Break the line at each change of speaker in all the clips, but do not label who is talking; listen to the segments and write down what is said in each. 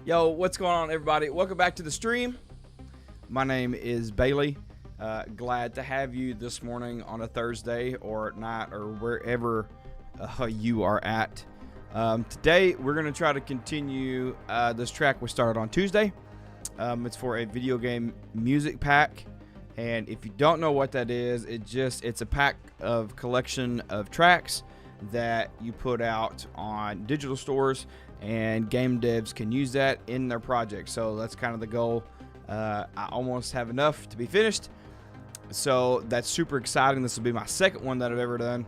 Yo, what's going on, everybody? Welcome back to the stream. My name is Bailey. Glad to have you this morning on a Thursday or at night or wherever you are at. Today, we're going to try to continue this track we started on Tuesday. It's for a video game music pack. And if you don't know what that is, it's a pack of collection of tracks that you put out on digital stores, and game devs can use that in their project. So that's kind of the goal. I almost have enough to be finished, so that's super exciting. This will be my second one that I've ever done.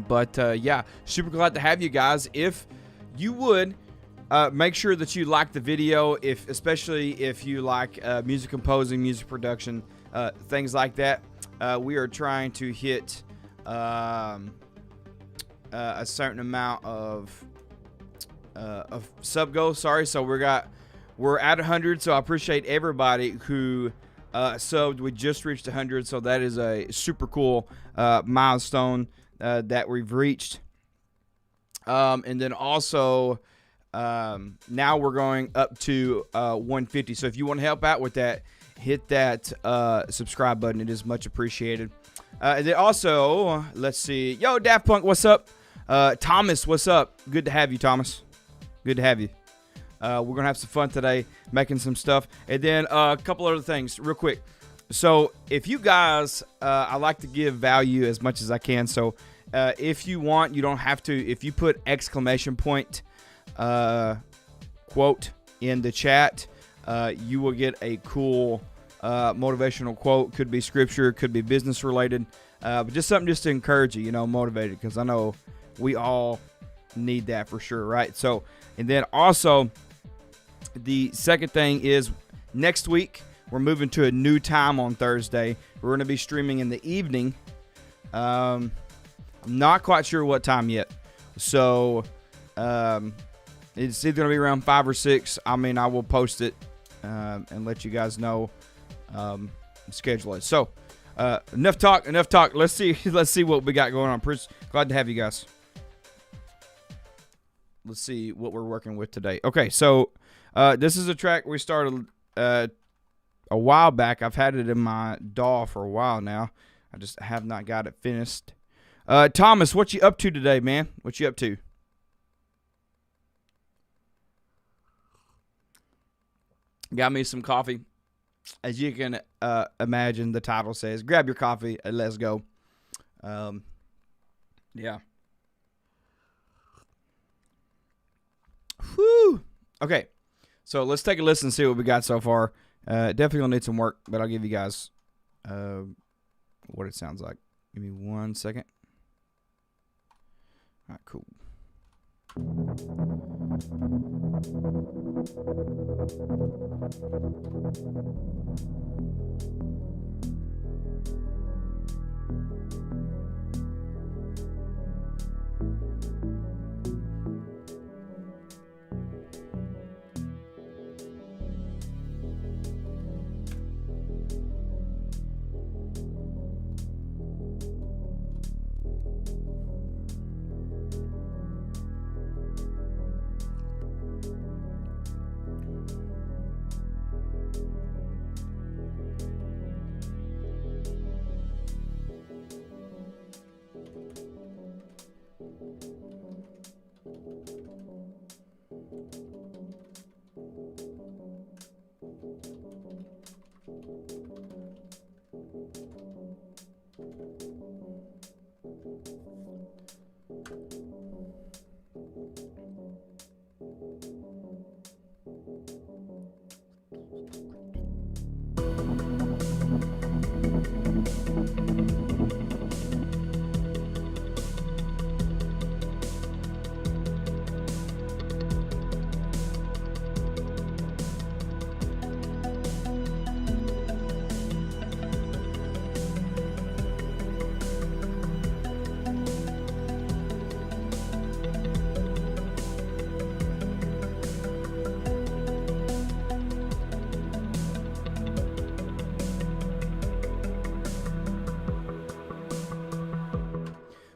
But yeah, super glad to have you guys. If you would make sure that you like the video, especially if you like music composing, music production, things like that. We are trying to hit a certain amount of sub goals. So we're at 100. So I appreciate everybody who subbed. We just reached 100, so that is a super cool milestone that we've reached. And then also now we're going up to 150. So if you want to help out with that, hit that subscribe button. It is much appreciated. And then also, let's see. Yo, Daft Punk, what's up? Thomas, what's up? Good to have you, Thomas. Good to have you. We're going to have some fun today making some stuff. And then a couple other things real quick. So if you guys, I like to give value as much as I can. So if you want, you don't have to. If you put exclamation point quote in the chat, you will get a cool motivational quote. Could be scripture, could be business related, but just something just to encourage you, motivated, because I know we all need that for sure, right? So, and then also the second thing is next week we're moving to a new time on Thursday. We're going to be streaming in the evening. I'm not quite sure what time yet, so it's either going to be around 5 or 6. I mean, I will post it and let you guys know, schedule it. So enough talk. Let's see what we got going on. Glad to have you guys. Let's see what we're working with today. Okay, so this is a track we started a while back. I've had it in my DAW for a while now. I just have not got it finished. Thomas, what you up to today, man? What you up to? Got me some coffee. As you can imagine, the title says, grab your coffee and let's go. Yeah. Whew. Okay, so let's take a listen and see what we got so far. Definitely gonna need some work, but I'll give you guys what it sounds like. Give me 1 second. All right, cool.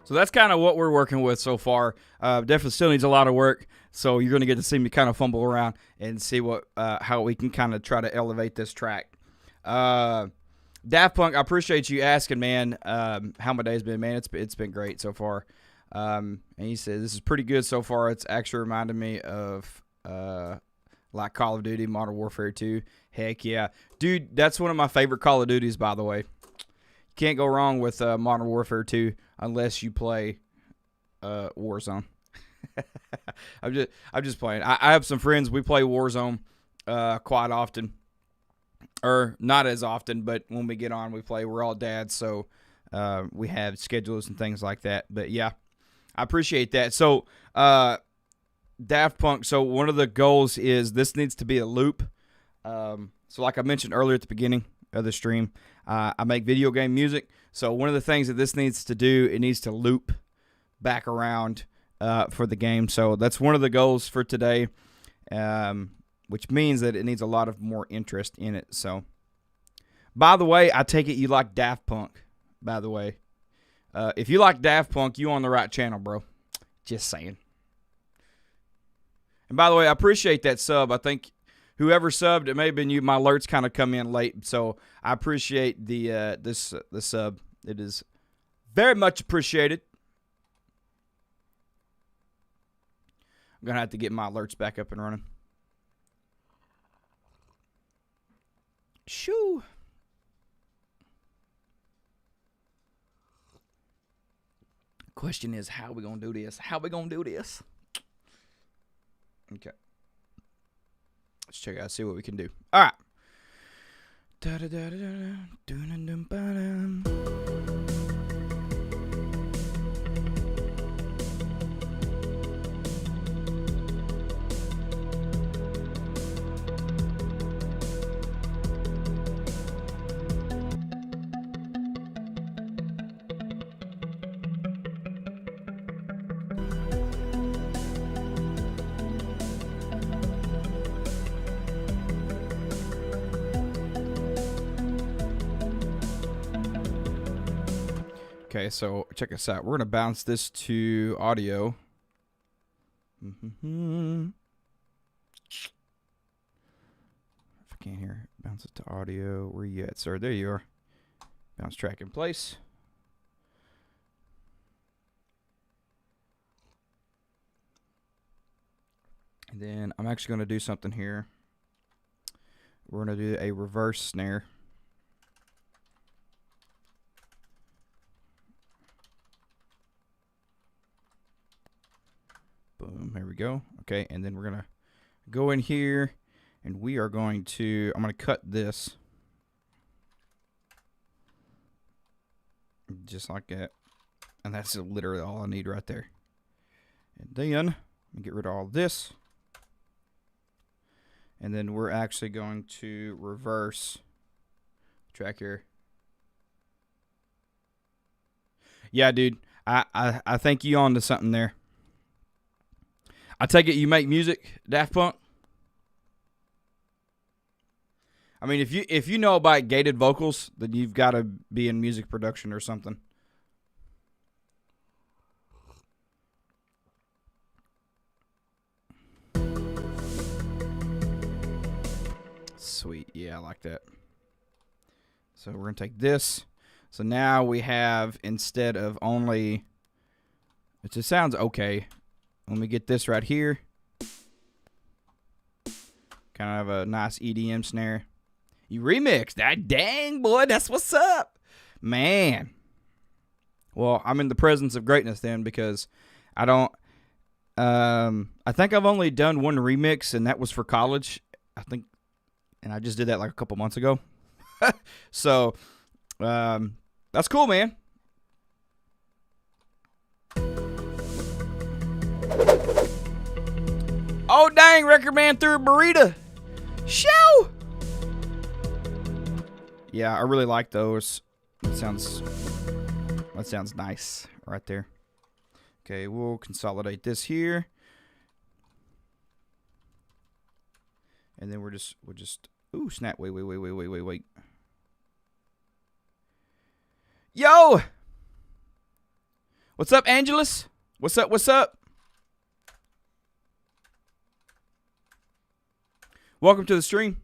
So that's kind of what we're working with so far. Definitely still needs a lot of work. So you're going to get to see me kind of fumble around and see what how we can kind of try to elevate this track. Daft Punk, I appreciate you asking, man, how my day's been, man. It's been great so far. And he said, this is pretty good so far. It's actually reminded me of like Call of Duty, Modern Warfare 2. Heck yeah. Dude, that's one of my favorite Call of Duties, by the way. Can't go wrong with Modern Warfare 2 unless you play Warzone. I'm just playing. I have some friends. We play Warzone quite often. Or not as often, but when we get on, we play. We're all dads, so we have schedules and things like that. But, yeah, I appreciate that. So, Daft Punk, so one of the goals is this needs to be a loop. So like I mentioned earlier at the beginning of the stream, I make video game music. So one of the things that this needs to do, it needs to loop back around for the game. So that's one of the goals for today, which means that it needs a lot of more interest in it. So, by the way, I take it you like Daft Punk, by the way. If you like Daft Punk, you on the right channel, bro. Just saying. And by the way, I appreciate that sub. I think whoever subbed, it may have been you. My alerts kind of come in late, so I appreciate the sub. It is very much appreciated. I'm going to have to get my alerts back up and running. Shoo. Question is, how we going to do this? How we going to do this? Okay. Let's check out, see what we can do. All right. Okay, so check us out. We're going to bounce this to audio. If I can't hear it, bounce it to audio. Where you at, sir? There you are. Bounce track in place. And then I'm actually going to do something here. We're going to do a reverse snare. Boom, there we go. Okay, and then we're going to go in here, and we are going to, I'm going to cut this. Just like that. And that's literally all I need right there. And then, get rid of all this. And then we're actually going to reverse track here. Yeah, dude, I think you on to something there. I take it you make music, Daft Punk? I mean, if you know about gated vocals, then you've got to be in music production or something. Sweet. Yeah, I like that. So we're going to take this. So now we have, instead of only, it just sounds okay. Let me get this right here. Kind of a nice EDM snare. You remixed that. Dang, boy, that's what's up. Man. Well, I'm in the presence of greatness then, because I don't, I think I've only done one remix, and that was for college. I think, and I just did that like a couple months ago. So, that's cool, man. Oh, dang, Record Man threw a burrito. Show! Yeah, I really like those. That sounds nice right there. Okay, we'll consolidate this here. And then we'll just, ooh, snap, wait. Yo! What's up, Angelus? What's up? Welcome to the stream.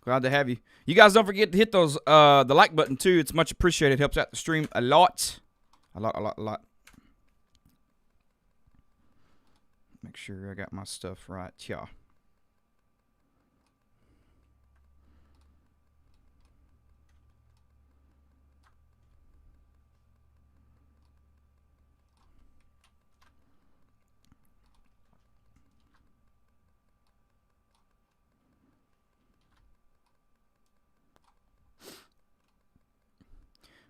Glad to have you. You guys don't forget to hit those the like button too. It's much appreciated. Helps out the stream a lot. A lot. Make sure I got my stuff right. Yeah.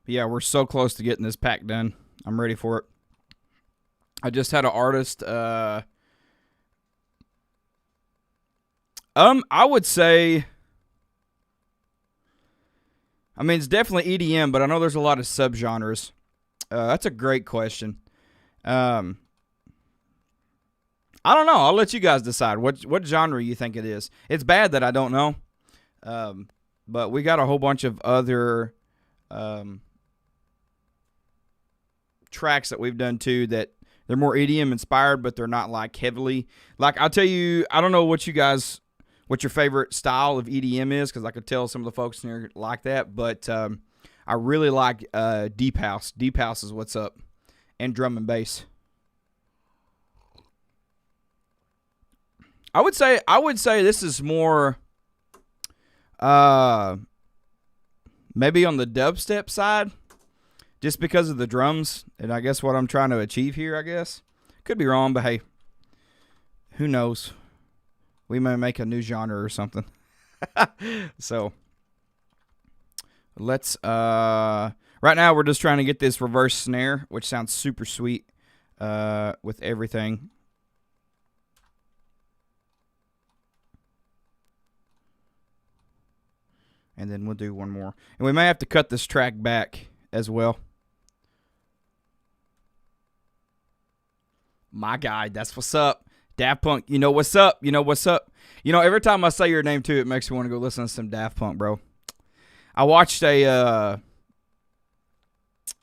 But yeah, we're so close to getting this pack done. I'm ready for it. I just had an artist. I would say. I mean, it's definitely EDM, but I know there's a lot of subgenres. That's a great question. I don't know. I'll let you guys decide what genre you think it is. It's bad that I don't know. But we got a whole bunch of other tracks that we've done too that they're more EDM inspired, but they're not like heavily. Like I'll tell you, I don't know what your favorite style of EDM is, because I could tell some of the folks in here like that. But I really like deep house. Deep house is what's up, and drum and bass. I would say this is more maybe on the dubstep side, just because of the drums, and I guess what I'm trying to achieve here, I guess. Could be wrong, but hey, who knows? We may make a new genre or something. So, let's, right now we're just trying to get this reverse snare, which sounds super sweet with everything. And then we'll do one more. And we may have to cut this track back as well. My guy, that's what's up. Daft Punk, you know what's up. You know what's up. You know, every time I say your name too, it makes me want to go listen to some Daft Punk, bro. I watched a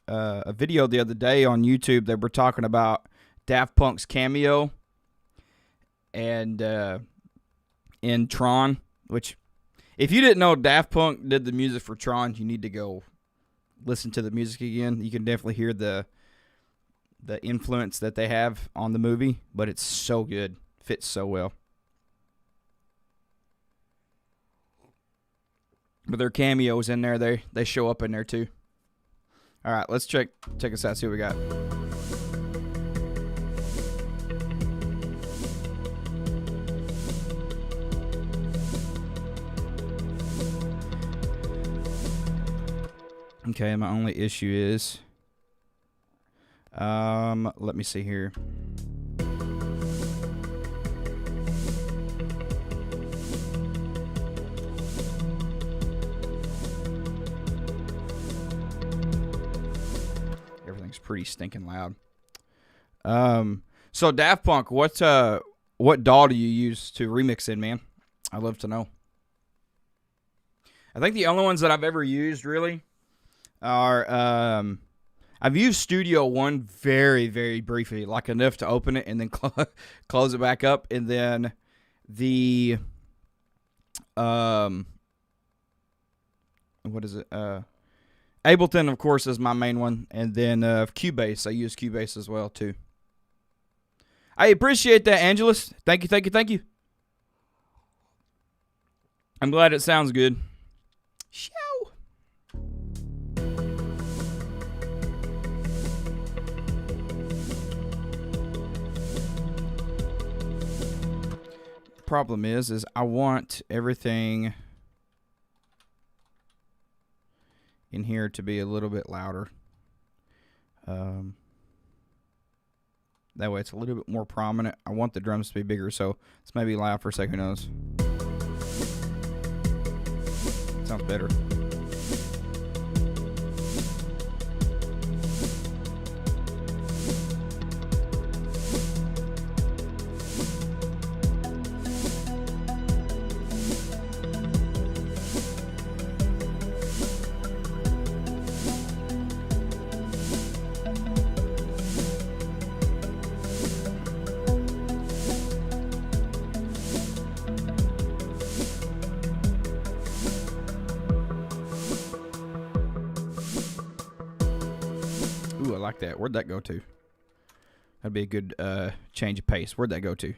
video the other day on YouTube. They were talking about Daft Punk's cameo and in Tron, which, if you didn't know Daft Punk did the music for Tron, you need to go listen to the music again. You can definitely hear the influence that they have on the movie, but it's so good. Fits so well. But their cameos in there, they show up in there too. All right, let's check us out, see what we got. Okay, my only issue is, let me see here. Everything's pretty stinking loud. So Daft Punk, what DAW do you use to remix in, man? I'd love to know. I think the only ones that I've ever used really are I've used Studio One very, very briefly, like enough to open it and then close it back up, and then the what is it? Ableton, of course, is my main one, and then Cubase. I use Cubase as well too. I appreciate that, Angelus. Thank you. I'm glad it sounds good. Show. Problem is I want everything in here to be a little bit louder. That way it's a little bit more prominent. I want the drums to be bigger, so let's maybe loud for a second. Who knows? Sounds better. like that. Where'd that go to? That'd be a good change of pace. Where'd that go to?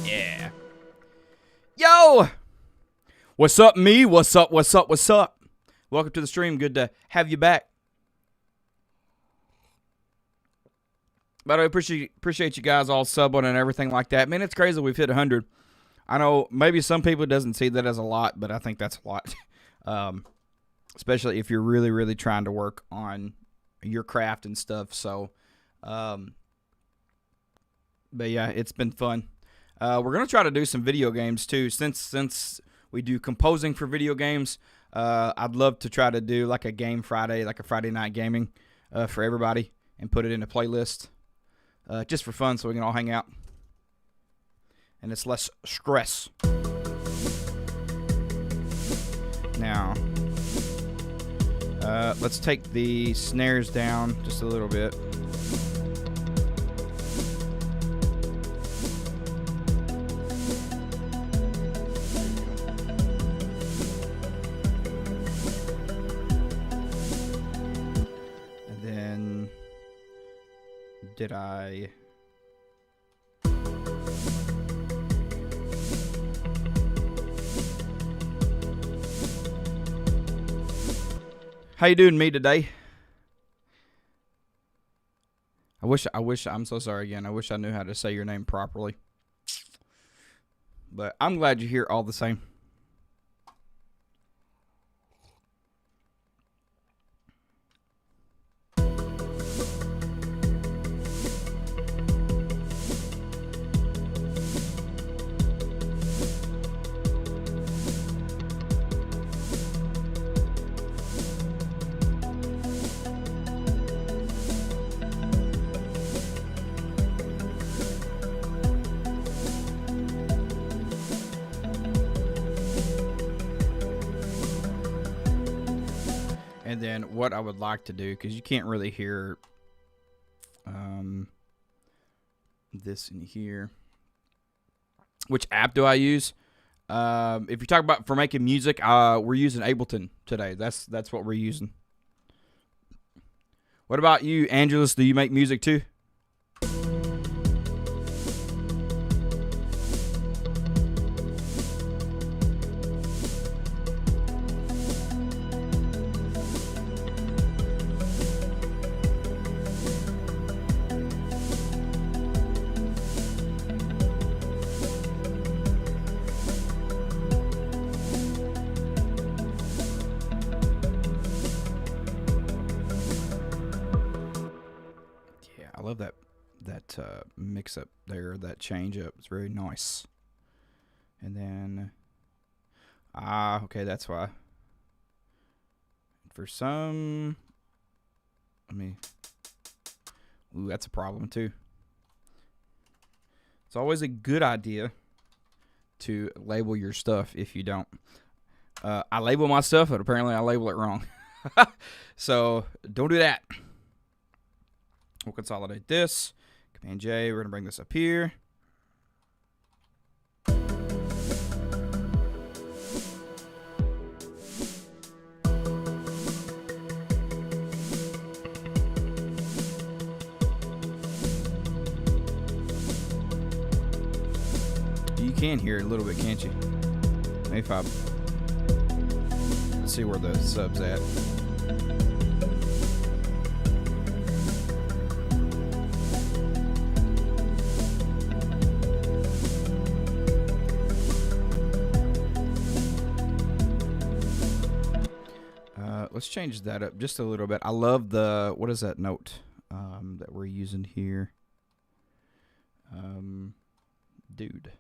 Yeah. Yo! What's up, me? What's up? What's up? What's up? Welcome to the stream. Good to have you back. By the way, appreciate you guys all subbing and everything like that. Man, it's crazy we've hit 100. I know maybe some people doesn't see that as a lot, but I think that's a lot. Especially if you're really, really trying to work on your craft and stuff. So, but yeah, it's been fun. We're going to try to do some video games too. Since we do composing for video games, I'd love to try to do like a game Friday, like a Friday night gaming for everybody and put it in a playlist. Just for fun so we can all hang out. And it's less stress. Now, let's take the snares down just a little bit. And then, did I... How you doing, me, today? I'm so sorry again. I wish I knew how to say your name properly. But I'm glad you're here all the same. And then what I would like to do, because you can't really hear this in here. Which app do I use? If you're talking about for making music, we're using Ableton today. That's what we're using. What about you, Angelus? Do you make music too? I love that mix up there, that change up. It's very nice. And then, okay, that's why. For some, ooh, that's a problem too. It's always a good idea to label your stuff if you don't. I label my stuff, but apparently I label it wrong. So don't do that. We'll consolidate this. Command J. We're going to bring this up here. You can hear it a little bit, can't you? Maybe if I... Let's see where the sub's at. Let's change that up just a little bit. I love the, what is that note that we're using here? Dude.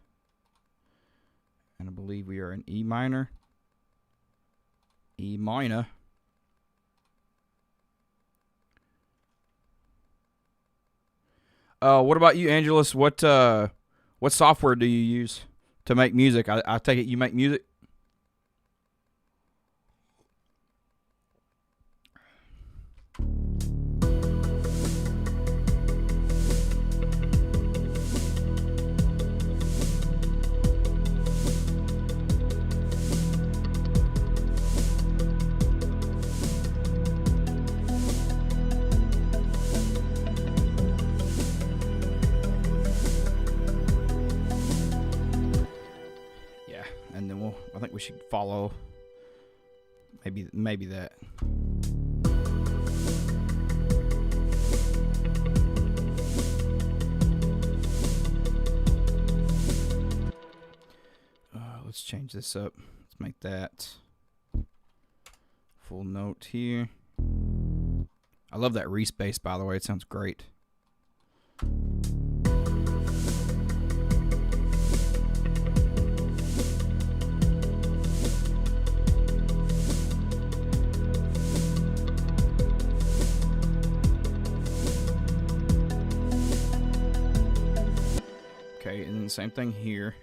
And I believe we are in E minor. E minor. What about you, Angelus? What software do you use to make music? I take it you make music? should follow. Maybe that. Let's change this up. Let's make that full note here. I love that re-space, by the way. It sounds great. Okay, and then the same thing here.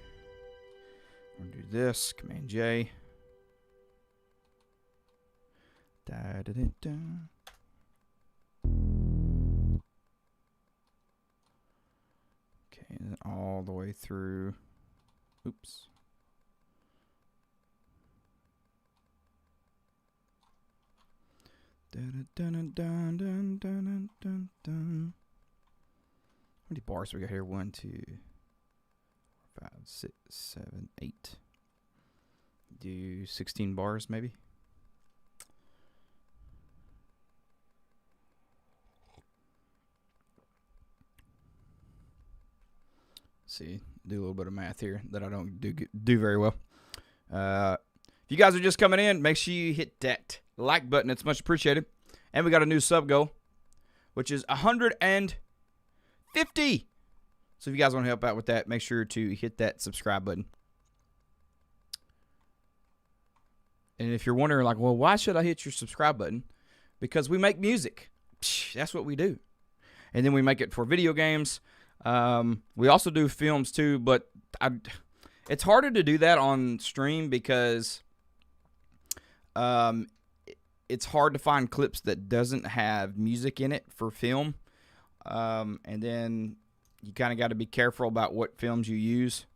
I'm gonna do this, Command J. Da da da da. Okay, and then all the way through. Oops. Dun dun dun dun dun dun dun dun. How many bars we got here? 1, 2, 5, 6, 7, 8. Do 16 bars maybe. See, do a little bit of math here that I don't do very well. If you guys are just coming in, make sure you hit that like button. It's much appreciated. And we got a new sub goal, which is 150. So if you guys want to help out with that, make sure to hit that subscribe button. And if you're wondering, like, well, why should I hit your subscribe button? Because we make music. That's what we do. And then we make it for video games. We also do films too, but it's harder to do that on stream because it's hard to find clips that doesn't have music in it for film. And then you kind of got to be careful about what films you use,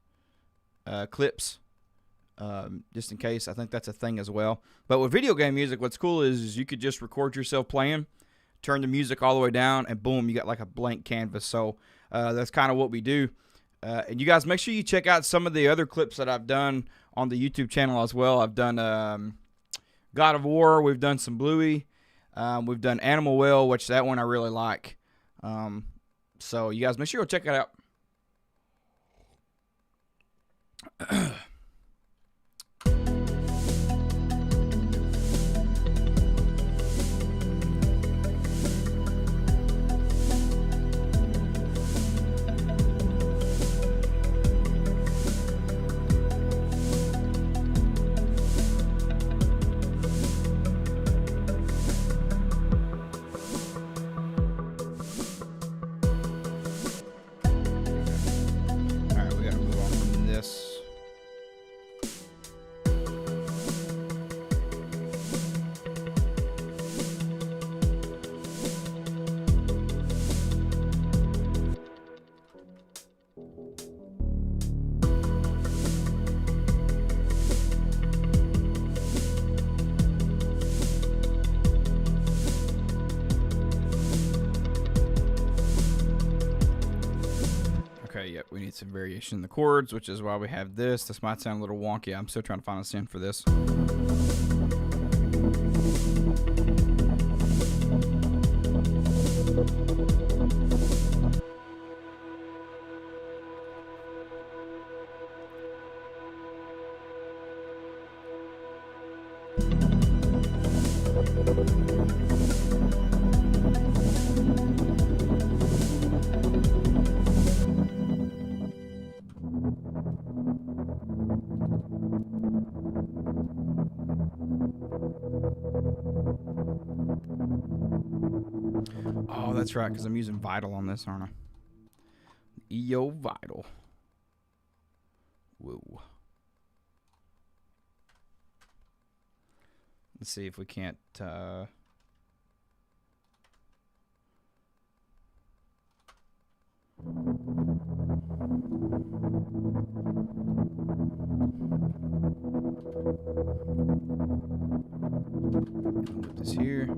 clips, just in case. I think that's a thing as well. But with video game music, what's cool is you could just record yourself playing, turn the music all the way down, and boom, you got like a blank canvas. So that's kind of what we do. And you guys, make sure you check out some of the other clips that I've done on the YouTube channel as well. I've done God of War. We've done some Bluey. We've done Animal Well, which that one I really like. So you guys, make sure you check it out. Yep, we need some variation in the chords, which is why we have this. This might sound a little wonky. I'm still trying to find a sound for this. Oh, that's right, because I'm using Vital on this, aren't I? EO Vital. Whoa. Let's see if we can't... Put this here.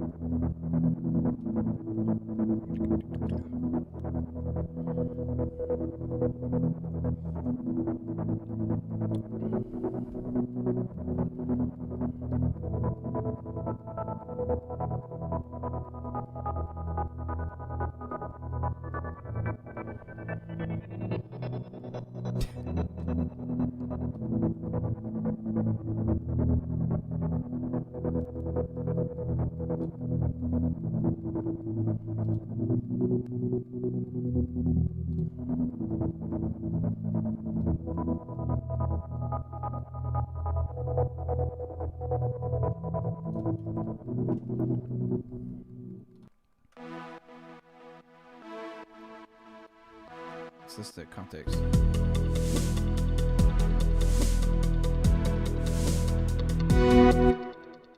What's this, the context?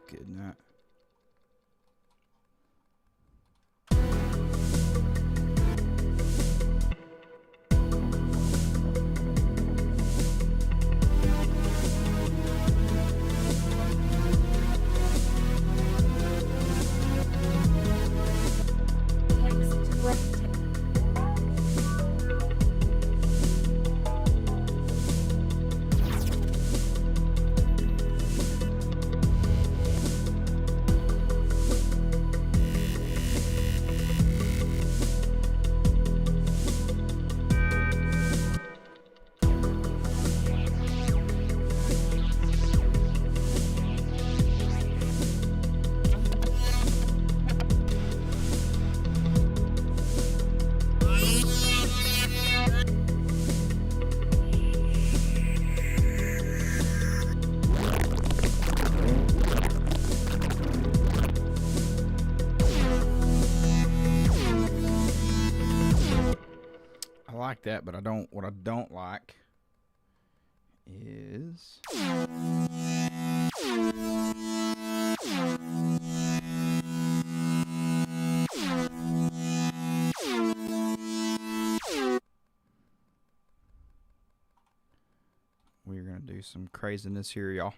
Good night. Like that, but what I don't like is we're gonna do some craziness here, y'all.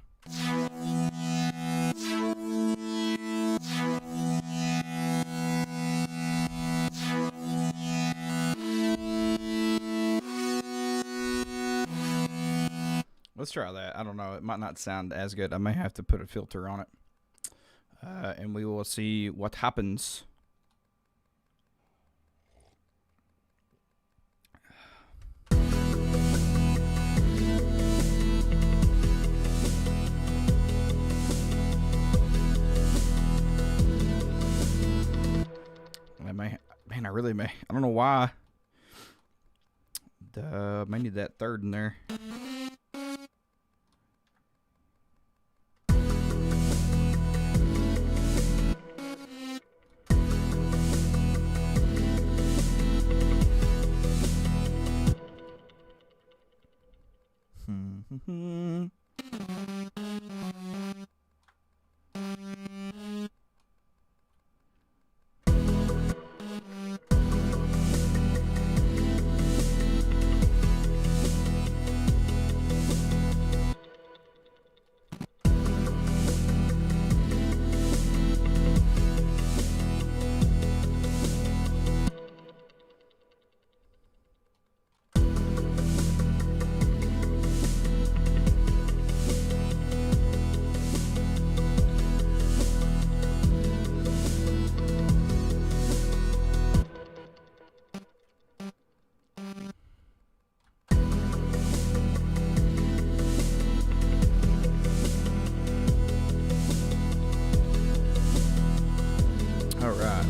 Let's try that. I don't know. It might not sound as good. I may have to put a filter on it. And we will see what happens. Man, I really may. I don't know why. May need that third in there.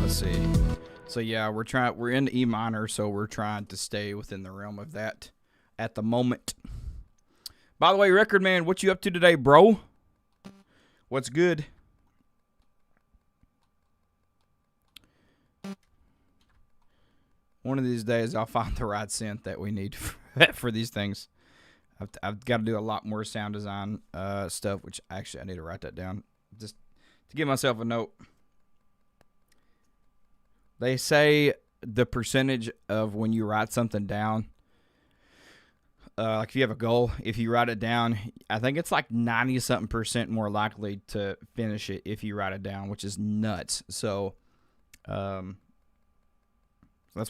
Let's see. So yeah, we're in E minor, so we're trying to stay within the realm of that at the moment. By the way, Record Man, what you up to today, bro? What's good? One of these days, I'll find the right synth that we need for these things. I've got to do a lot more sound design stuff, which actually I need to write that down just to give myself a note. They say the percentage of when you write something down, like if you have a goal, if you write it down, I think it's like 90-something% more likely to finish it if you write it down, which is nuts. So, that's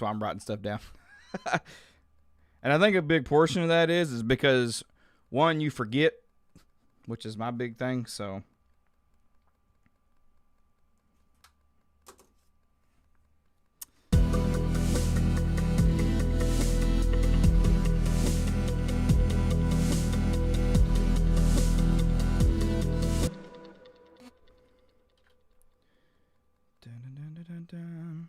why I'm writing stuff down. And I think a big portion of that is because, one, you forget, which is my big thing. So, dun.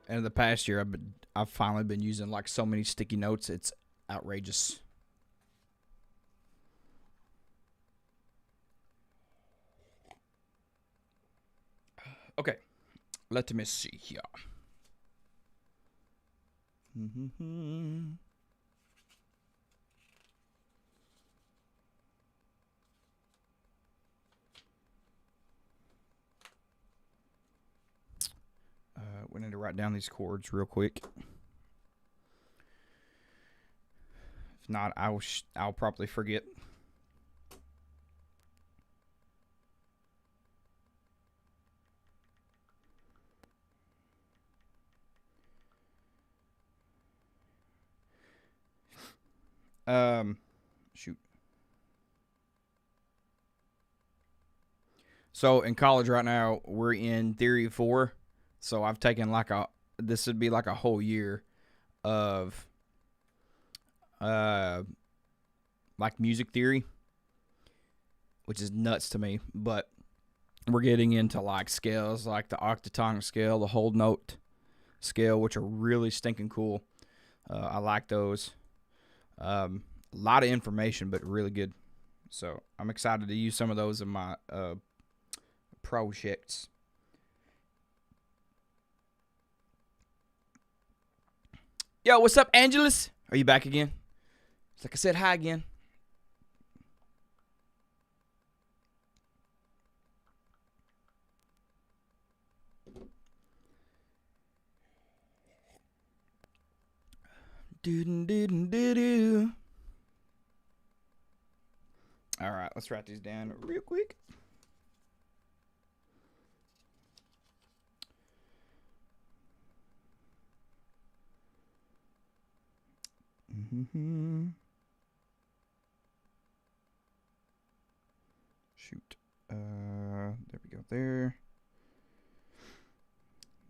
And in the past year, I've finally been using like so many sticky notes. It's outrageous. Okay, let me see here. We need to write down these chords real quick. If not, I'll probably forget. Shoot. So in college right now, we're in Theory 4. So I've taken this would be like a whole year of like music theory, which is nuts to me. But we're getting into like scales like the octatonic scale, the whole note scale, which are really stinking cool. I like those. A lot of information, but really good. So I'm excited to use some of those in my projects. Yo, what's up, Angelus? Are you back again? It's like I said, hi again. Doo-doo-doo-doo-doo. All right, let's write these down real quick. Shoot. There we go. There.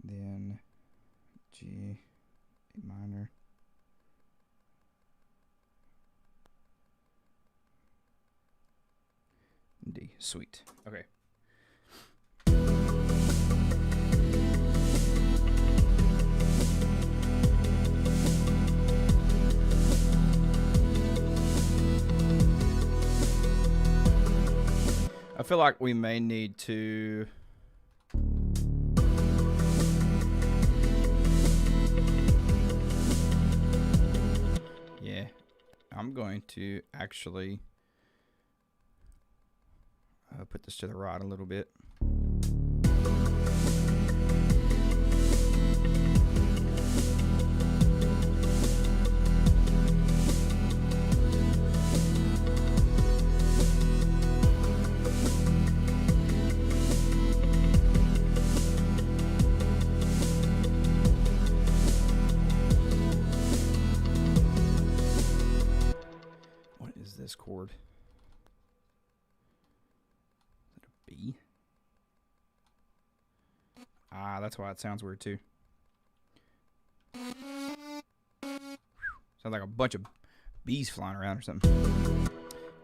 Then G, A minor. D. Sweet. Okay. I feel like we may need to I'm going to actually put this to the right a little bit. What is this chord? Is that a B? Ah, that's why it sounds weird too. Sounds like a bunch of bees flying around or something.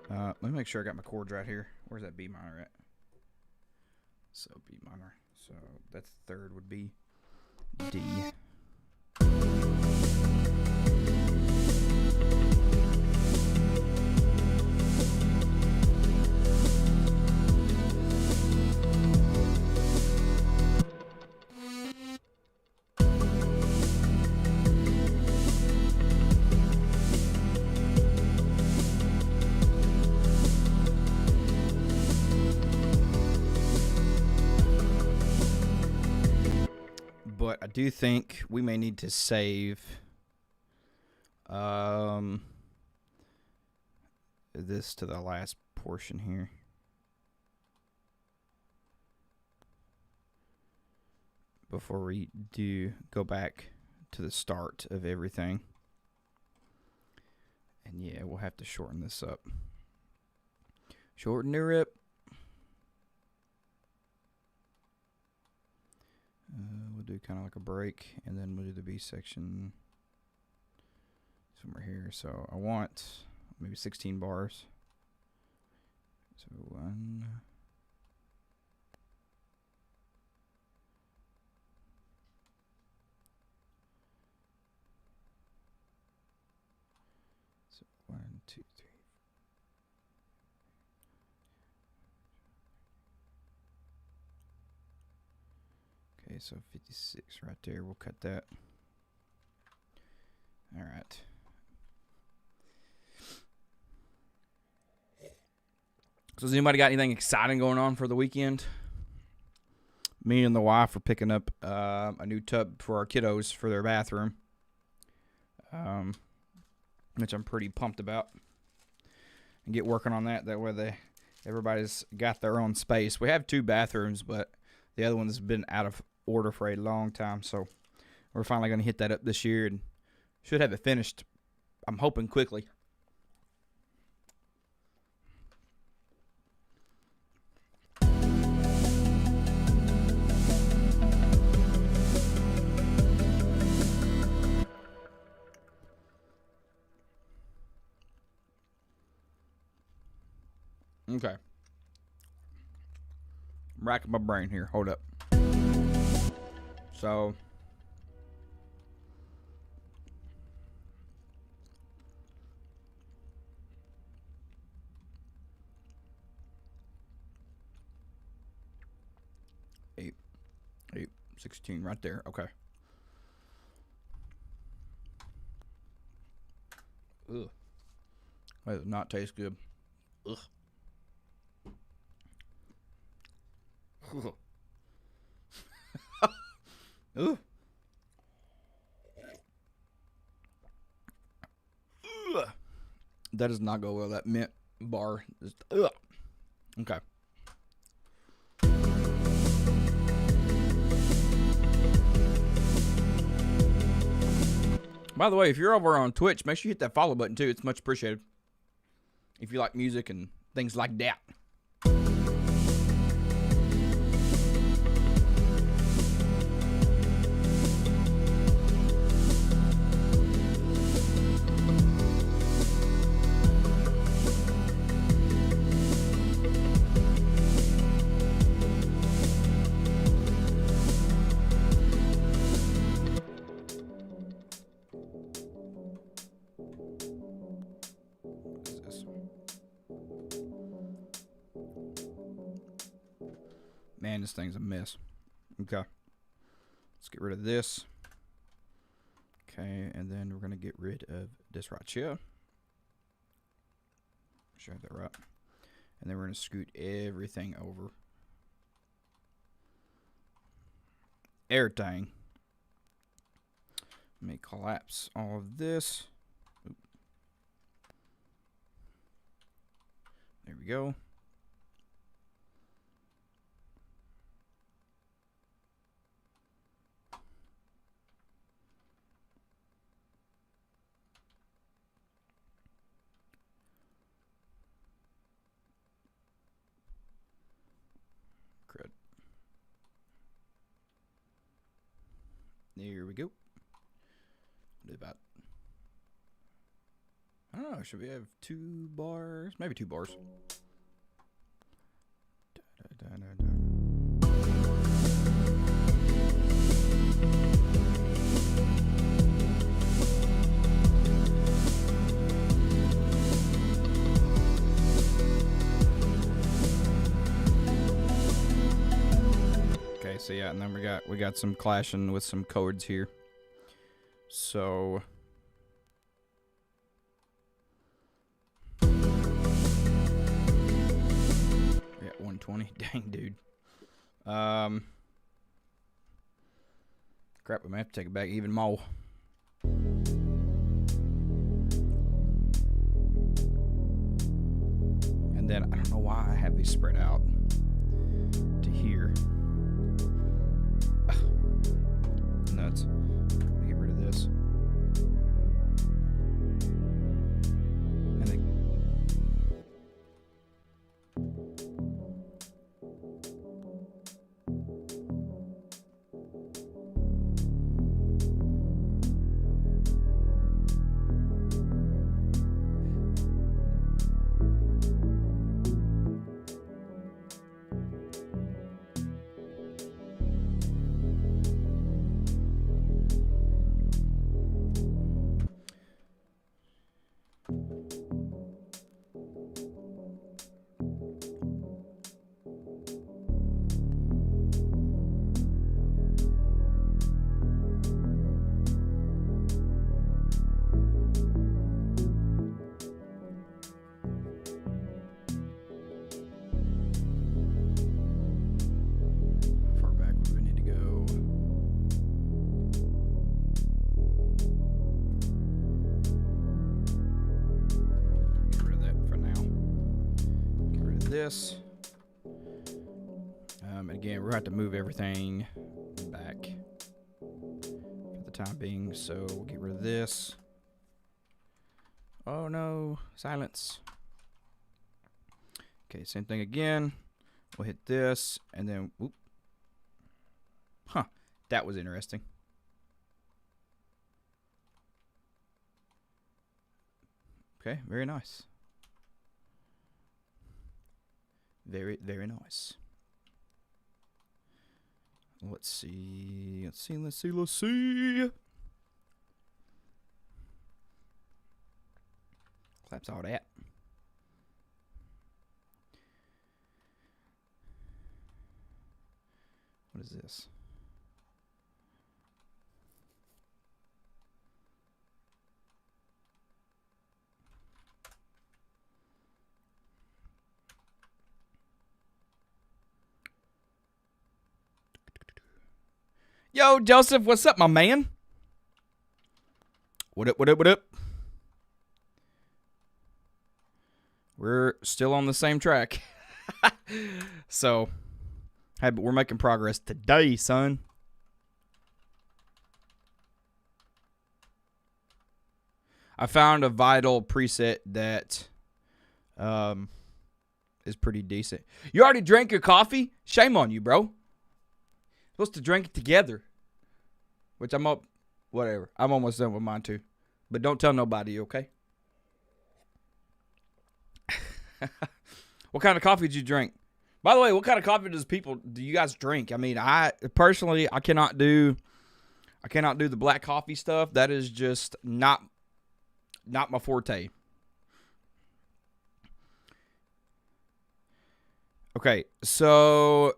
Let me make sure I got my chords right here. Where's that B minor at? So B minor. So that's third would be D. But I do think we may need to save this to the last portion here. Before we do go back to the start of everything. And yeah, we'll have to shorten this up. Shorten the rip. We'll do kind of like a break, and then we'll do the B section somewhere here. So I want maybe 16 bars. So 1. So 1, 2, 3. Okay, so 56 right there. We'll cut that. All right. So has anybody got anything exciting going on for the weekend? Me and the wife are picking up a new tub for our kiddos for their bathroom, which I'm pretty pumped about. And get working on that. That way everybody's got their own space. We have 2 bathrooms, but the other one's been out of order for a long time. So we're finally going to hit that up this year and should have it finished, I'm hoping, quickly. Okay. I'm racking my brain here. Hold up. So, eight, 16 right there. Okay. Ugh. That does not taste good. Ugh. Ooh. That does not go well. That mint bar is. Ugh. Okay. By the way, if you're over on Twitch, make sure you hit that follow button too. It's much appreciated. If you like music and things like that. Man, this thing's a mess. Okay. Let's get rid of this. Okay, and then we're going to get rid of this right here. Should I have that right? And then we're going to scoot everything over. Everything. Let me collapse all of this. Oop. There we go. There we go. About, I don't know, should we have 2 bars? Maybe 2 bars. Da, da, da, da, da. So yeah, and then we got some clashing with some chords here. So we're at 120. Dang, dude. Crap, we may have to take it back even more. And then I don't know why I have these spread out to here. Ugh. Nuts. Let me get rid of this. And then this. Again, we're going to have to move everything back for the time being, so we'll get rid of this. Oh no, silence. Okay, same thing again. We'll hit this, and then, whoop. Huh, that was interesting. Okay, very nice. Very, very nice. Let's see. Let's see. Let's see. Let's see. Claps all that. What is this? Yo, Joseph, what's up, my man? What up, what up, what up? We're still on the same track. So, hey, but we're making progress today, son. I found a Vital preset that is pretty decent. You already drank your coffee? Shame on you, bro. Supposed to drink it together. Which I'm up, whatever. I'm almost done with mine too. But don't tell nobody, okay? What kind of coffee did you drink? By the way, what kind of coffee do you guys drink? I mean, I personally, I cannot do the black coffee stuff. That is just not my forte. Okay, so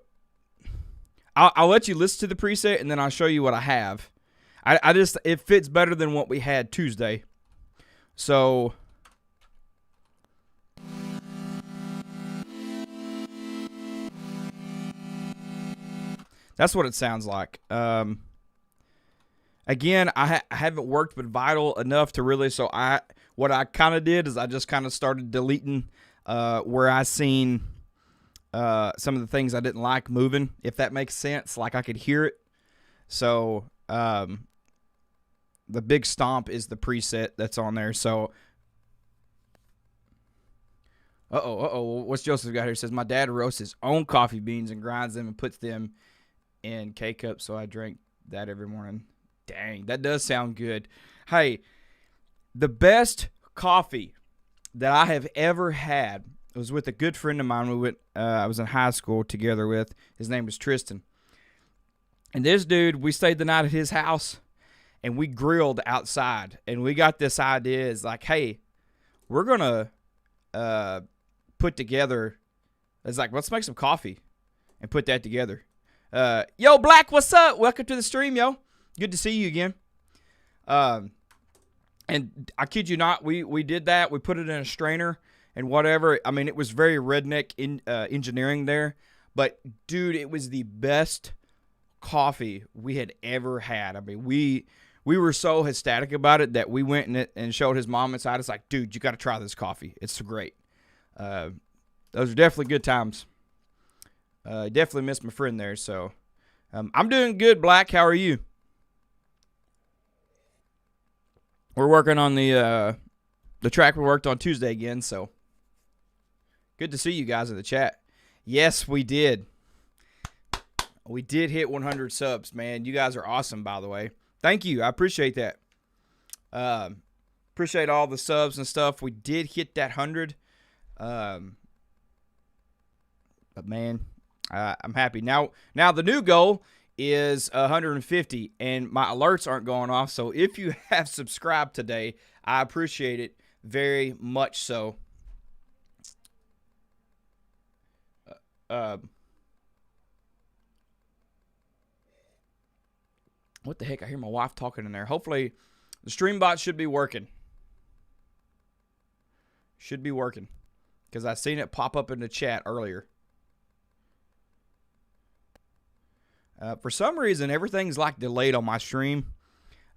I'll let you listen to the preset, and then I'll show you what I have. It fits better than what we had Tuesday. So that's what it sounds like. Again, I haven't worked with Vital enough to really, so what I kind of did is I just kind of started deleting where I seen some of the things I didn't like moving, if that makes sense. Like I could hear it. So the big stomp is the preset that's on there. So what's Joseph got here? Says my dad roasts his own coffee beans and grinds them and puts them in K-cups, so I drink that every morning. Dang, that does sound good. Hey, the best coffee that I have ever had was with a good friend of mine. I was in high school together with. His name was Tristan. And this dude, we stayed the night at his house, and we grilled outside. And we got this idea. It's like, hey, we're going to put together, it's like, let's make some coffee and put that together. Yo, Black, what's up? Welcome to the stream, yo. Good to see you again. And I kid you not, we did that. We put it in a strainer and whatever. I mean, it was very redneck engineering there. But, dude, it was the best coffee we had ever had. I mean, we were so ecstatic about it that we went and showed his mom inside. It's like, dude, you got to try this coffee. It's great. Those are definitely good times. Definitely missed my friend there. So, I'm doing good, Black. How are you? We're working on the track we worked on Tuesday again, so good to see you guys in the chat. Yes, we did. We did hit 100 subs, man. You guys are awesome, by the way. Thank you. I appreciate that. Appreciate all the subs and stuff. We did hit that 100. But, man, I'm happy. Now the new goal is 150, and my alerts aren't going off. So if you have subscribed today, I appreciate it very much so. What the heck? I hear my wife talking in there. Hopefully the stream bot should be working. Should be working, because I seen it pop up in the chat earlier. For some reason, everything's like delayed on my stream,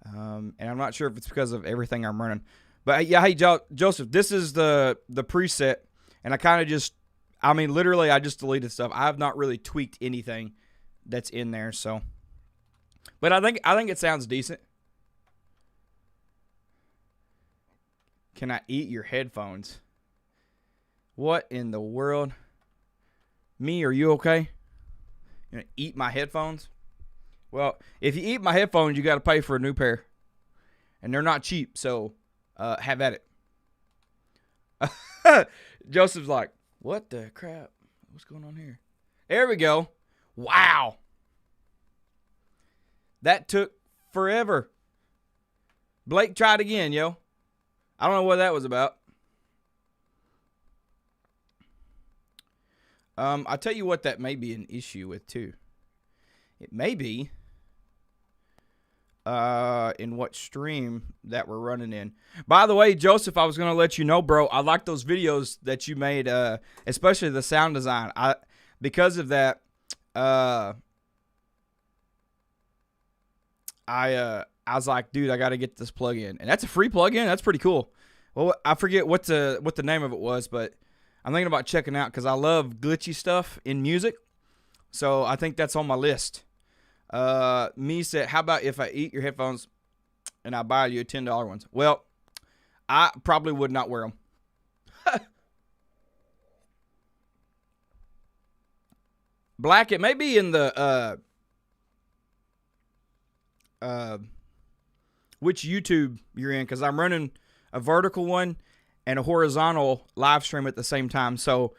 and I'm not sure if it's because of everything I'm running. But yeah, hey Joseph, this is the preset, and I kind of just, I mean, literally, I just deleted stuff. I have not really tweaked anything that's in there, so. But I think it sounds decent. Can I eat your headphones? What in the world? Me, are you okay? You gonna eat my headphones? Well, if you eat my headphones, you got to pay for a new pair, and they're not cheap. So, have at it. Joseph's like, "What the crap? What's going on here?" There we go. Wow, that took forever. Blake, try it again, yo. I don't know what that was about. I'll tell you what that may be an issue with, too. It may be in what stream that we're running in. By the way, Joseph, I was going to let you know, bro, I like those videos that you made, especially the sound design. Because of that, I was like, dude, I got to get this plugin. And that's a free plugin. That's pretty cool. Well, I forget what the name of it was, but I'm thinking about checking out because I love glitchy stuff in music. So I think that's on my list. Me said, how about if I eat your headphones and I buy you a $10 ones? Well, I probably would not wear them. Black, it may be in the which YouTube you're in, because I'm running a vertical one and a horizontal live stream at the same time. So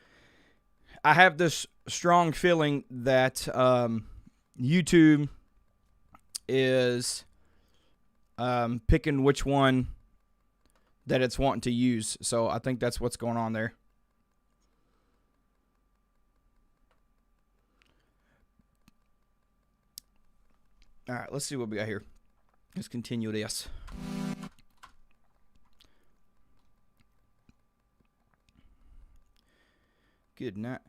I have this strong feeling that YouTube is picking which one that it's wanting to use. So I think that's what's going on there. All right, let's see what we got here. Let's continue this. Good night.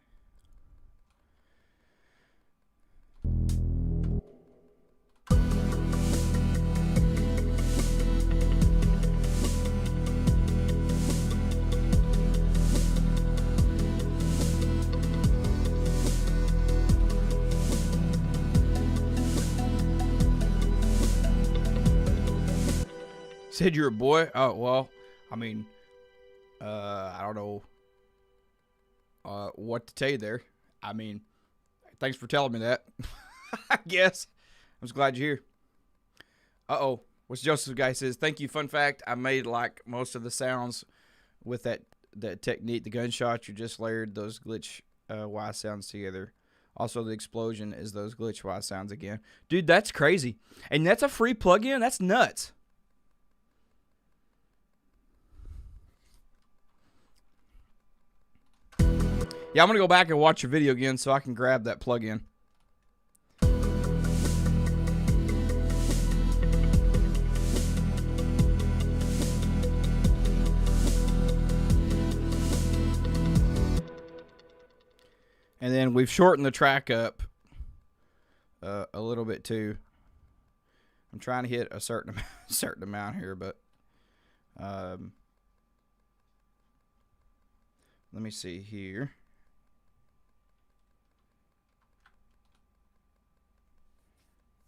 Said you're a boy? Oh, well, I mean, I don't know what to tell you there. I mean, thanks for telling me that. I guess. I'm just glad you're here. Uh-oh. What's Joseph guy says, thank you. Fun fact, I made like most of the sounds with that technique. The gunshots, you just layered those glitch Y sounds together. Also, the explosion is those glitch Y sounds again. Dude, that's crazy. And that's a free plugin? That's nuts. Yeah, I'm going to go back and watch your video again so I can grab that plugin. And then we've shortened the track up a little bit too. I'm trying to hit a certain amount here, but let me see here.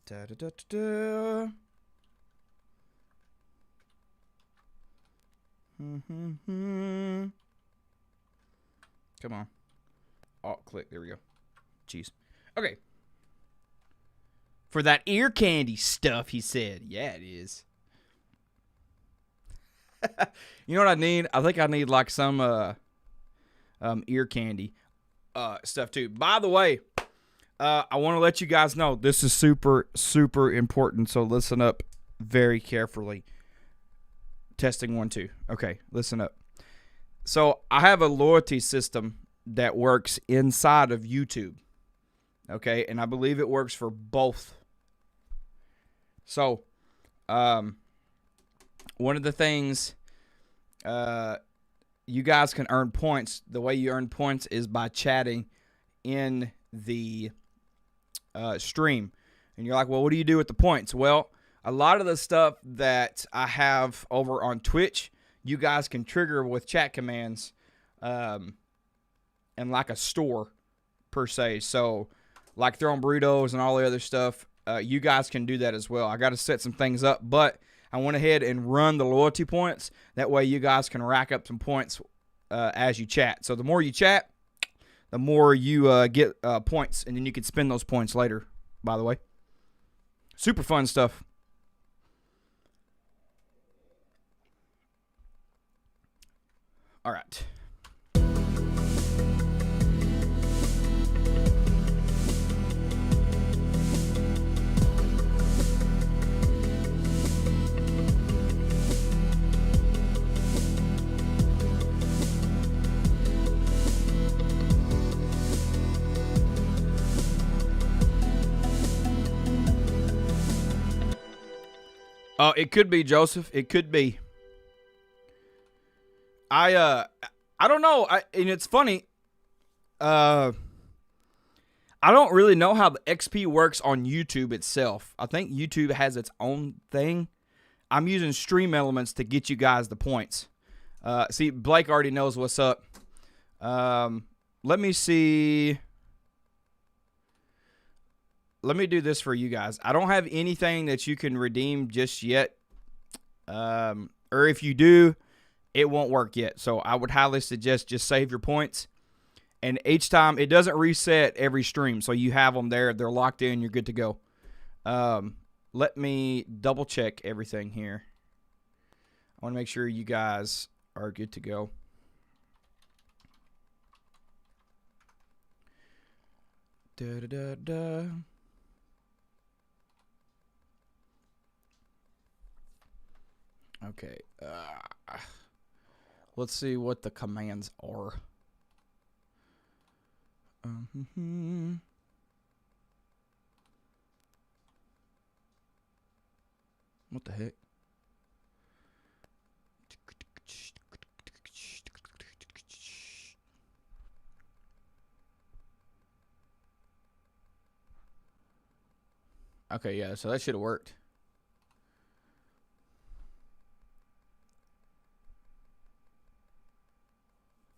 Da da da da. Come on. Alt click. There we go. Jeez. Okay. For that ear candy stuff, he said. Yeah, it is. You know what I need? I think I need like some ear candy stuff too. By the way, I want to let you guys know this is super, super important. So listen up very carefully. Testing 1, 2. Okay, listen up. So I have a loyalty system that works inside of YouTube. Okay, and I believe it works for both. So, one of the things you guys can earn points. The way you earn points is by chatting in the stream. And you're like, well, what do you do with the points? Well, a lot of the stuff that I have over on Twitch, you guys can trigger with chat commands and like a store per se. So like throwing burritos and all the other stuff, you guys can do that as well. I got to set some things up, but I went ahead and run the loyalty points. That way you guys can rack up some points as you chat. So the more you chat, the more you get points, and then you can spend those points later, by the way. Super fun stuff. All right. It could be, Joseph. It could be. I don't know. And it's funny. I don't really know how the XP works on YouTube itself. I think YouTube has its own thing. I'm using Stream Elements to get you guys the points. See, Blake already knows what's up. Let me see. Let me do this for you guys. I don't have anything that you can redeem just yet. Or if you do, it won't work yet. So I would highly suggest just save your points. And each time, it doesn't reset every stream. So you have them there. They're locked in. You're good to go. Let me double check everything here. I want to make sure you guys are good to go. Da da da da. Okay. Let's see what the commands are. What the heck? Okay, yeah, so that should have worked.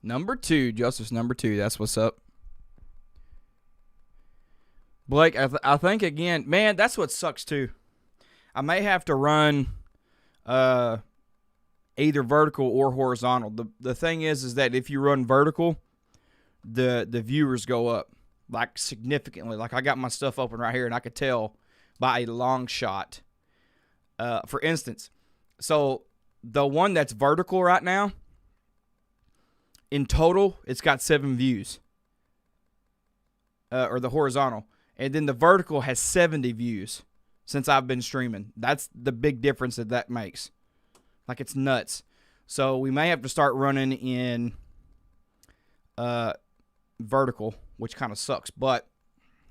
Number 2, Joseph's number 2. That's what's up. Blake, I think again, man, that's what sucks too. I may have to run either vertical or horizontal. The thing is that if you run vertical, the viewers go up like significantly. Like I got my stuff open right here, and I could tell by a long shot. For instance, so the one that's vertical right now, in total, it's got 7 views. Or the horizontal. And then the vertical has 70 views since I've been streaming. That's the big difference that makes. Like, it's nuts. So we may have to start running in vertical, which kind of sucks. But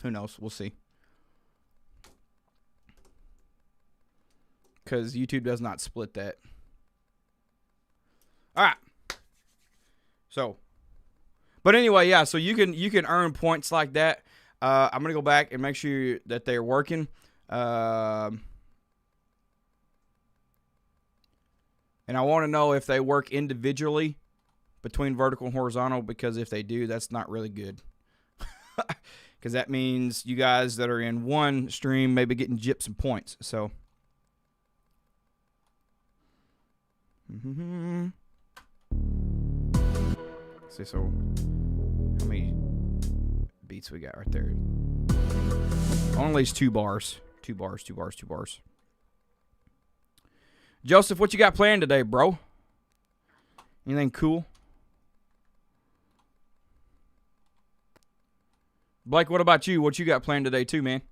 who knows? We'll see. Because YouTube does not split that. All right. So, But anyway, yeah. So you can earn points like that. I'm gonna go back and make sure that they're working. And I want to know if they work individually between vertical and horizontal, because if they do, that's not really good. Because that means you guys that are in one stream may be getting gypped some points. So, see, so how many beats we got right there? Only these 2 bars. 2 bars, 2 bars, 2 bars. Joseph, what you got planned today, bro? Anything cool? Blake, what about you? What you got planned today too, man?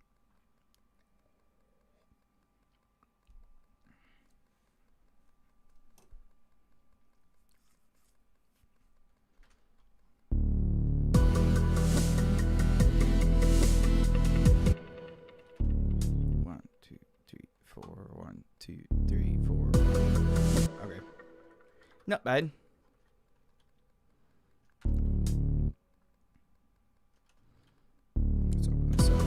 One, two, three, four. 1, 2, 3, 4. Okay. Not bad. Let's open this up.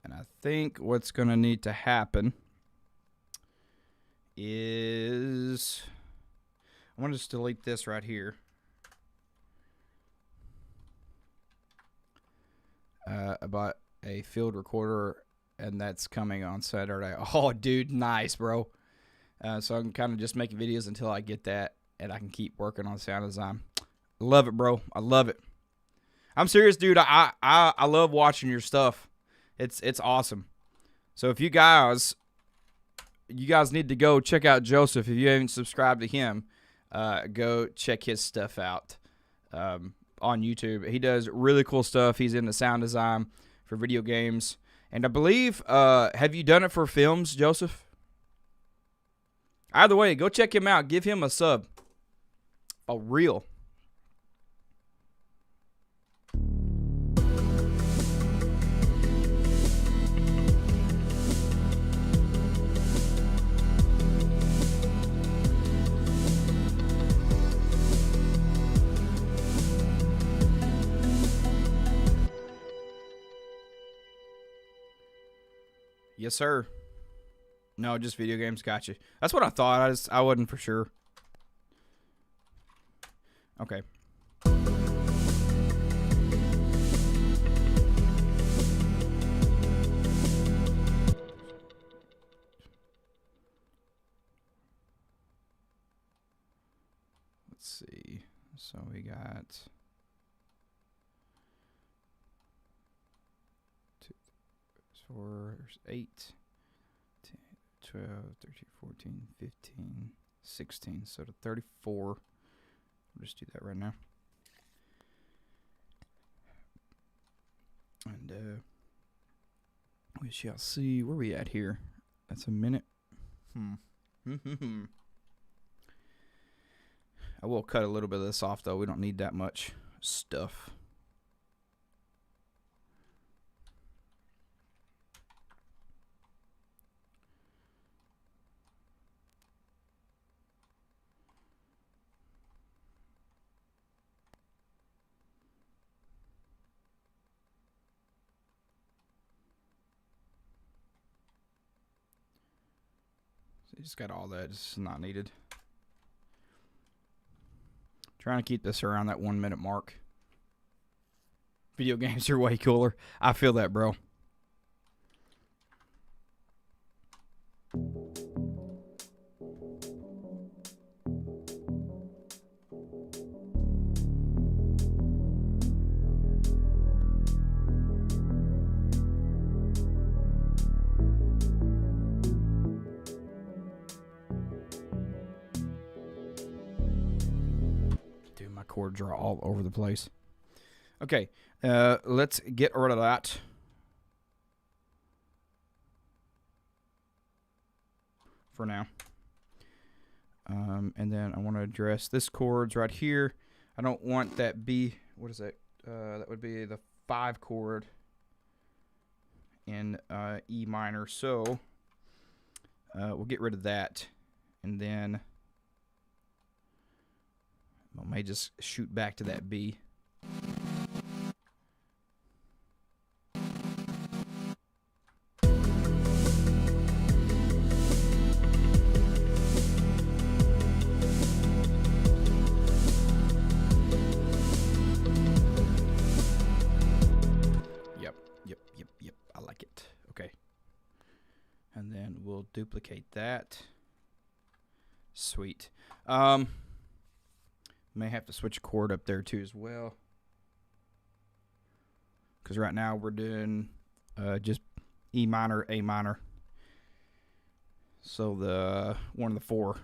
And I think what's going to need to happen is I want to just delete this right here. About a field recorder, and that's coming on Saturday. Oh, dude, nice, bro. So I can kind of just make videos until I get that, and I can keep working on sound design. Love it, bro. I love it. I'm serious, dude. I love watching your stuff. It's awesome. So if you guys need to go check out Joseph. If you haven't subscribed to him, go check his stuff out on YouTube. He does really cool stuff. He's into sound design for video games. And I believe, have you done it for films, Joseph? Either way, go check him out. Give him a sub. Oh, real. Yes, sir. No, just video games. Gotcha. That's what I thought. I wasn't for sure. Okay. Let's see. So we got 2, 4, 8, 10, 12, 13, 14, 15, 16. So to 34. We'll just do that right now. And we shall see where we at here. That's a minute. I will cut a little bit of this off, though. We don't need that much stuff. So you just got all that. It's not needed. Trying to keep this around that 1 minute mark. Video games are way cooler. I feel that, bro. Chords are all over the place. Okay, let's get rid of that. For now. And then I want to address this chords right here. I don't want that B. What is that? That would be the 5 chord. in E minor. So we'll get rid of that, and then I may just shoot back to that B. Yep. I like it. Okay. And then we'll duplicate that. Sweet. May have to switch a chord up there too as well, because right now we're doing just E minor, A minor. So the one of the four.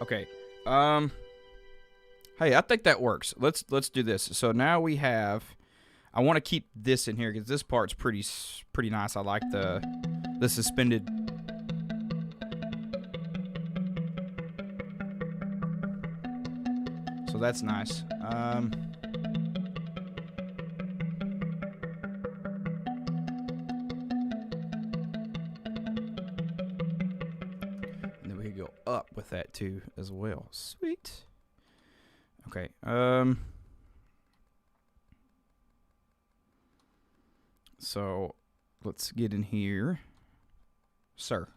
Okay. Hey, I think that works. Let's do this. So now we have. I want to keep this in here because this part's pretty nice. I like the suspended. So that's nice. Go up with that too as well. Sweet. Okay. So let's get in here. Sir,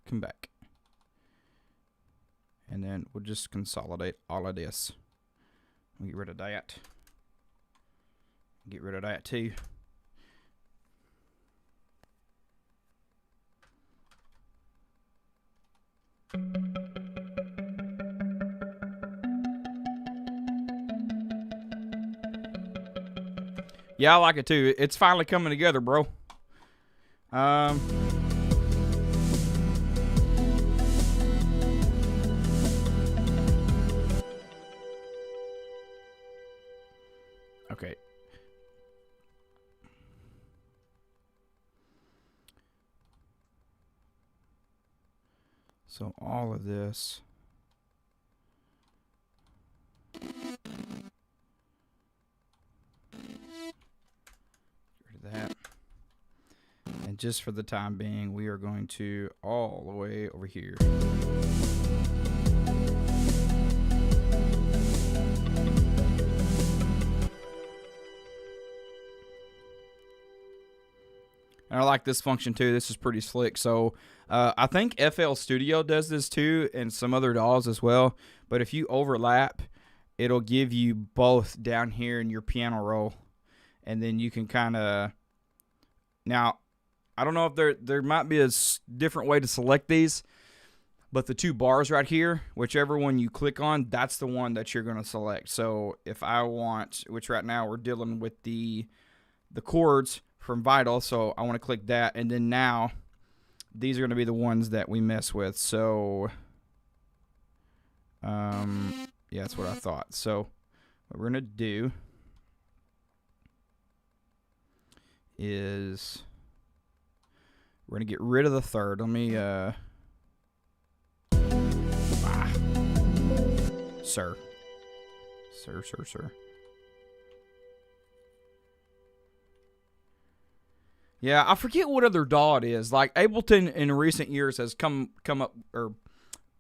come back. And then we'll just consolidate all of this. We'll get rid of that. Get rid of that too. Yeah, I like it too. It's finally coming together, bro. Okay. So all of this. That. And just for the time being, we are going to all the way over here. And I like this function too. This is pretty slick. So I think FL Studio does this too, and some other DAWs as well. But if you overlap, it'll give you both down here in your piano roll. And then you can kind of, now, I don't know if there might be a different way to select these, but the two bars right here, whichever one you click on, that's the one that you're going to select. So if I want, which right now we're dealing with the chords from Vital, so I want to click that, and then now these are going to be the ones that we mess with. So, yeah, that's what I thought. So what we're going to do is we're going to get rid of the third. Let me, Sir. Yeah, I forget what other DAW it is. Like, Ableton in recent years has come up, or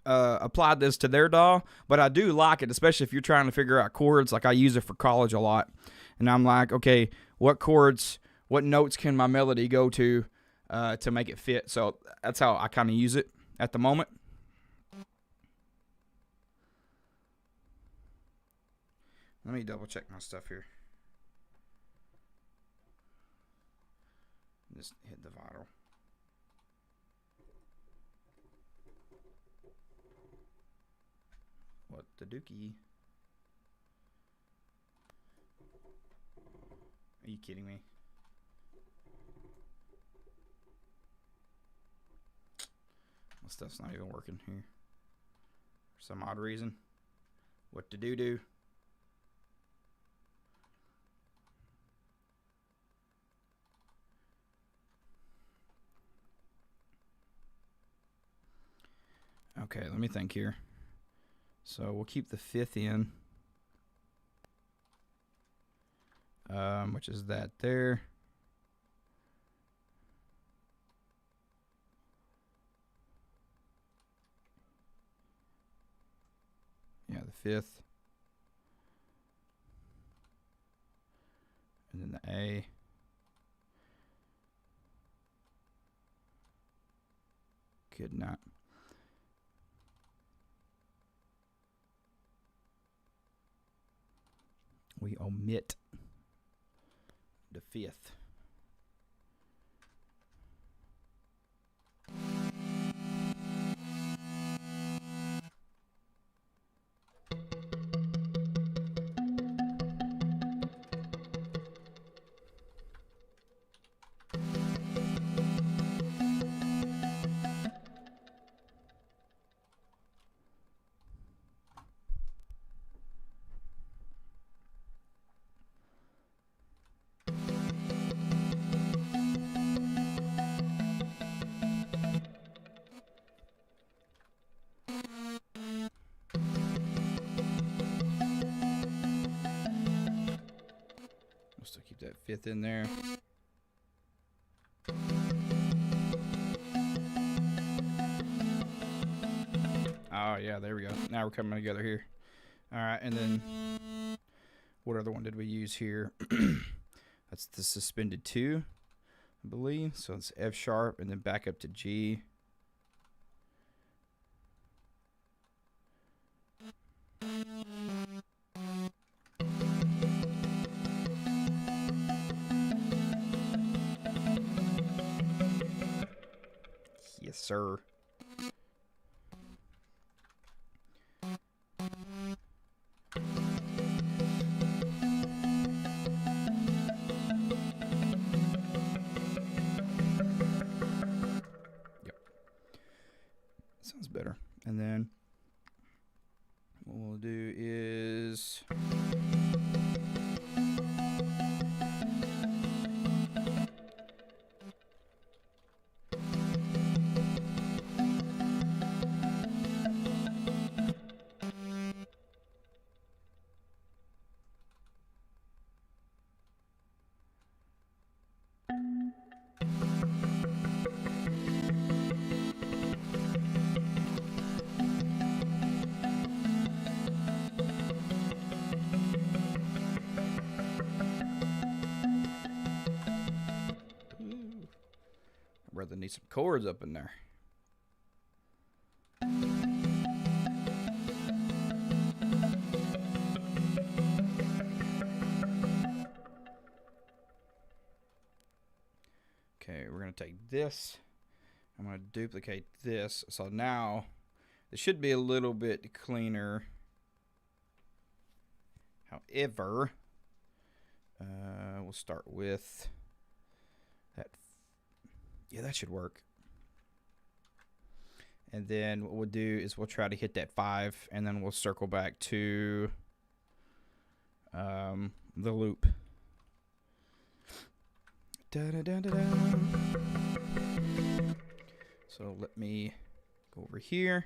applied this to their DAW, but I do like it, especially if you're trying to figure out chords. Like, I use it for college a lot, and I'm like, okay, what chords, what notes can my melody go to make it fit? So that's how I kind of use it at the moment. Let me double check my stuff here. Just hit the Vital. What the dookie? Are you kidding me? My stuff's not even working here. For some odd reason. What to do? Okay, let me think here. So we'll keep the 5th in, which is that there. Yeah, the 5th. And then the A. Could not. We omit the 5th. We'll still keep that 5th in there. Oh, yeah, there we go. Now we're coming together here. All right, and then what other one did we use here? That's the suspended 2, I believe. So it's F sharp and then back up to G. Yes, sir. Yep. Sounds better. And then what we'll do is I'd rather need some chords up in there. Okay, we're going to take this. I'm going to duplicate this. So now it should be a little bit cleaner. However, we'll start with that. Yeah, that should work. And then what we'll do is we'll try to hit that 5, and then we'll circle back to the loop. Da, da, da, da, da. So let me go over here,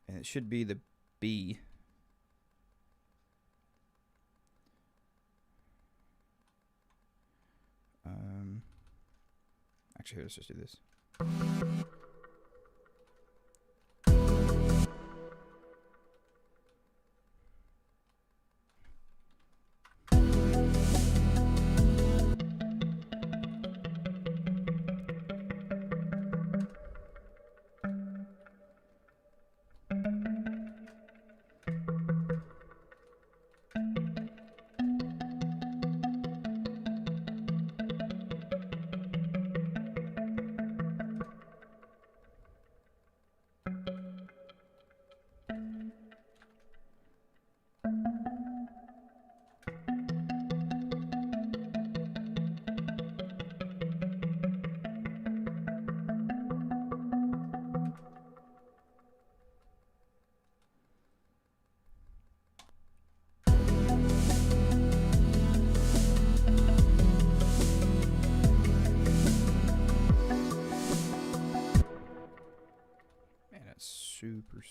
and it should be the B. Actually, let's just do this.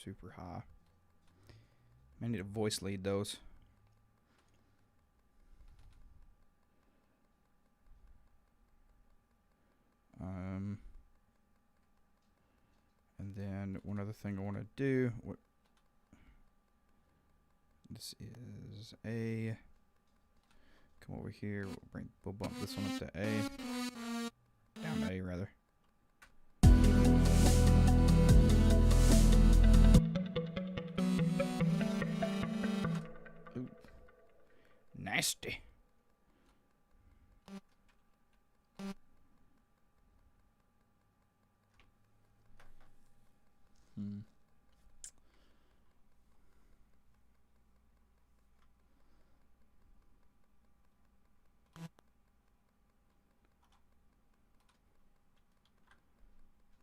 super high. I need a voice lead those. And then one other thing I want to do. This is A. Come over here. We'll bump this one up to A. Down to A rather. Ooh. Nasty.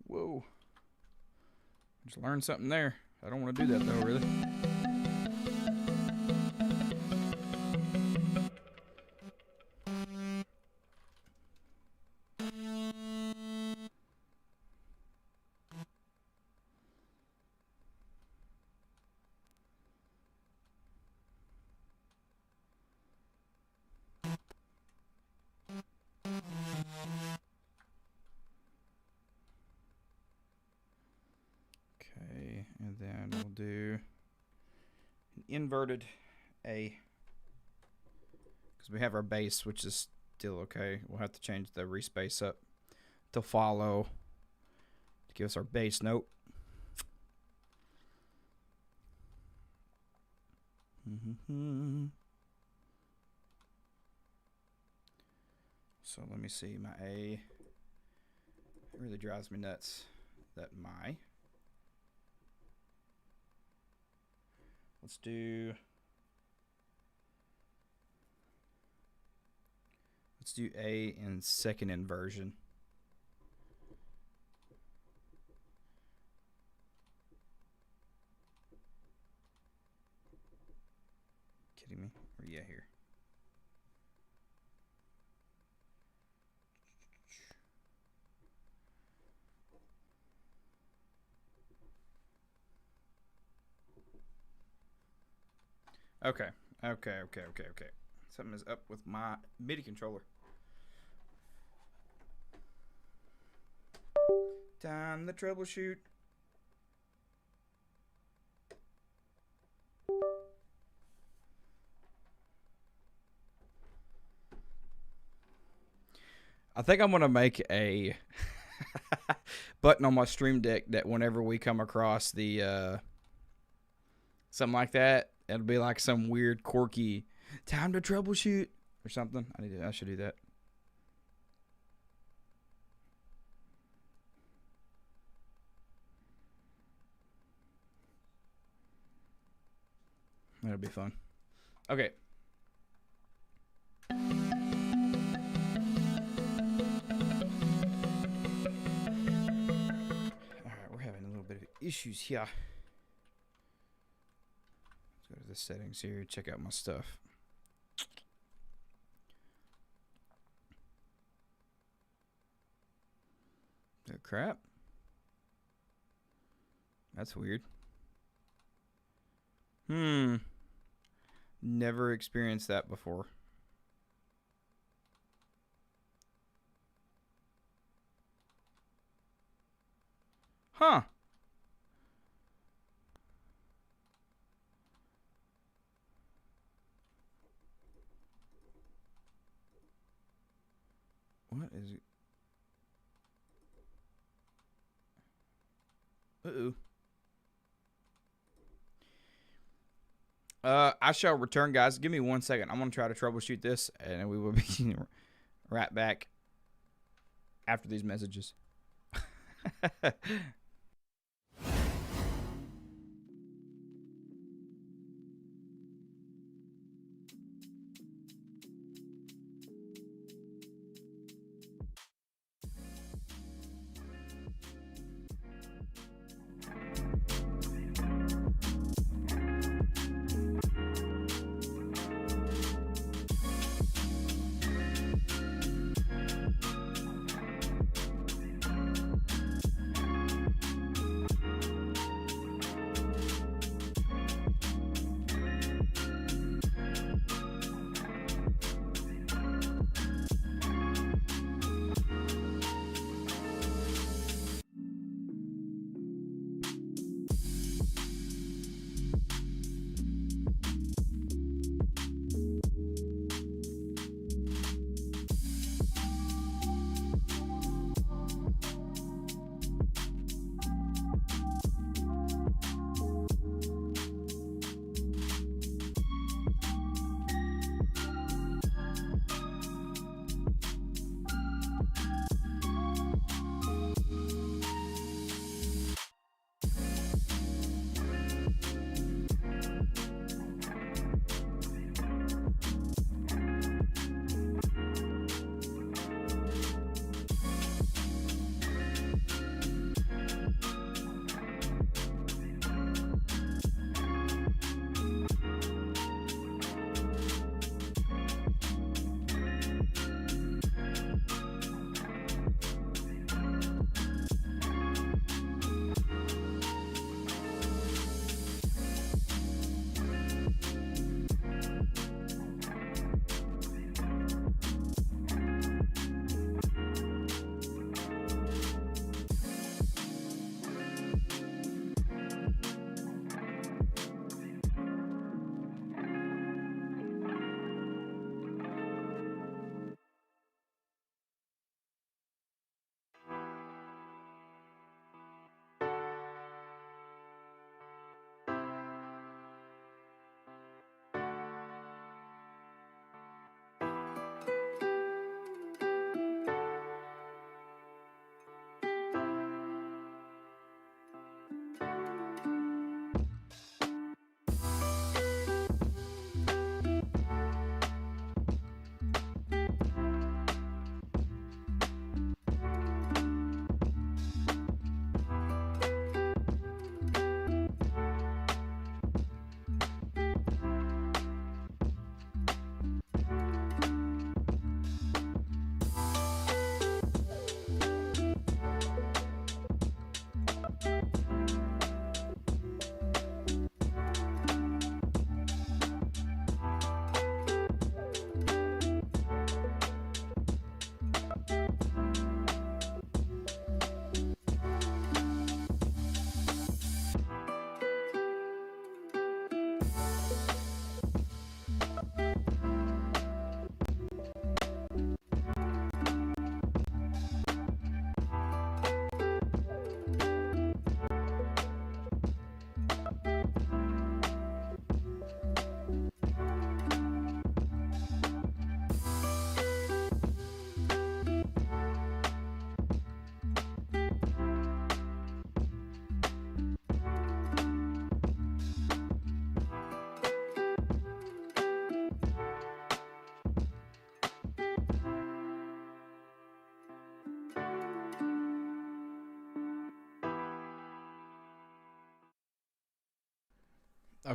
Whoa. Just learned something there. I don't want to do that though, really. Okay, and then we'll do an inverted A, because we have our bass, which is still okay. We'll have to change the respace up to follow to give us our bass note. So let me see, my A, it really drives me nuts that my, let's do A in second inversion. Kidding me? Or yeah, here. Okay. Something is up with my MIDI controller. Time to troubleshoot. I think I'm gonna make a button on my Stream Deck that whenever we come across the something like that, it'll be like some weird quirky time to troubleshoot or something. I should do that. That'll be fun. Okay. Issues here. Let's go to the settings here, check out my stuff. Oh crap. That's weird. Never experienced that before. Huh. What is it? Uh-oh. I shall return, guys. Give me 1 second. I'm going to try to troubleshoot this, and we will be right back after these messages.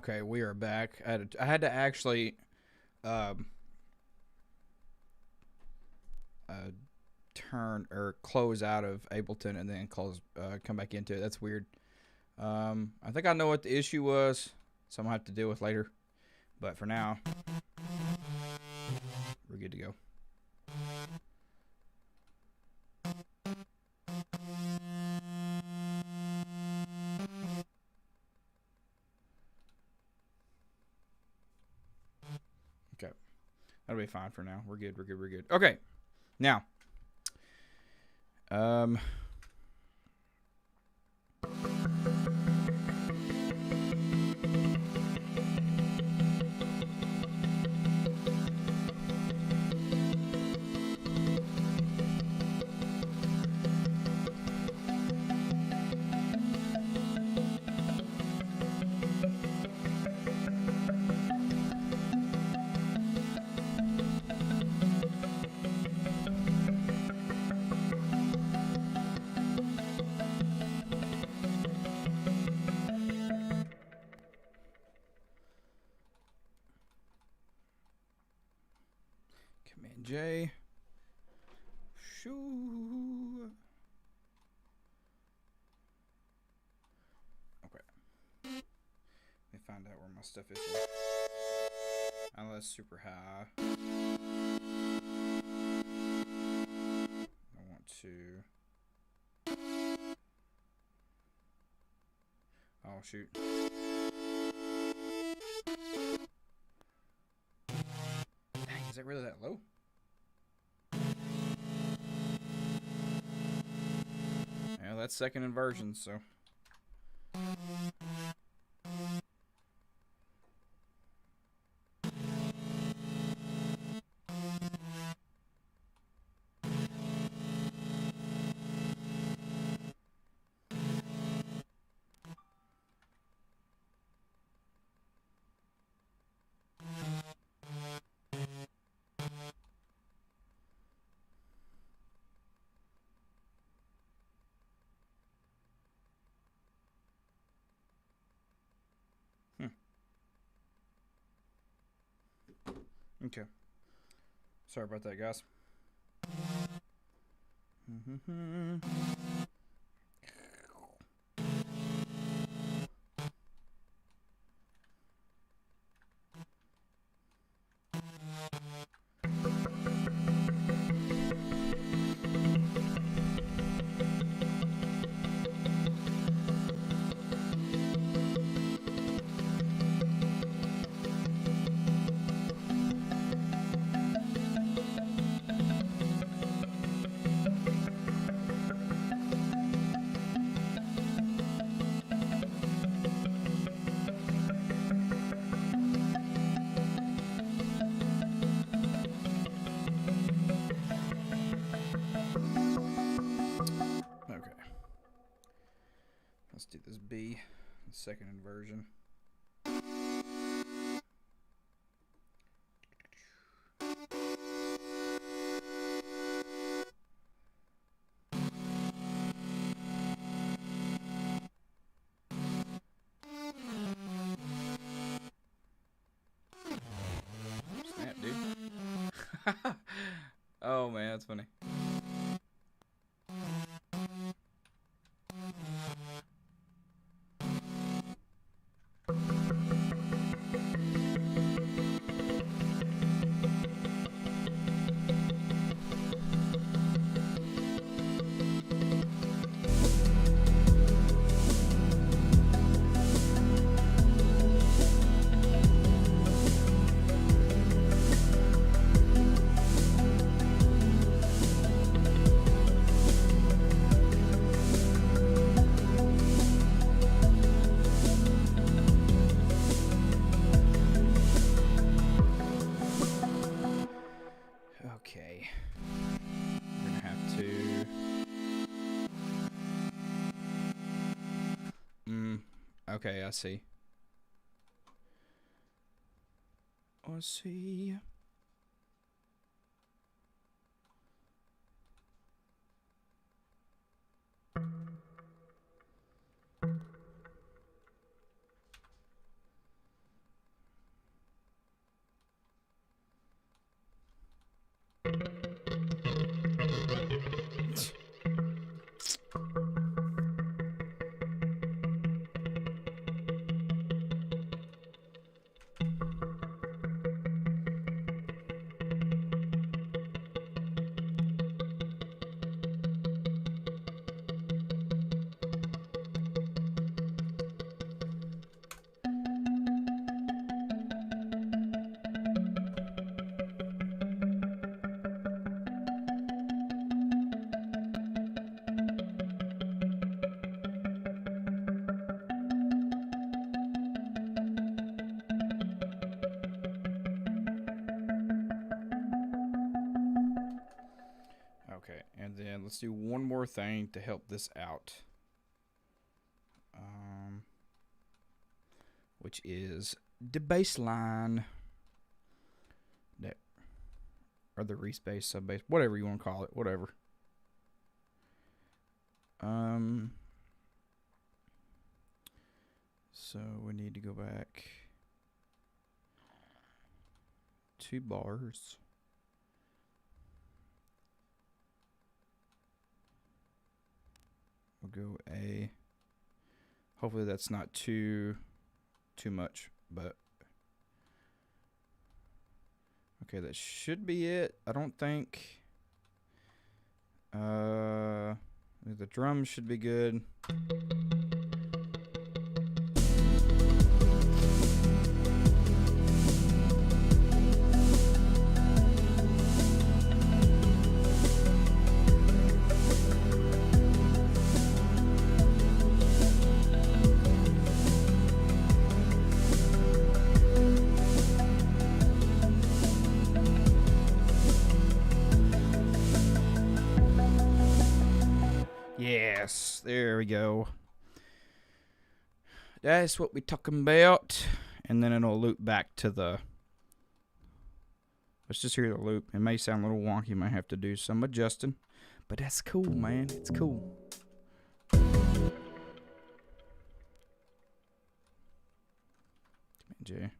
Okay, we are back. I had to actually um, turn or close out of Ableton and then come back into it. That's weird. I think I know what the issue was, so I'm gonna have to deal with later. But for now, we're good to go. Okay, that'll be fine for now. We're good. We're good. We're good. Okay, now, Command J. Shoo. Okay. Let me find out where my stuff is. Oh, that's super high. I want to. Oh, shoot. Dang, is it really that low? Yeah, that's second inversion, so. Okay. Sorry about that, guys. Let's do this B, second inversion. Snap, dude. Oh man, that's funny. Okay. We're gonna have to. Okay, I see. I see.
Okay, and then let's do one more thing to help this out. Which is the bass line. That, or the reese bass, sub bass, whatever you want to call it, whatever. So we need to go back 2 bars. We'll go A. Hopefully that's not too much, but okay, that should be it. I don't think the drums should be good. Yes, there we go. That's what we're talking about. And then it'll loop back to the... Let's just hear the loop. It may sound a little wonky. Might have to do some adjusting. But that's cool, man. It's cool. Jay.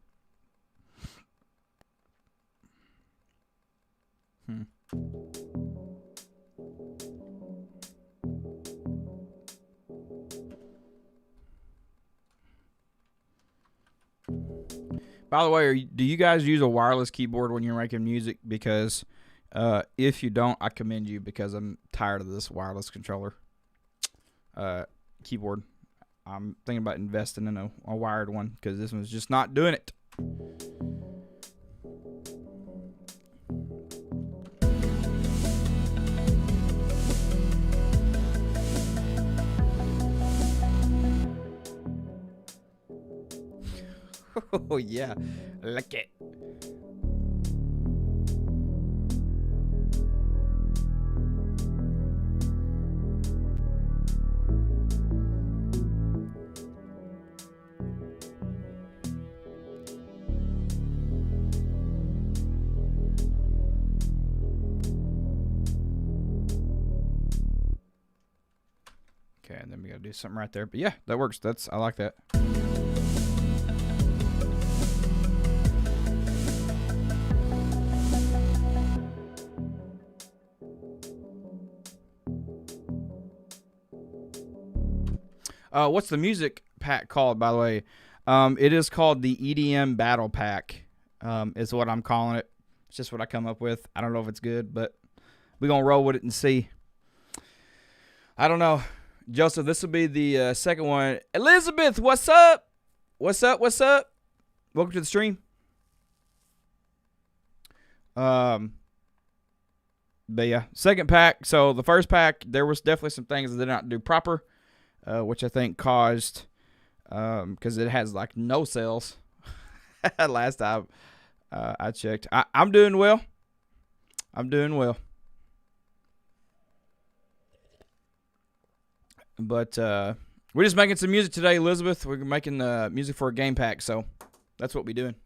By the way, do you guys use a wireless keyboard when you're making music? Because if you don't, I commend you, because I'm tired of this wireless controller keyboard. I'm thinking about investing in a wired one, because this one's just not doing it. Oh yeah, like it. Okay, and then we gotta do something right there. But yeah, that works. I like that. What's the music pack called, by the way? It is called the EDM Battle Pack, is what I'm calling it. It's just what I come up with. I don't know if it's good, but we're going to roll with it and see. I don't know. Joseph, this will be the second one. Elizabeth, what's up? What's up? What's up? Welcome to the stream. But yeah, second pack. So the first pack, there was definitely some things that did not do proper. Which I think caused, because it has like no sales last time I checked. I'm doing well. I'm doing well. But we're just making some music today, Elizabeth. We're making music for a game pack, so that's what we're doing.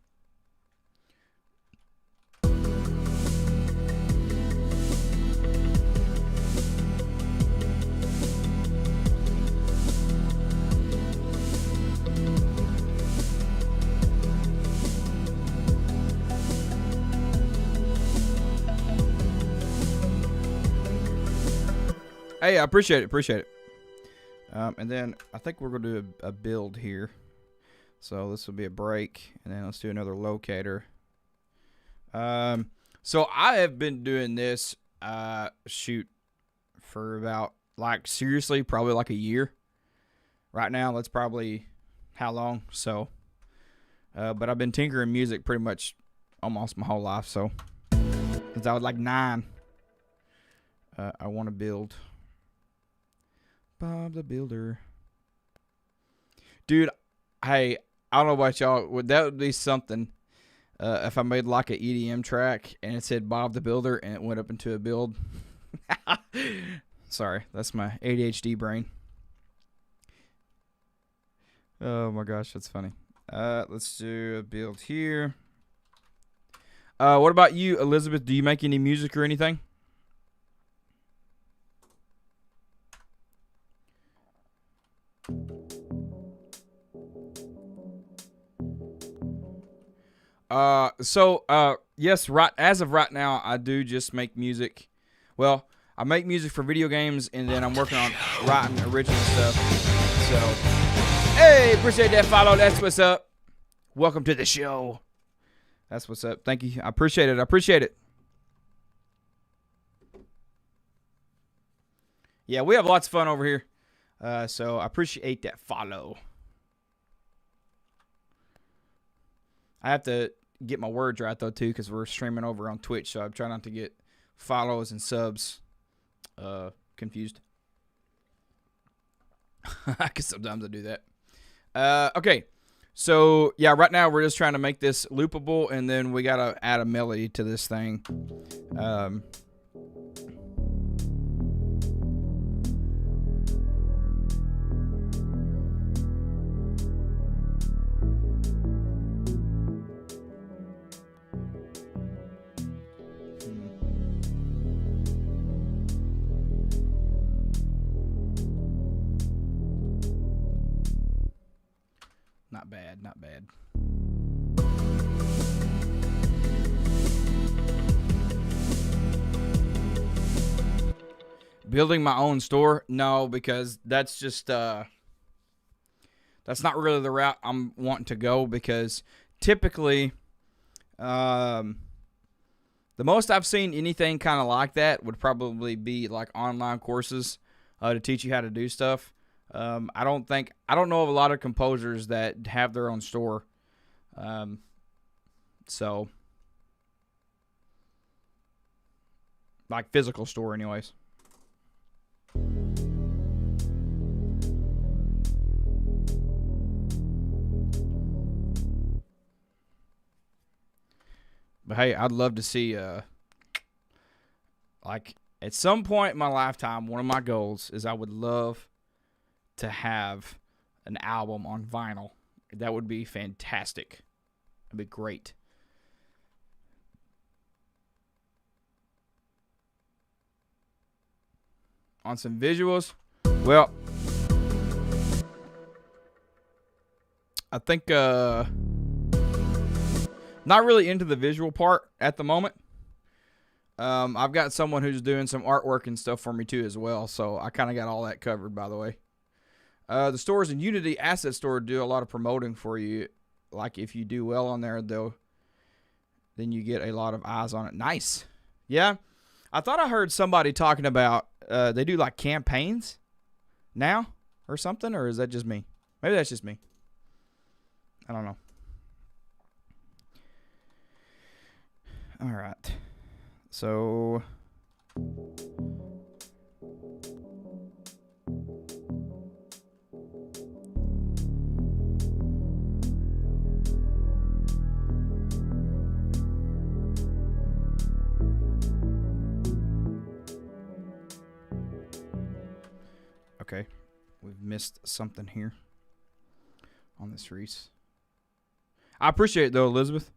Hey, I appreciate it. Appreciate it. And then I think we're going to do a build here. So this will be a break. And then let's do another locator. So I have been doing this, for about, like, seriously, probably like a year. Right now, that's probably how long. So, but I've been tinkering music pretty much almost my whole life. So, since I was like 9, I want to build. Bob the Builder. Dude, hey, I don't know about y'all. That would be something if I made like an EDM track and it said Bob the Builder and it went up into a build. Sorry, that's my ADHD brain. Oh my gosh, that's funny. Let's do a build here. What about you, Elizabeth? Do you make any music or anything? Yes, right as of right now, I do just make music. Well, I make music for video games, and then I'm working on writing original stuff. So, hey, appreciate that follow. That's what's up. Welcome to the show. That's what's up. Thank you. I appreciate it. I appreciate it. Yeah, we have lots of fun over here. So I appreciate that follow. I have to get my words right, though, too, because we're streaming over on Twitch, so I'm trying not to get follows and subs confused. Because sometimes I do that. Okay, so, yeah, right now we're just trying to make this loopable, and then we got to add a melody to this thing. Not bad, not bad. Building my own store? No, because that's just that's not really the route I'm wanting to go, because typically the most I've seen anything kind of like that would probably be like online courses to teach you how to do stuff. I don't know of a lot of composers that have their own store. So like physical store anyways. But hey, I'd love to see like at some point in my lifetime, one of my goals is I would love to have an album on vinyl. That would be fantastic. That'd be great. On some visuals, well, I think not really into the visual part at the moment. I've got someone who's doing some artwork and stuff for me too as well, so I kind of got all that covered, by the way. The stores in Unity Asset Store do a lot of promoting for you. Like if you do well on there, then you get a lot of eyes on it. Nice. Yeah. I thought I heard somebody talking about they do like campaigns now or something, or is that just me? Maybe that's just me. I don't know. All right. So okay, we've missed something here on this Reese. I appreciate it though, Elizabeth.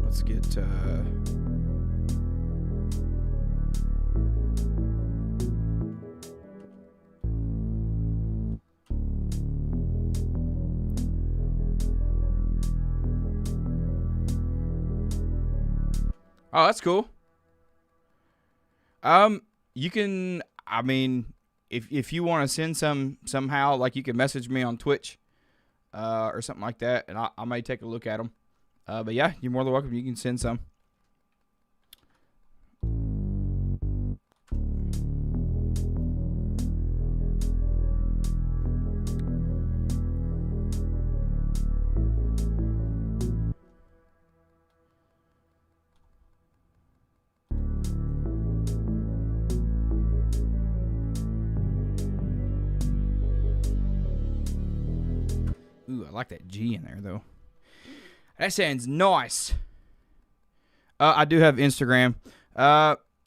Let's get Oh, that's cool. You can. I mean, if you want to send some somehow, like you can message me on Twitch, or something like that, and I may take a look at them. But yeah, you're more than welcome. You can send some. Ooh, I like that G in there, though. That sounds nice. I do have Instagram.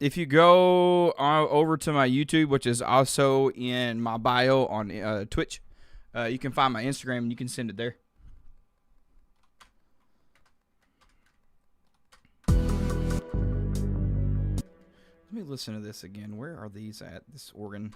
If you go over to my YouTube, which is also in my bio on Twitch, you can find my Instagram and you can send it there. Let me listen to this again. Where are these at? This organ.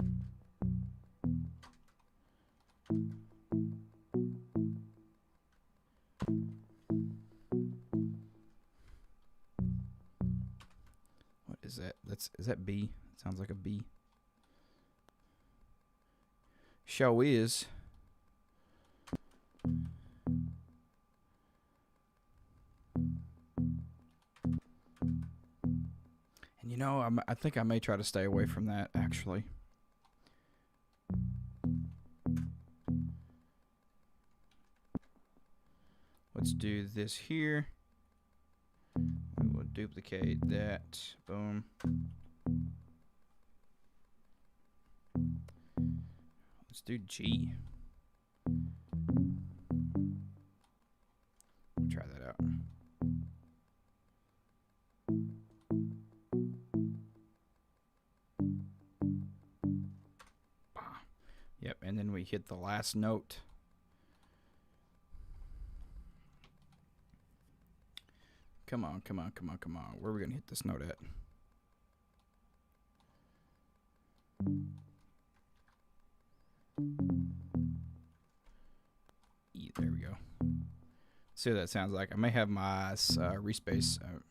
What is that? Is that B? It sounds like a B. Show is. And you know, I think I may try to stay away from that, actually. Let's do this here. We will duplicate that. Boom. Let's do G. Try that out. Yep, and then we hit the last note. Come on, come on, come on, come on. Where are we going to hit this note at? E, there we go. See what that sounds like. I may have my respace out.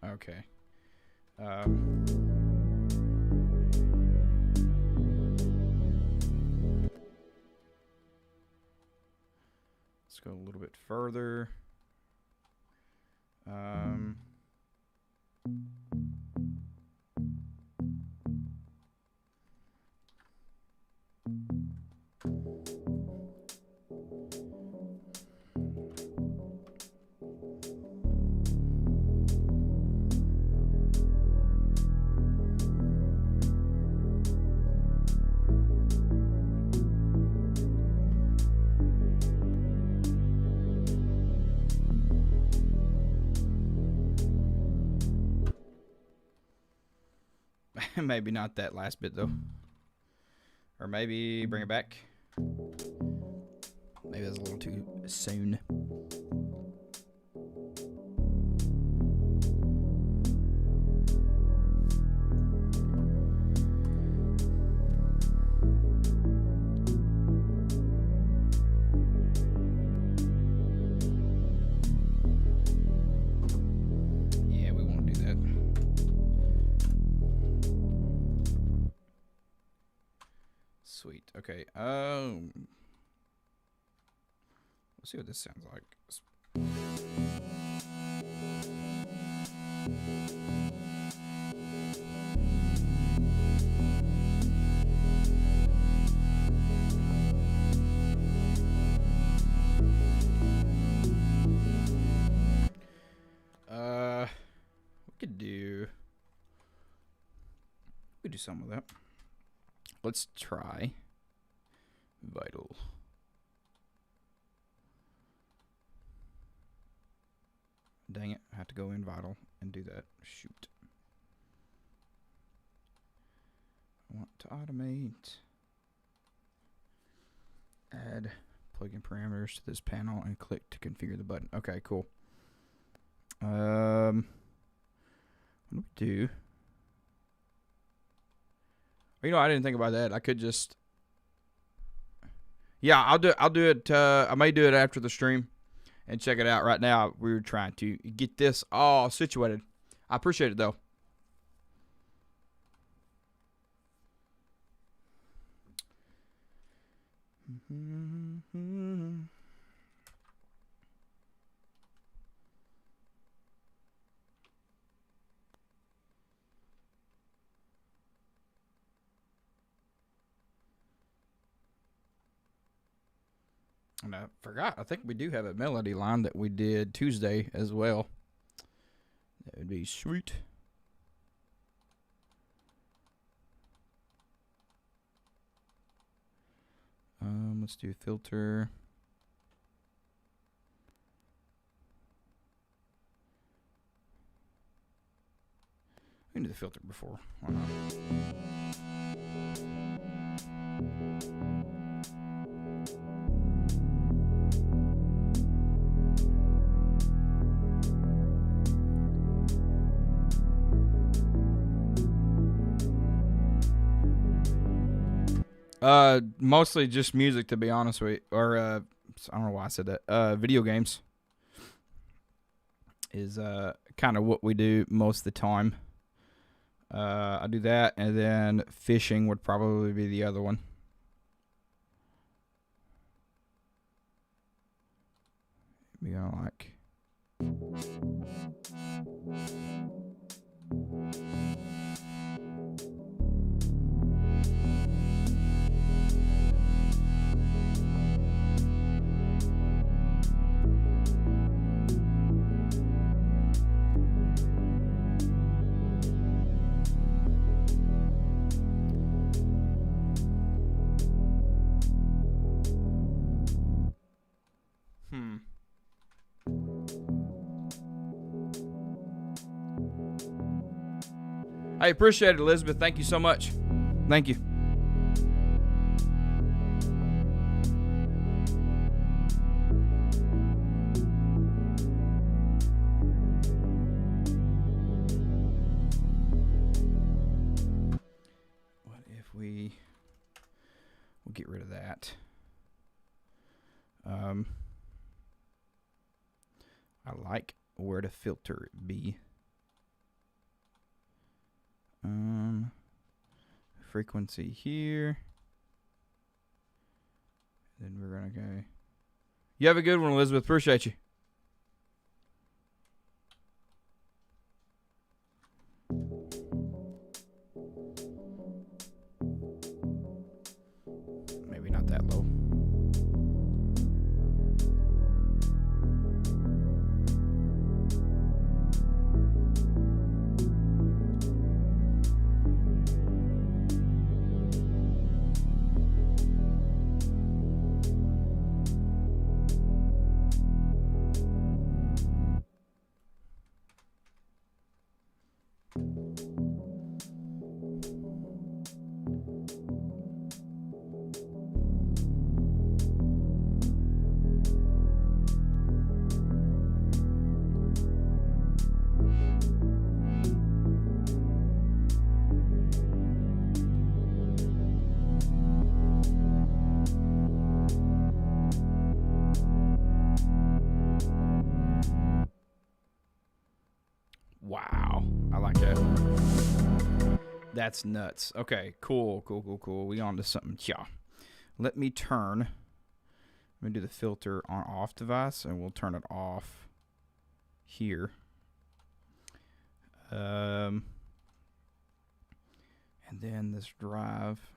Okay. Let's go a little bit further. Maybe not that last bit though. Or maybe bring it back. Maybe that's a little too soon. Yeah, we won't do that. Sweet. Okay. Let's see what this sounds like. We could do some of that. Let's try Vital. Dang it, I have to go in Vital and do that. Shoot. I want to automate. Add plugin parameters to this panel and click to configure the button. Okay, cool. What do we do? You know, I didn't think about that. I could just. Yeah, I'll do it. I may do it after the stream, and check it out. Right now, we're trying to get this all situated. I appreciate it though. And I forgot. I think we do have a melody line that we did Tuesday as well. That would be sweet. Let's do filter. We can do the filter before. Why not? Mostly just music, to be honest with you. Or, I don't know why I said that. Video games is kind of what we do most of the time. I do that, and then fishing would probably be the other one. We gonna like. I appreciate it, Elizabeth. Thank you so much. Thank you. What if we'll get rid of that? I like where to filter be. Frequency here. Then we're gonna go. You have a good one, Elizabeth. Appreciate you. Maybe not that low. Wow. I like that. That's nuts. Okay, cool. We on to something. Yeah. Let me do the filter on off device, and we'll turn it off here. And then this drive.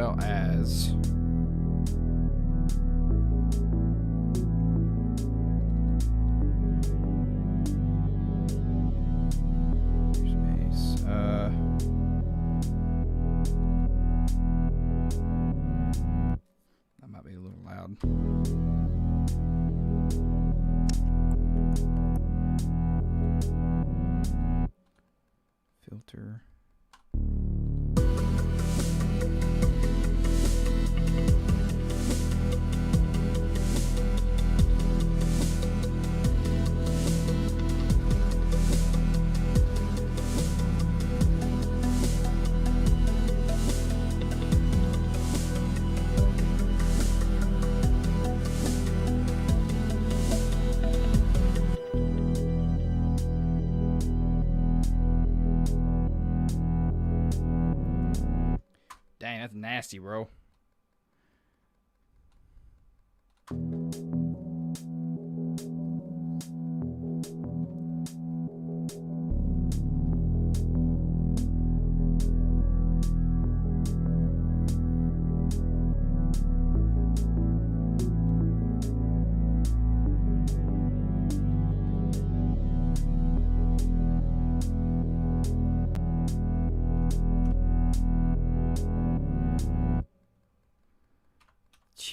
well as that might be a little loud. Filter. Dang, that's nasty, bro.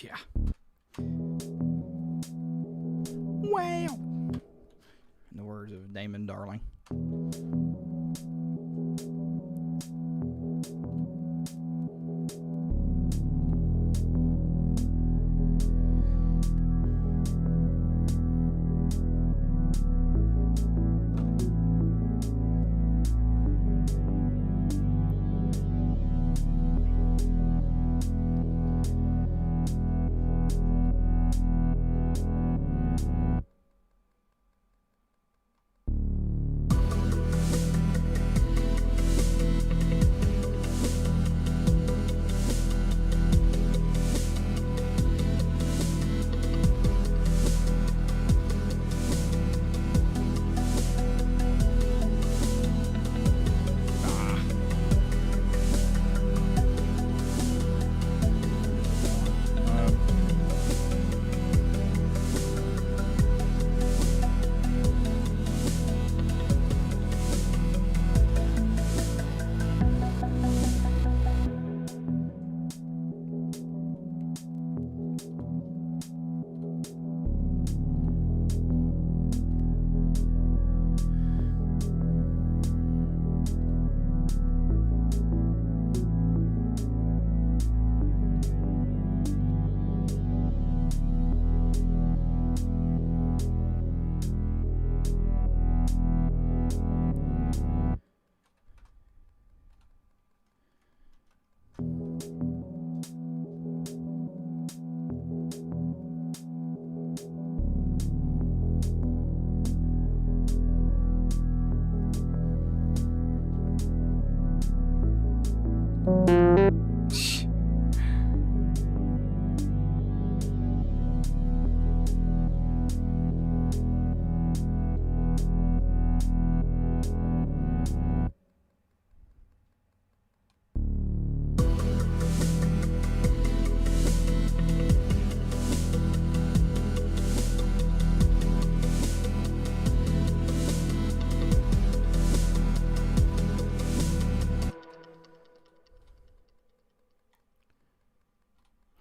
Yeah. Wow. In the words of Damon Darling.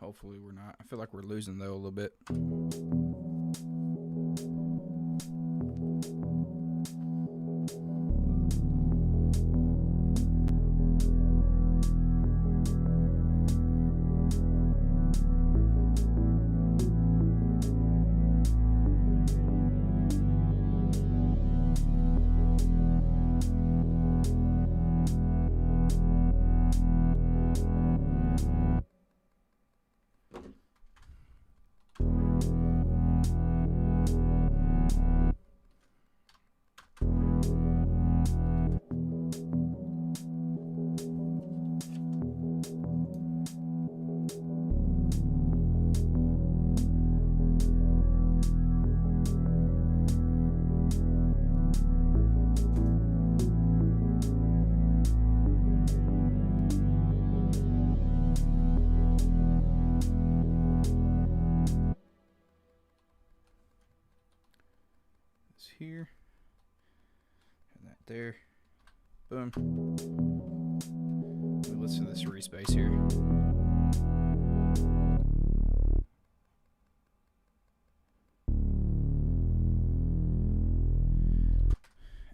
Hopefully we're not. I feel like we're losing though a little bit. here. And that there. Boom. Let me listen to this respace here.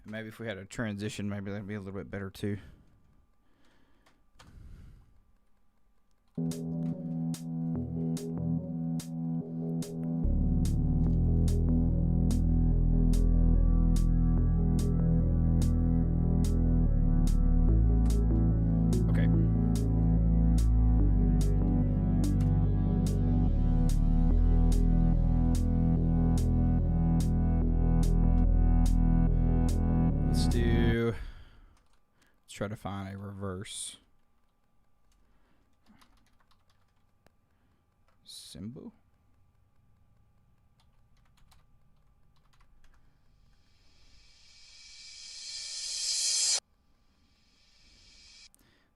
Maybe if we had a transition, maybe that'd be a little bit better too. Okay. Let's try to find a reverse symbol.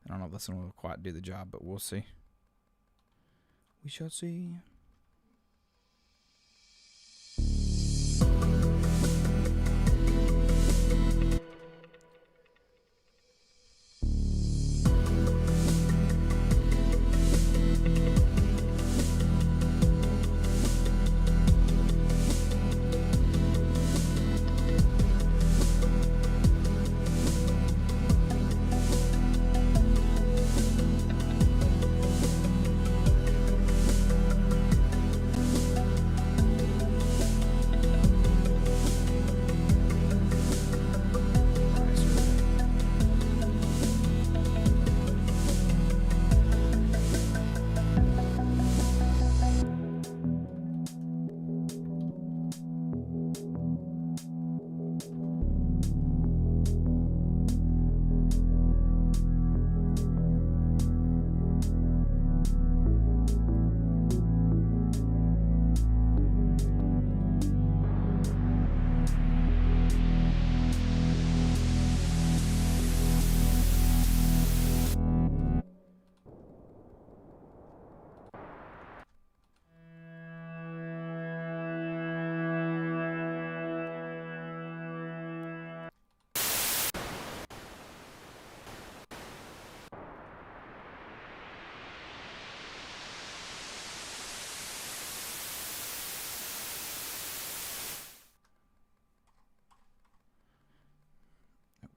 I don't know if this one will quite do the job, but we'll see. We shall see.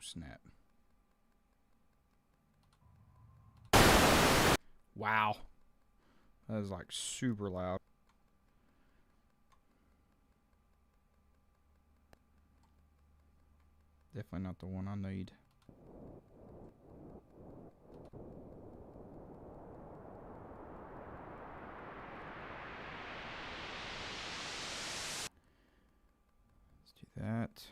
Snap. Wow. That is like super loud. Definitely not the one I need. Let's do that.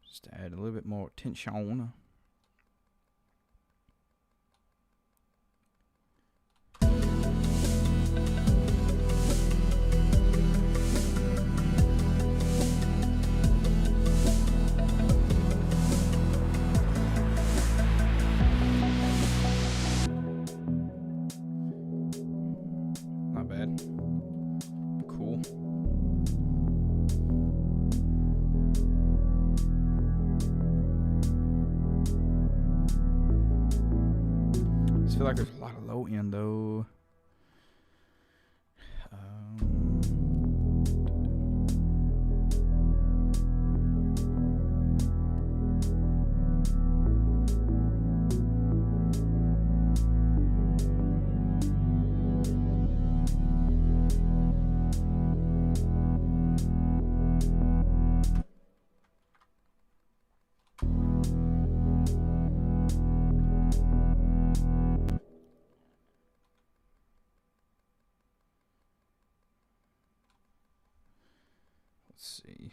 Just to add a little bit more tension. Not bad. Cool. I feel like there's a lot of low end though. Let's see.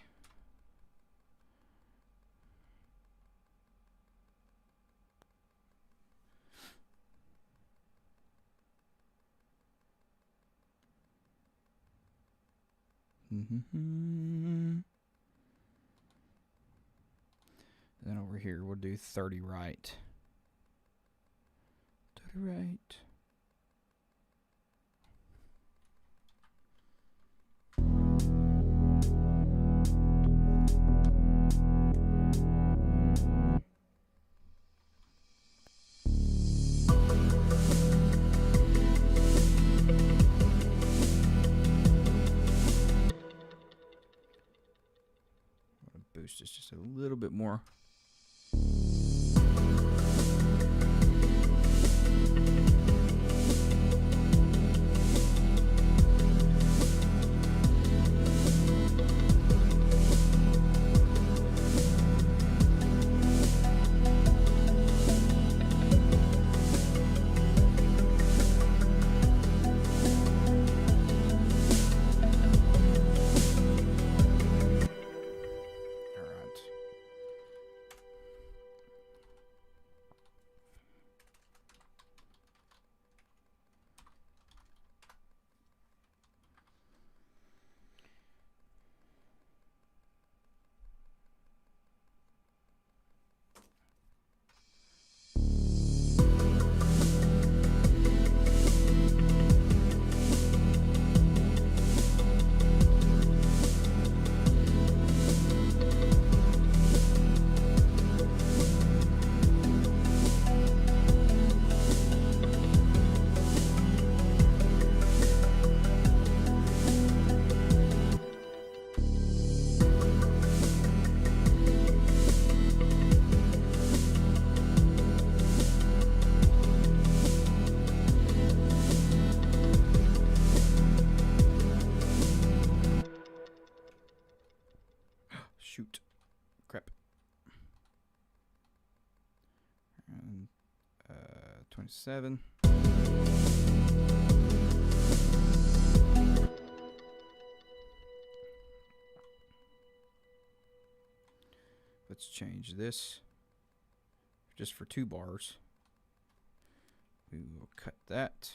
Then over here we'll do 30 right. 30 right. bit more. Shoot. Crap. And 27. Let's change this just for 2 bars. We will cut that.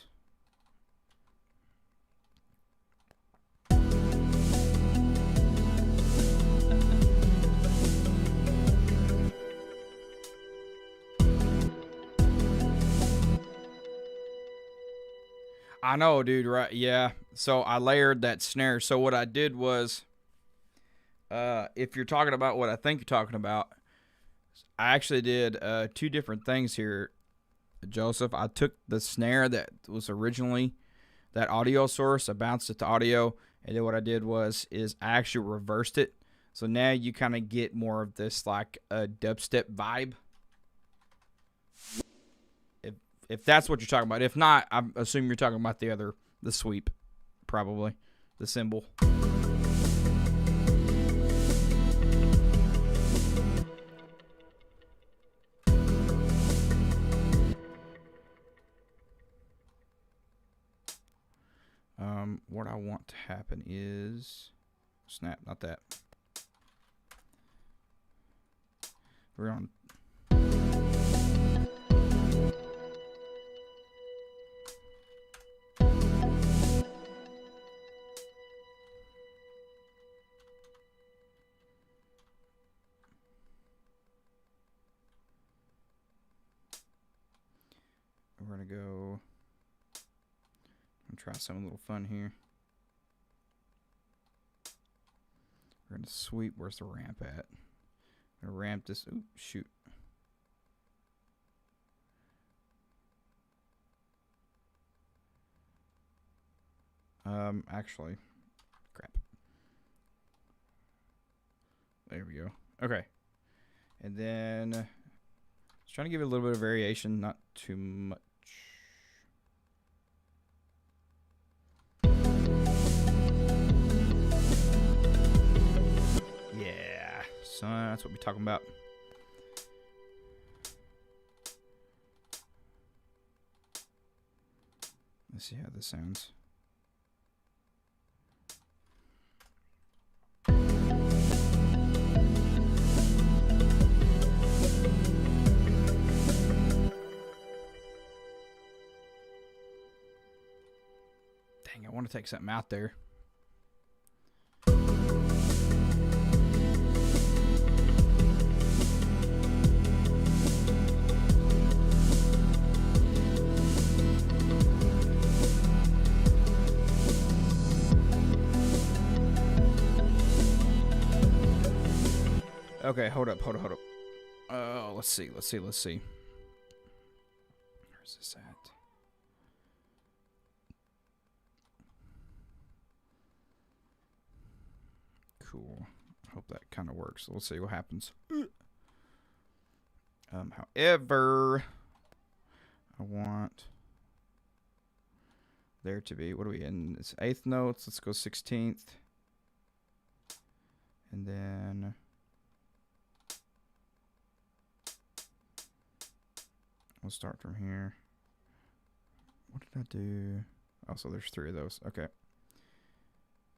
I know, dude, right? Yeah. So I layered that snare. So what I did was, if you're talking about what I think you're talking about, I actually did 2 different things here, Joseph. I took the snare that was originally that audio source, I bounced it to audio, and then what I did is I actually reversed it. So now you kind of get more of this like a dubstep vibe. If that's what you're talking about. If not, I assume you're talking about the sweep, probably, the cymbal. What I want to happen is, snap, not that. We're on. We're going to go and try something a little fun here. We're going to sweep. Where's the ramp at? I'm going to ramp this. Ooh, shoot. Actually, crap. There we go. Okay. And then just trying to give it a little bit of variation, not too much. Yeah, son, that's what we're talking about. Let's see how this sounds. Dang, I want to take something out there. Okay, hold up. Oh, let's see. Where's this at? Cool. I hope that kind of works. Let's see what happens. However, I want there to be, what are we in? It's eighth notes. Let's go 16th. And then we'll start from here. What did I do? Oh, so there's 3 of those. Okay.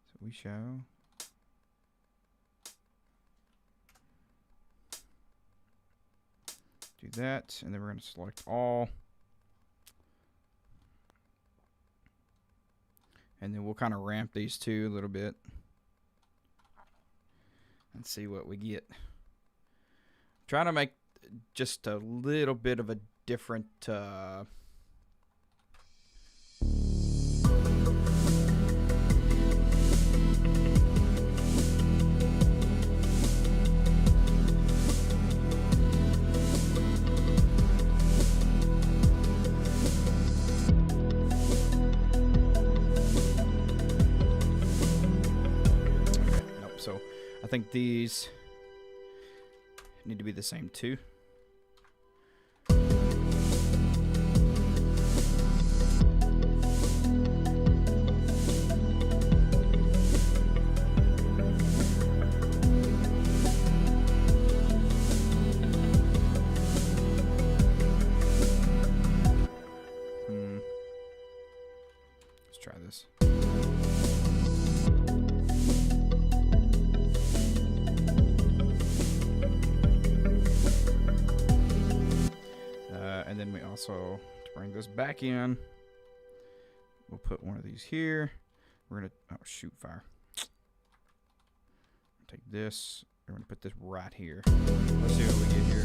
So we shall do that, and then we're going to select all. And then we'll kind of ramp these 2 a little bit and see what we get. Trying to make just a little bit of a different so I think these need to be the same too. Let's try this. And then we also, to bring this back in, we'll put one of these here. We're gonna, oh shoot, fire. Take this, we're gonna put this right here. Let's see what we get here.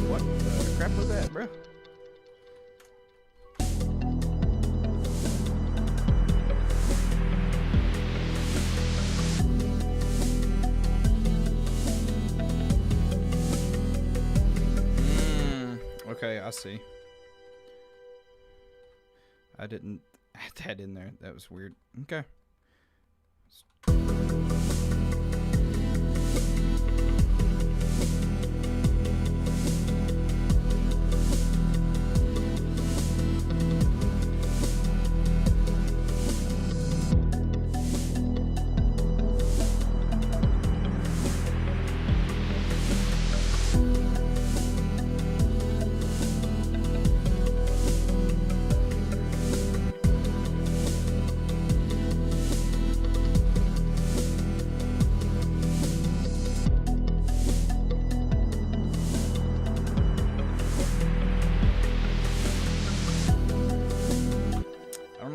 What the crap was that, bro? Okay, I see. I didn't add that in there. That was weird. Okay.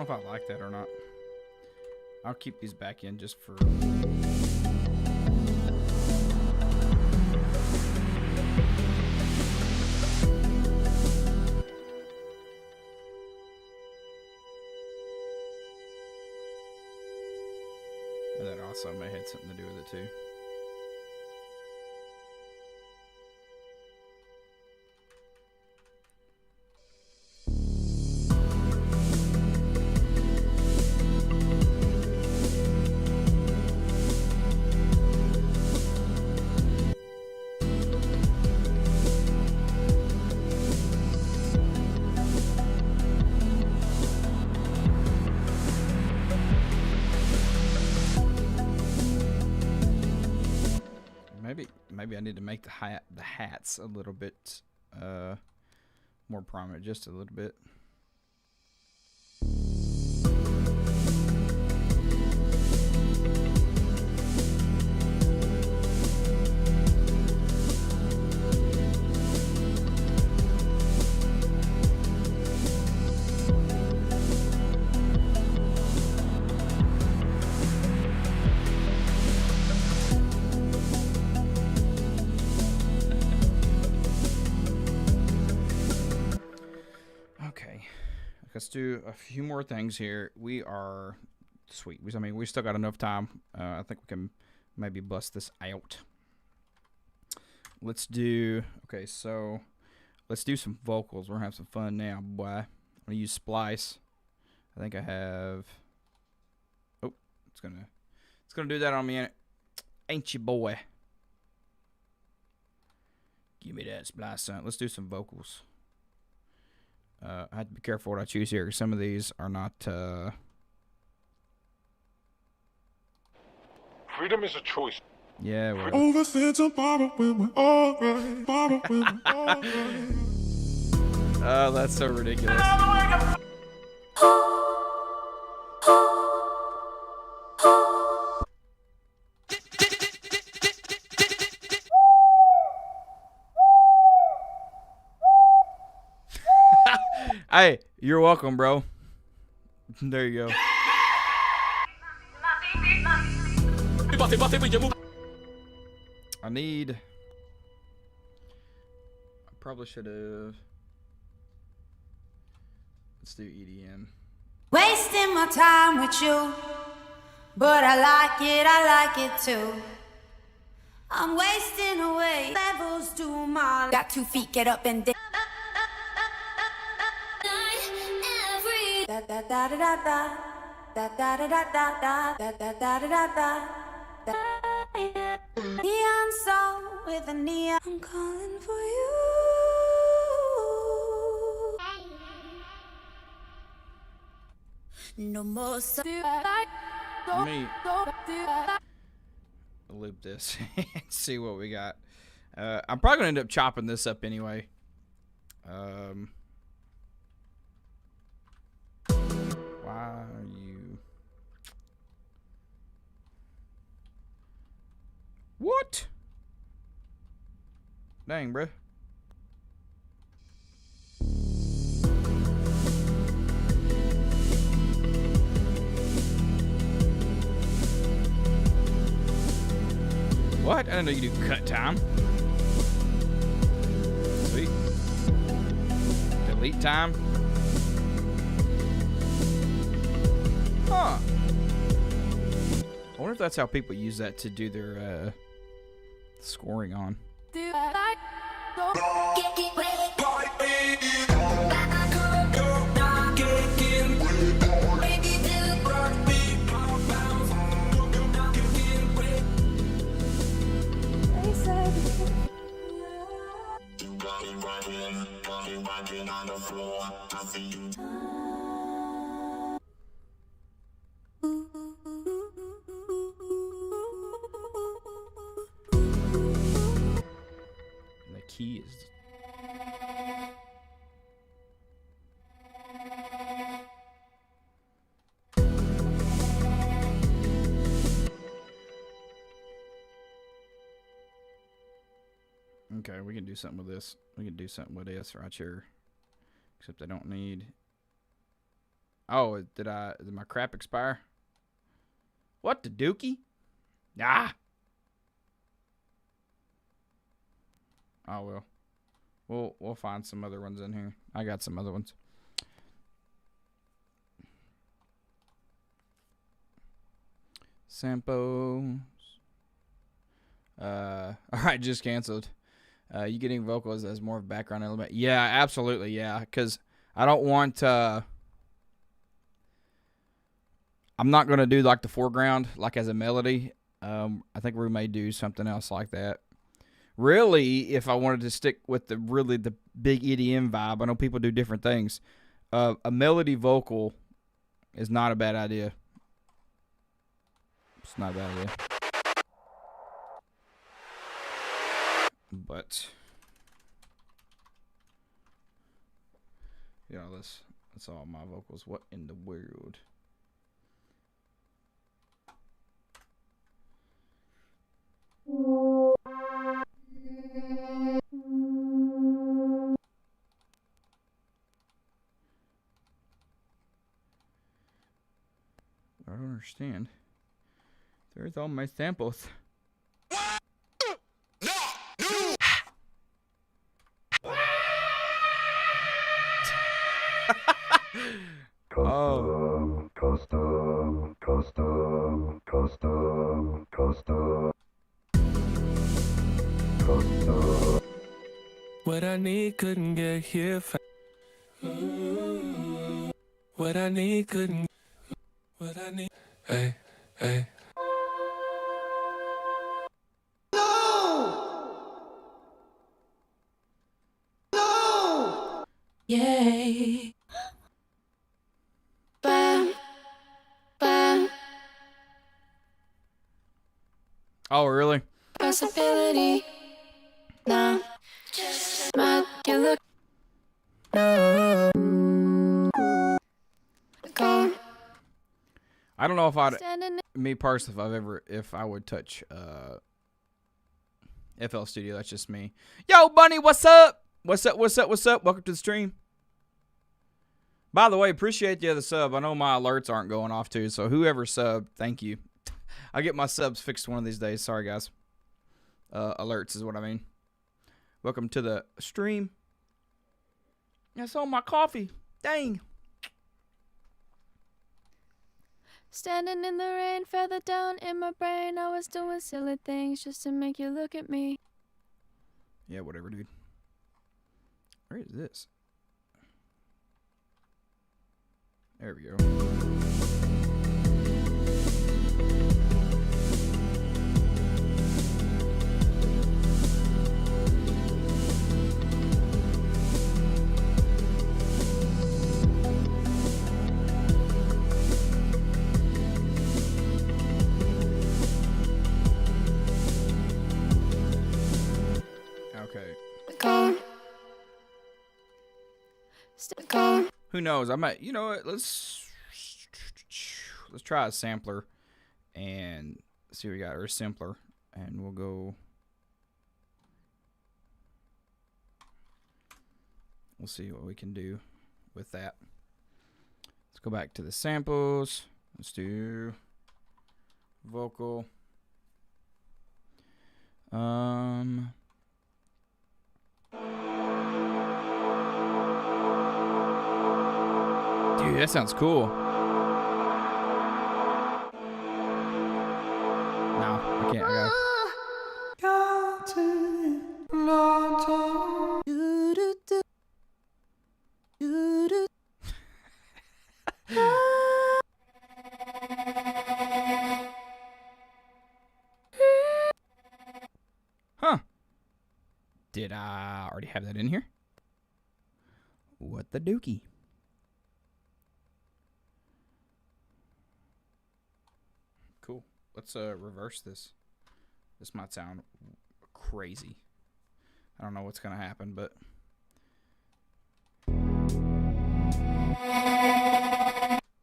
If I like that or not. I'll keep these back in just for and that also may have something to do with it too. Maybe I need to make the hats a little bit more prominent, just a little bit. Let's do a few more things here. We are sweet. I mean, we still got enough time. I think we can maybe bust this out. Let's do, okay, so let's do some vocals. We're gonna have some fun now, boy. I'm gonna use Splice. I think I have It's gonna do that on me, ain't you, boy? Give me that splice, son. Let's do some vocals. I have to be careful what I choose here, because some of these are not.
Freedom is a choice.
Yeah. Well. Oh, that's so ridiculous. Hey, you're welcome, bro. There you go. I probably should have. Let's do EDM.
Wasting my time with you, but I like it too. I'm wasting away levels to my. Got 2 feet, get up and dance. Da da da da da da da da da da da da da da da da da. Neon soul with a neon. I'm calling for you. No more.
Let me loop this and see what we got. I'm probably gonna end up chopping this up anyway. Why are you? What? Dang, bruh. What? I didn't know you do cut time. Sweet. Delete time. Huh. I wonder if that's how people use that to do their scoring on. And the key is. Okay, we can do something with this. We can do something with this right here. Except I don't need. Oh, did my crap expire? What the dookie? Ah. Oh well. We'll find some other ones in here. I got some other ones. Samples. All right, just canceled. You getting vocals as more of a background element? Yeah, absolutely, yeah. Because I don't want. I'm not gonna do like the foreground, like as a melody. I think we may do something else like that. Really, if I wanted to stick with the big EDM vibe, I know people do different things. A melody vocal is not a bad idea. It's not a bad idea. But yeah, that's all my vocals. What in the world? I don't understand. There's all my samples.
What I need couldn't get here. What I need couldn't. What I need. Hey, Hey.
Yay. Bam, bam,
Oh, really?
possibility. Now, smile, you look. No. Go.
I don't know if I'd,
Standing
me personally, if I would touch FL Studio. That's just me. Yo, Bunny, what's up? What's up? What's up? What's up? Welcome to the stream. By the way, appreciate the other sub. I know my alerts aren't going off too, so whoever subbed, thank you. I'll get my subs fixed one of these days. Sorry, guys. Alerts is what I mean. Welcome to the stream. That's on my coffee. Dang.
Standing in the rain, further down in my brain. I was doing silly things just to make you look at me.
Yeah, whatever, dude. Where is this? There we go. Okay.
Go. Go.
Who knows? I might, you know what? Let's try a sampler and see what we got, or a simpler, and we'll go. We'll see what we can do with that. Let's go back to the samples. Let's do vocal. Dude, that sounds cool. No, I can't. I Huh. Did I already have that in here? What the dookie? Cool. Let's reverse this. This might sound crazy. I don't know what's gonna happen, but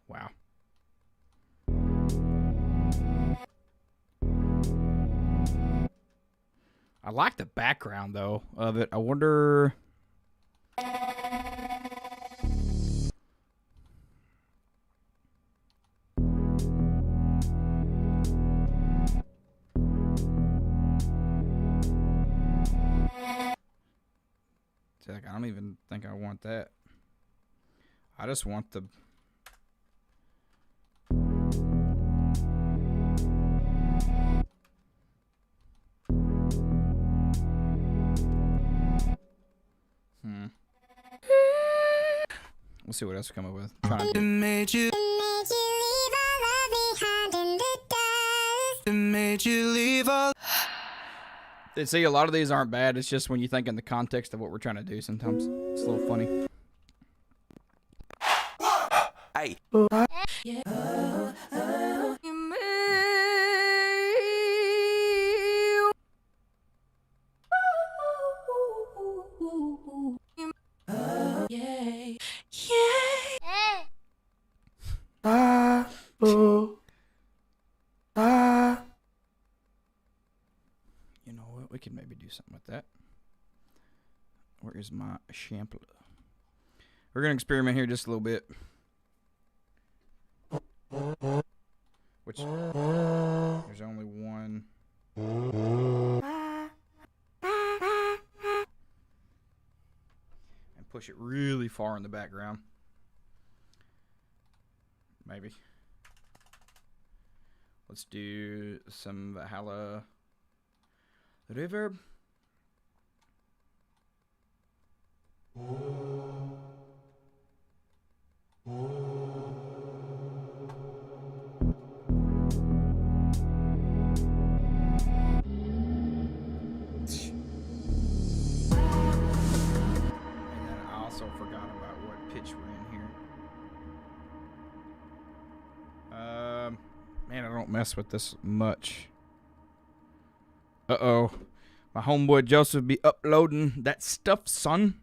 wow. I like the background though of it. I wonder. See, like, I don't even think I want that. I just want the. We'll see what else we come up with. Trying to
Made you leave all.
see, a lot of these aren't bad. It's just when you think in the context of what we're trying to do, sometimes it's a little funny.
Hey.
You know what? We could maybe do something with that. Where is my sampler? We're gonna experiment here just a little bit. Which there's only one. And push it really far in the background. Maybe. Let's do some Valhalla reverb. Man, I don't mess with this much. Uh-oh. My homeboy Joseph be uploading that stuff, son.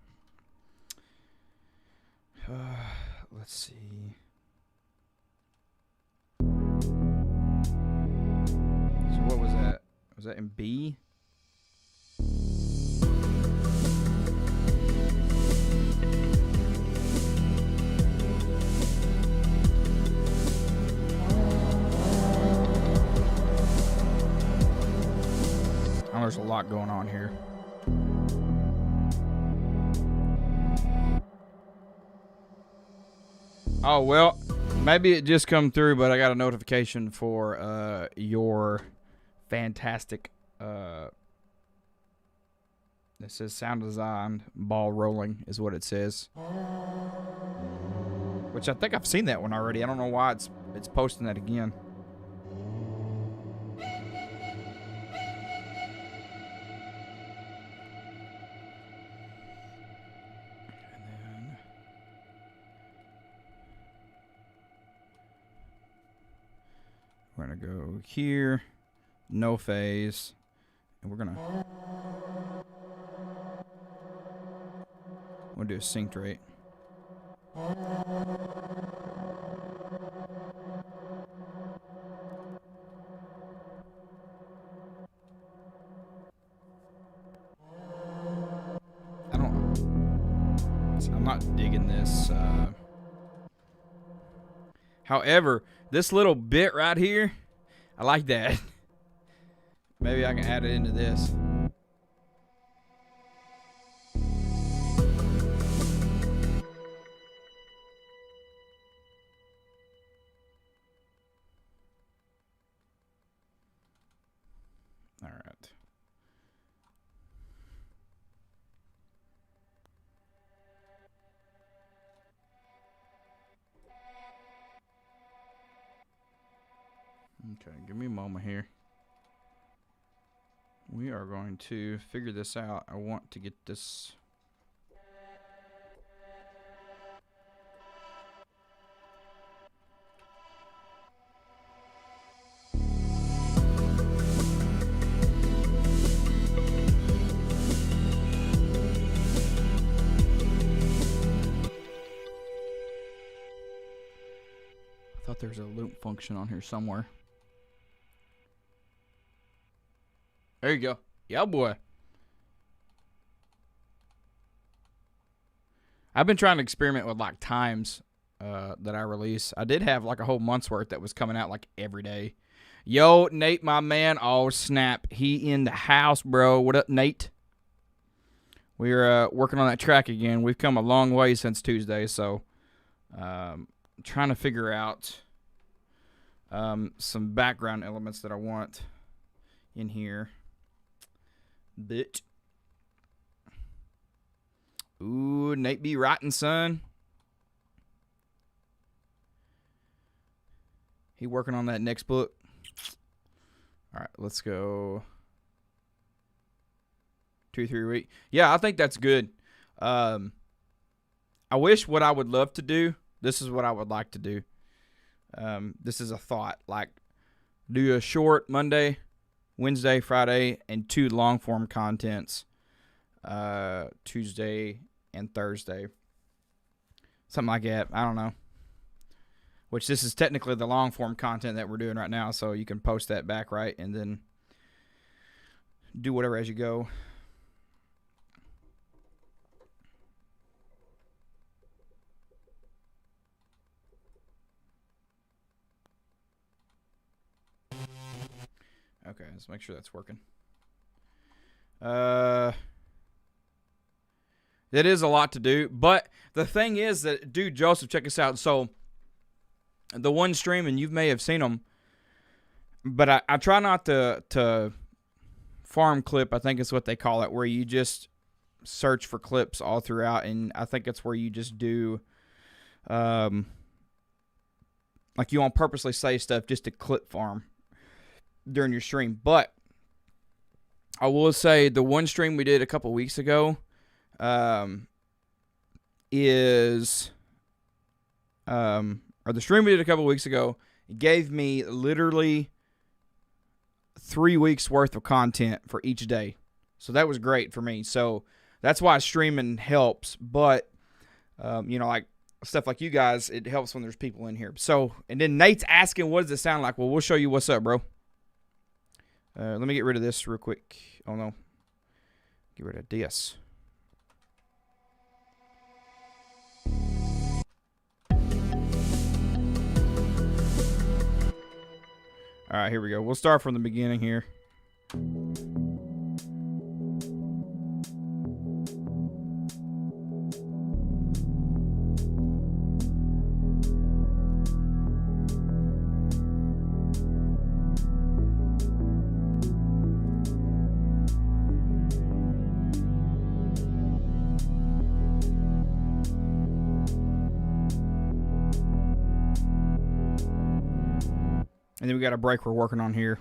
Let's see. So what was that? Was that in B? Oh, there's a lot going on here. Oh, well, maybe it just come through, but I got a notification for your fantastic, it says sound design, ball rolling is what it says. Which I think I've seen that one already. I don't know why it's posting that again. We're going to go here, no phase, and we're going to do a synced rate. I'm not digging this. However, this little bit right here, I like that. Maybe I can add it into this. All right. Okay, give me a moment here. We are going to figure this out. I want to get this. I thought there was a loop function on here somewhere. There you go. Yeah, boy. I've been trying to experiment with like times that I release. I did have like a whole month's worth that was coming out like every day. Yo, Nate, my man. Oh, snap. He in the house, bro. What up, Nate? We're working on that track again. We've come a long way since Tuesday, so trying to figure out some background elements that I want in here. But ooh, Nate be writing, son. He working on that next book. All right, let's go 2-3 week. Yeah, I think that's good. I wish what I would love to do. This is what I would like to do. This is a thought. Like, do a short Monday, Wednesday, Friday, and 2 long-form contents Tuesday and Thursday. Something like that. I don't know. Which this is technically the long-form content that we're doing right now, so you can post that back, right, and then do whatever as you go. Okay, let's make sure that's working. That is a lot to do, but the thing is that, dude, Joseph, check this out. So, the one stream, and you may have seen them, but I try not to farm clip, I think is what they call it, where you just search for clips all throughout, and I think it's where you just do, like you on purposely say stuff just to clip farm during your stream. But I will say the one stream we did a couple weeks ago or the stream we did a couple weeks ago It gave me literally 3 weeks worth of content for each day. So that was great for me. So that's why streaming helps. But, like stuff like you guys, it helps when there's people in here. So, and then Nate's asking, what does it sound like? Well, we'll show you what's up, bro. Let me get rid of this real quick. Oh, no. Get rid of this. All right, here we go. We'll start from the beginning here. And then we got a break we're working on here.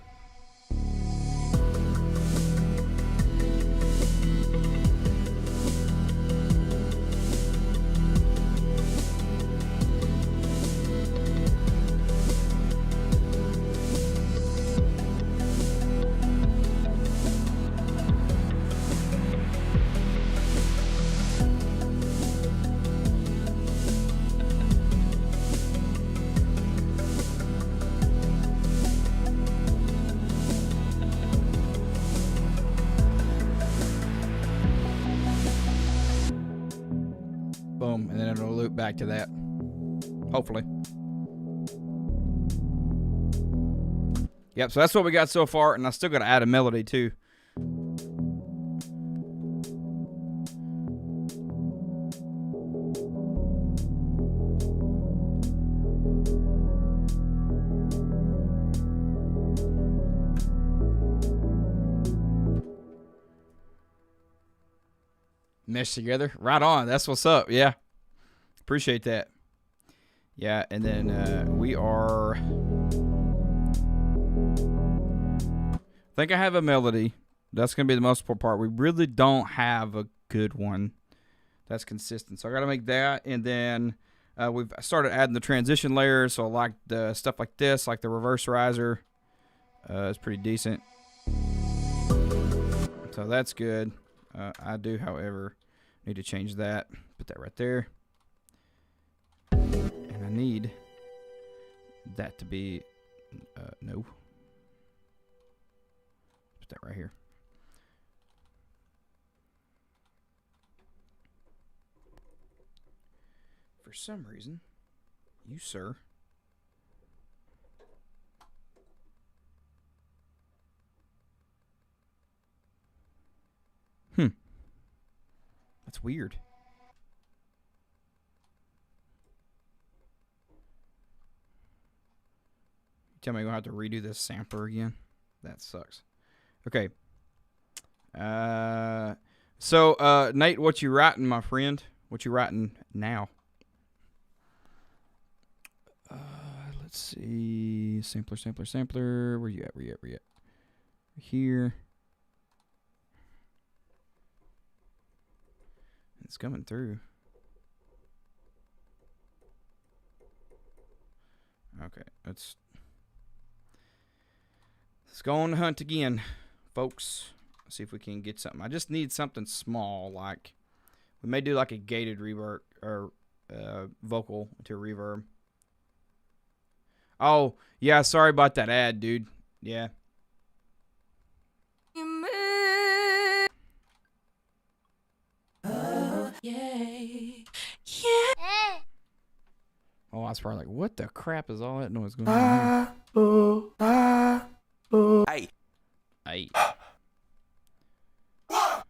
Boom, and then it'll loop back to that. Hopefully. Yep, so that's what we got so far, and I still got to add a melody too. Mesh together. Right on. That's what's up. Yeah. Appreciate that. Yeah, and then we are... I think I have a melody. That's going to be the most important part. We really don't have a good one that's consistent. So I got to make that. And then we've started adding the transition layers. So like the stuff like this, like the reverse riser, is pretty decent. So that's good. I do, however, need to change that. Put that right there. And I need that to be, no. Put that right here. For some reason, you, sir, that's weird. Tell me I'm going to have to redo this sampler again? That sucks. Okay. So, Nate, what you writing, my friend? What you writing now? Let's see. Sampler. Where you at? Here. It's coming through. Okay, let's go on the hunt again, folks. See if we can get something. I just need something small, like we may do like a gated reverb or vocal to reverb. Oh, yeah, sorry about that ad, dude. Yeah. Oh, I was probably like, what the crap is all that noise going on here? Hey. What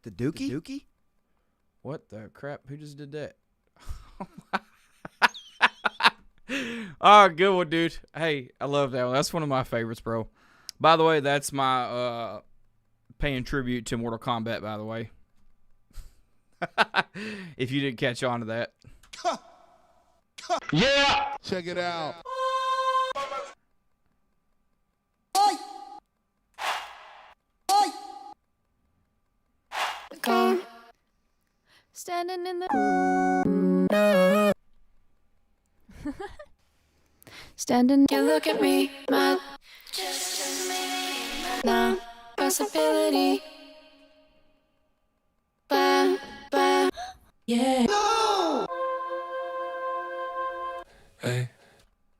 the dookie? What the crap? Who just did that? Oh, good one, dude. Hey, I love that one. That's one of my favorites, bro. By the way, that's my paying tribute to Mortal Kombat, by the way. If you didn't catch on to that.
Yeah! Check it out.
Standing in the
Standing, you look at me, mad. Now, possibility. Bam, bam. Yeah.
Hey,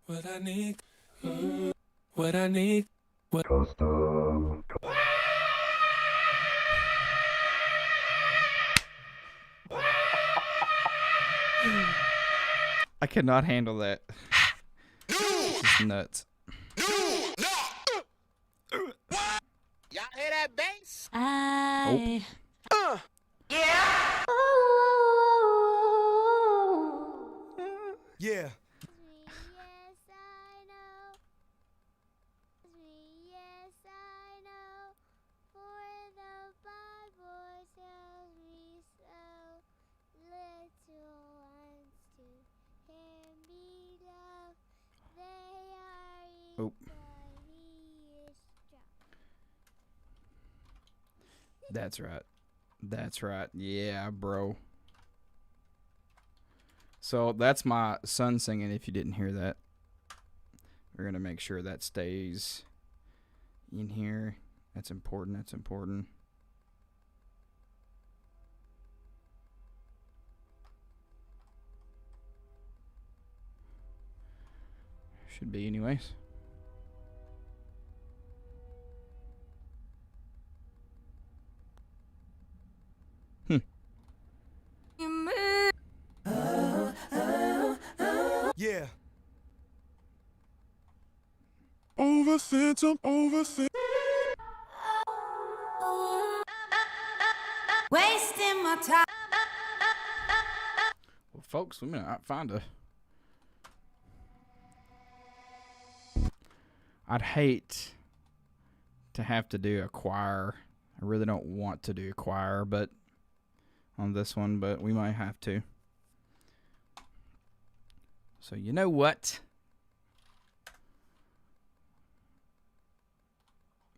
what I need, what I need, what
I cannot handle that. It's nuts.
Y'all hear that bass?
Yeah.
Yes, I know. Yes, I know. For the Bible tells me so. Little ones to him be loved. They are
Oh.
but he is strong.
That's right. That's right. Yeah, bro. So that's my son singing, if you didn't hear that. We're going to make sure that stays in here. That's important. That's important. Should be anyways.
Yeah. Overthink, I'm overthink.
Wasting my time.
Well, folks, we might find a... I'd hate to have to do a choir. I really don't want to do a choir, but on this one, but we might have to. So you know what?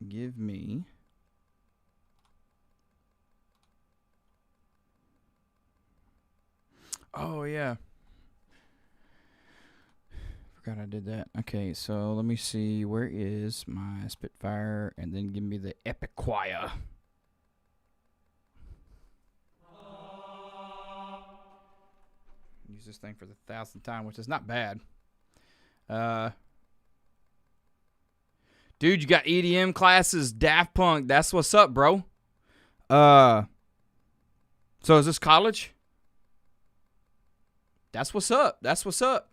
Give me... Oh, yeah. Forgot I did that. Okay, so let me see. Where is my Spitfire? And then give me the Epic Choir. Use this thing for the 1,000th time, which is not bad. Dude, you got EDM classes, Daft Punk. That's what's up, bro. So is this college? That's what's up. That's what's up.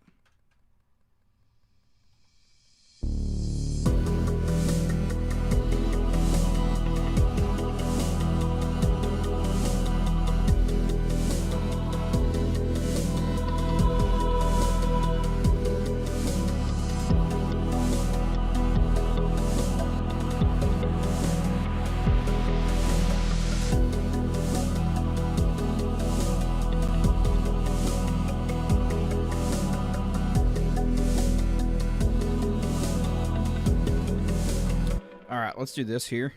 All right, let's do this here.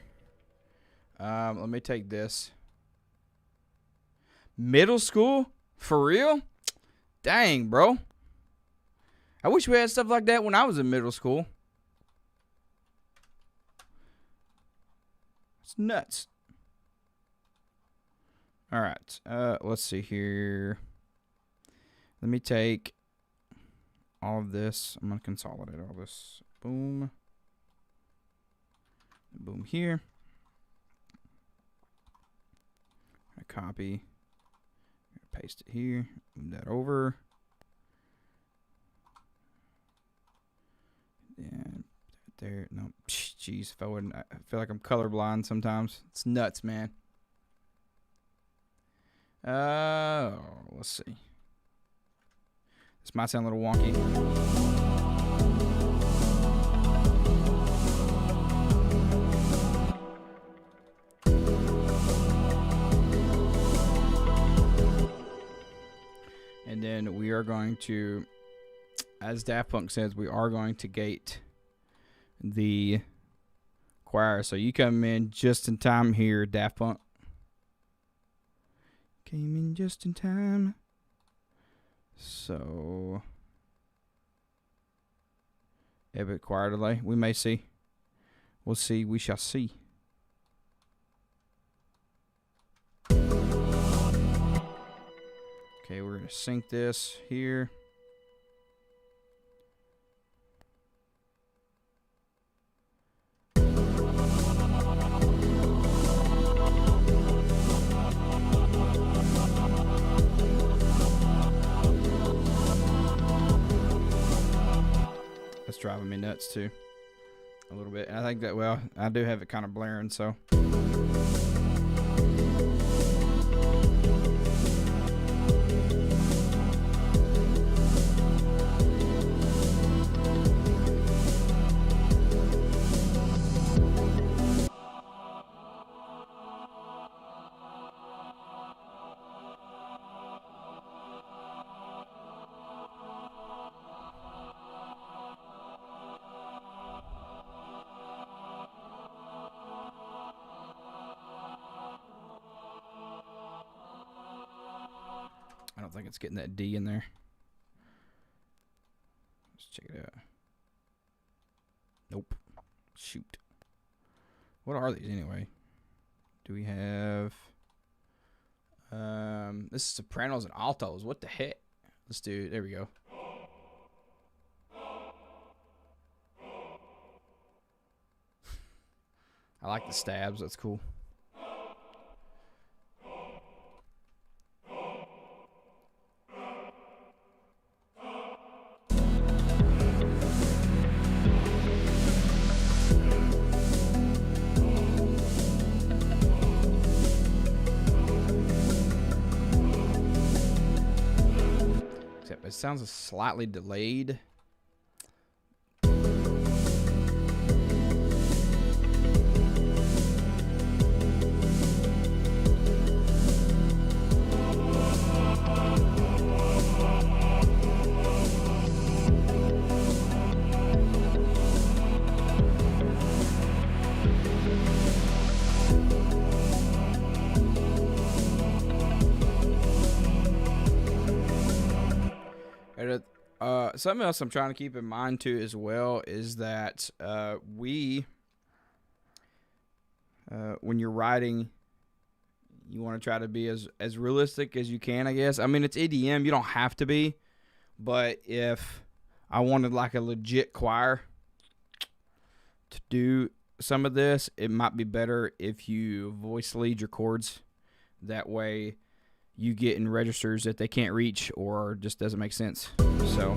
Let me take this. Middle school? For real? Dang, bro. I wish we had stuff like that when I was in middle school. It's nuts. All right, let's see here. Let me take all of this. I'm going to consolidate all this. Boom. Boom here. I copy. Paste it here. Move that over. And there. No. Jeez, if I wouldn't. I feel like I'm colorblind sometimes. It's nuts, man. Let's see. This might sound a little wonky. And then we are going to, as Daft Punk says, we are going to gate the choir. So you come in just in time here, Daft Punk. Came in just in time. So A bit choir delay. We may see. We'll see. We shall see. Okay, we're going to sync this here. That's driving me nuts too. A little bit. And I think that, well, I do have it kind of blaring, so. I don't think it's getting that D in there. Let's check it out. Nope. Shoot. What are these anyway? Do we have... this is sopranos and altos. What the heck? Let's do... There we go. I like the stabs. That's cool. It sounds slightly delayed. Something else I'm trying to keep in mind too as well is that when you're writing, you want to try to be as realistic as you can, I guess. I mean, it's EDM, you don't have to be, but if I wanted like a legit choir to do some of this, it might be better if you voice lead your chords. That way you get in registers that they can't reach or just doesn't make sense. So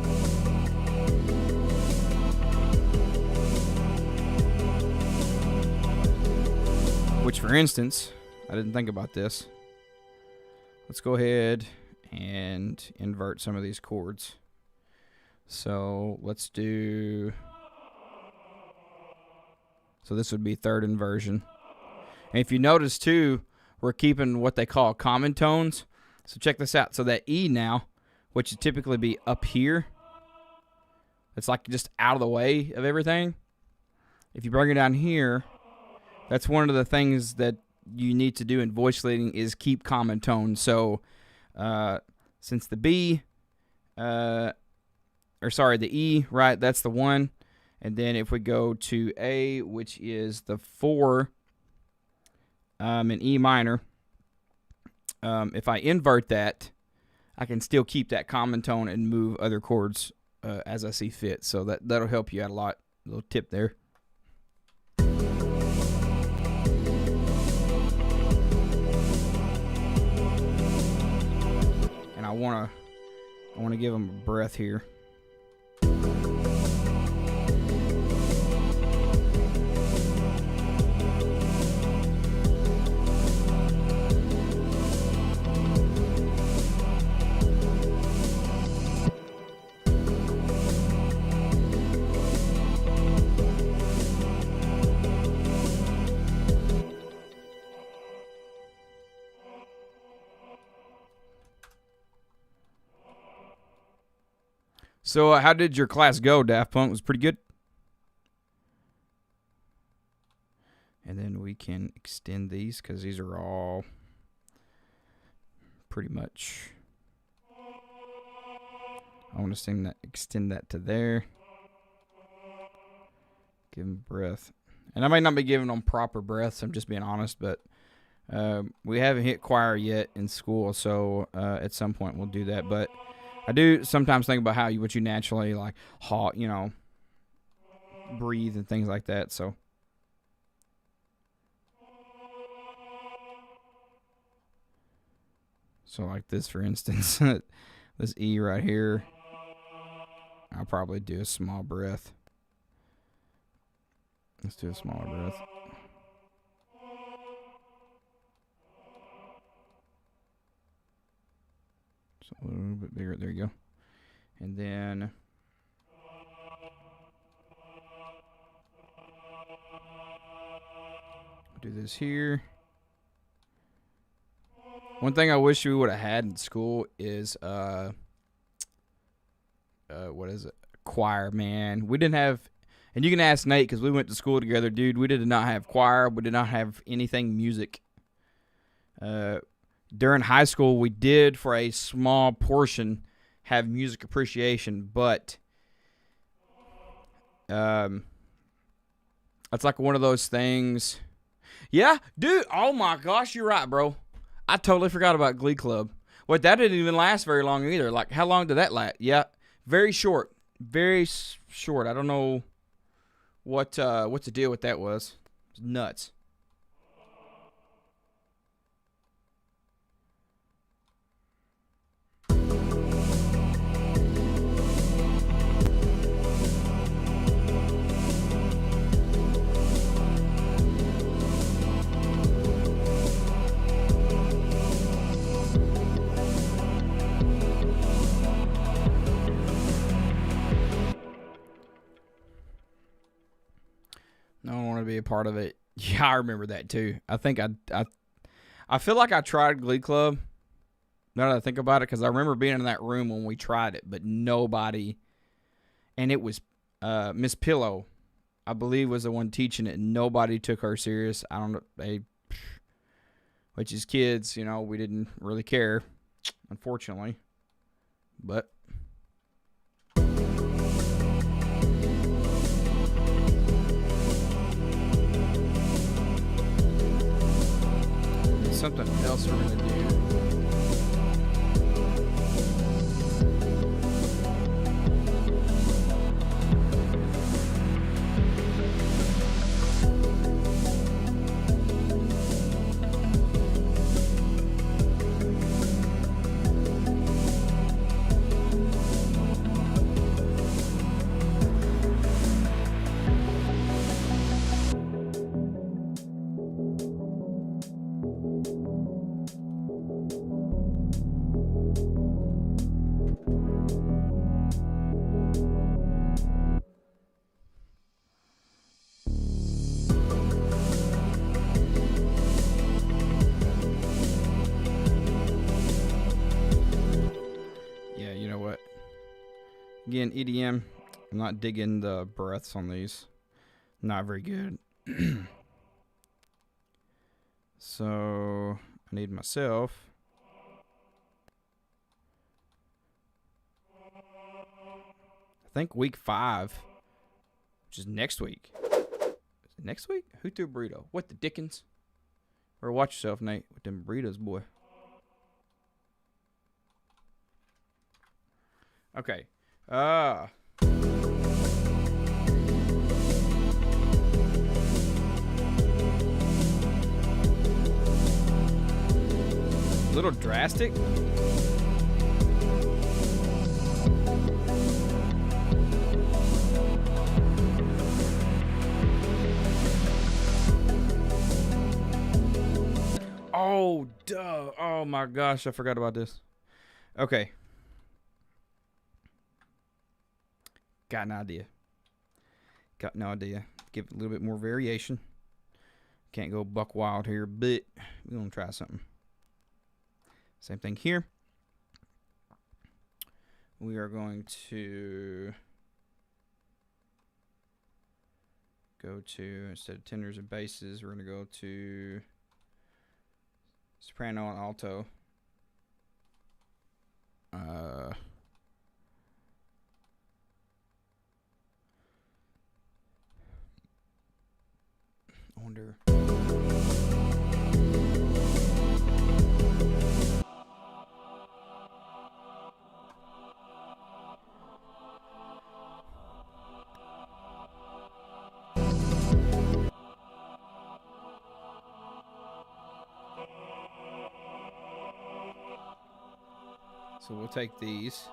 which, for instance, I didn't think about this. Let's go ahead and invert some of these chords. So let's do... So this would be third inversion. And if you notice too, we're keeping what they call common tones. So check this out. So that E now, which would typically be up here, it's like just out of the way of everything. If you bring it down here, that's one of the things that you need to do in voice leading is keep common tones. So since the B, the E, right, that's the 1. And then if we go to A, which is the 4 in E minor, if I invert that, I can still keep that common tone and move other chords as I see fit. So that'll help you out a lot. A little tip there. And I want to give them a breath here. So how did your class go, Daft Punk? Was pretty good? And then we can extend these because these are all pretty much... I want to extend that to there. Give them breath. And I might not be giving them proper breaths. I'm just being honest, but we haven't hit choir yet in school, so at some point we'll do that. But I do sometimes think about what you naturally like, breathe and things like that. So like this, for instance, this E right here, I'll probably do a small breath. Let's do a smaller breath. So a little bit bigger. There you go. And then do this here. One thing I wish we would have had in school is what is it? Choir, man. We didn't have, and you can ask Nate because we went to school together, dude. We did not have choir. We did not have anything music. During high school, we did, for a small portion, have music appreciation, but it's like one of those things. Yeah, dude. Oh my gosh, you're right, bro. I totally forgot about Glee Club. Wait, that didn't even last very long either. Like, how long did that last? Yeah, very short. Very short. I don't know what the deal with that was. It was nuts. I don't want to be a part of it. Yeah, I remember that too. I think I feel like I tried Glee Club. Now that I think about it, because I remember being in that room when we tried it, but nobody. And it was Miss Pillow, I believe, was the one teaching it, and nobody took her serious. I don't know, which is kids, we didn't really care, unfortunately. But something else we're gonna do. Again, EDM, I'm not digging the breaths on these. Not very good. So, I need myself. I think week 5, which is next week. Is it next week? Who threw a burrito? What the dickens? Or watch yourself, Nate, with them burritos, boy. Okay. Little drastic. Oh, duh. Oh my gosh, I forgot about this. Okay. Got an idea. Got no idea. Give it a little bit more variation. Can't go buck wild here, but we're going to try something. Same thing here. We are going to go to, instead of tenors and basses, we're going to go to soprano and alto. sounder. So we'll take these.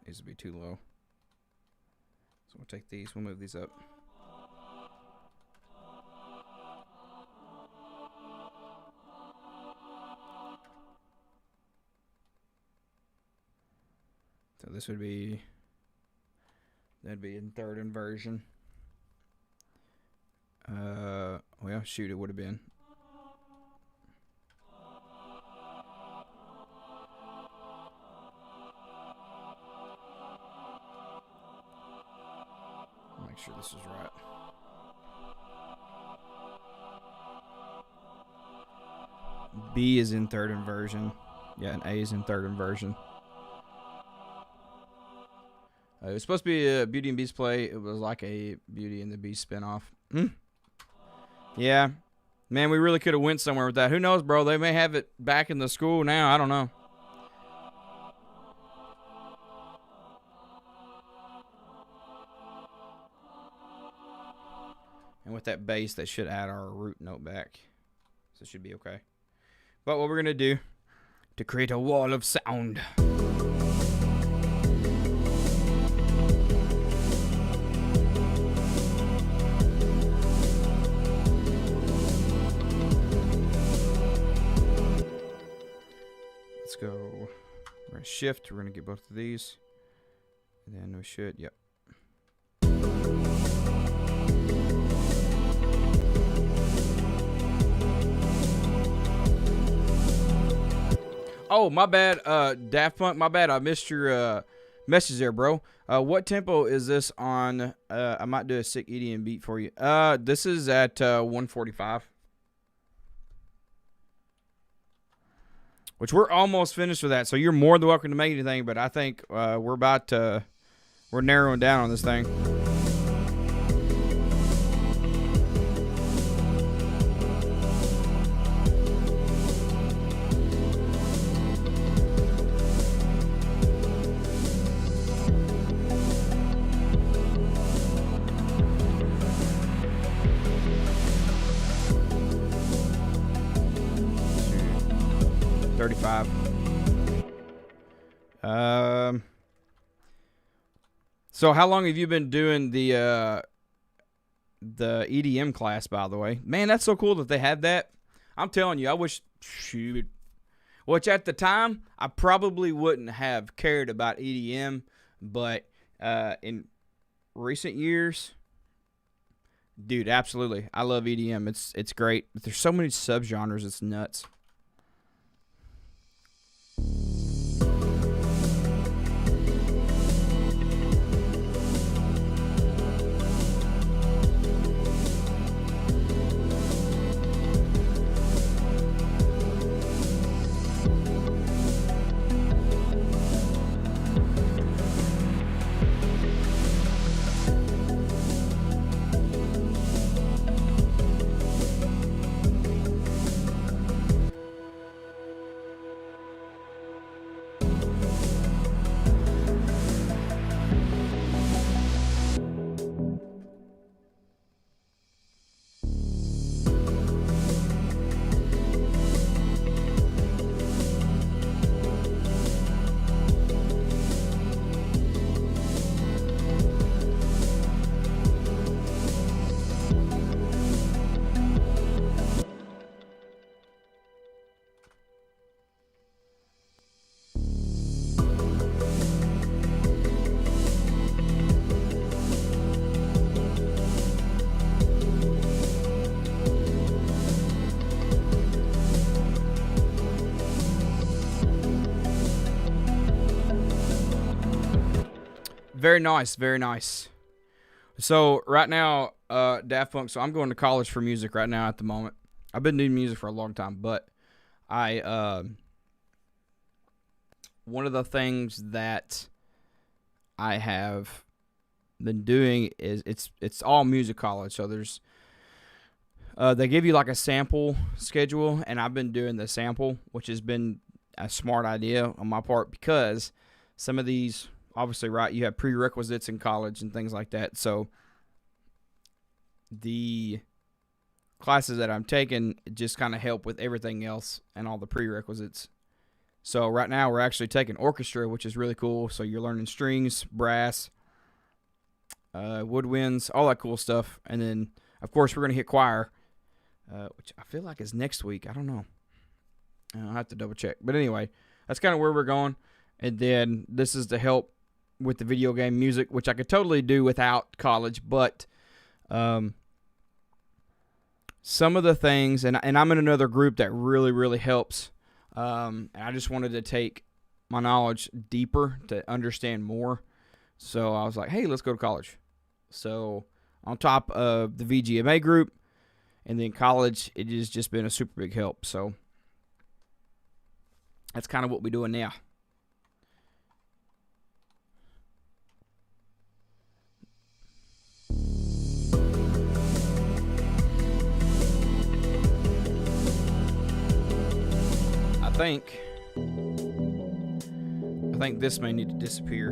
These would be too low. So we'll take these. We'll move these up. So this would be, that'd be in third inversion. Well, shoot, it would have been. Make sure this is right. B is in third inversion. Yeah, and A is in third inversion. It was supposed to be a Beauty and Beast play. It was like a Beauty and the Beast spinoff. Yeah. Man, we really could have went somewhere with that. Who knows, bro? They may have it back in the school now. I don't know. And with that bass, that should add our root note back. So it should be okay. But what we're going to do to create a wall of sound. Let's go. We're going to shift. We're going to get both of these. And then we should, yep. Oh, my bad, Daft Punk. My bad. I missed your message there, bro. What tempo is this on? I might do a sick EDM beat for you. This is at 145. Which we're almost finished with that, so you're more than welcome to make anything, but I think we're narrowing down on this thing. So how long have you been doing the EDM class, by the way? Man, that's so cool that they had that. I'm telling you, I wish, shoot. Which at the time, I probably wouldn't have cared about EDM, but in recent years, dude, absolutely. I love EDM. It's great. But there's so many subgenres, it's nuts. Very nice, very nice. So right now, Daft Punk. So I'm going to college for music right now at the moment. I've been doing music for a long time, but one of the things that I have been doing is it's all music college. So there's they give you like a sample schedule, and I've been doing the sample, which has been a smart idea on my part because some of these, obviously, right, you have prerequisites in college and things like that. So the classes that I'm taking just kind of help with everything else and all the prerequisites. So right now we're actually taking orchestra, which is really cool. So you're learning strings, brass, woodwinds, all that cool stuff. And then, of course, we're going to hit choir, which I feel like is next week. I don't know. I'll have to double check. But anyway, that's kind of where we're going. And then this is to help with the video game music, which I could totally do without college. But some of the things, and I'm in another group that really, really helps. And I just wanted to take my knowledge deeper to understand more. So I was like, hey, let's go to college. So on top of the VGMA group and then college, it has just been a super big help. So that's kind of what we're doing now. I think this may need to disappear.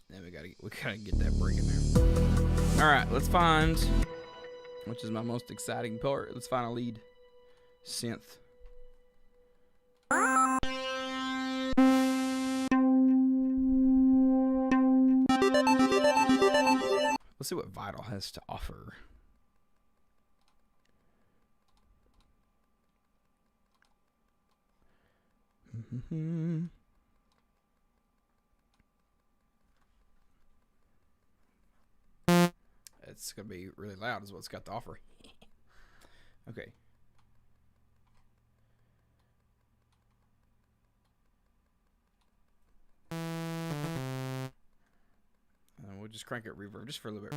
Then we gotta get that break in there. All right, let's find, which is my most exciting part. Let's find a lead synth. Let's see what Vital has to offer. It's going to be really loud is what it's got to offer. Okay. We'll just crank it reverb just for a little bit.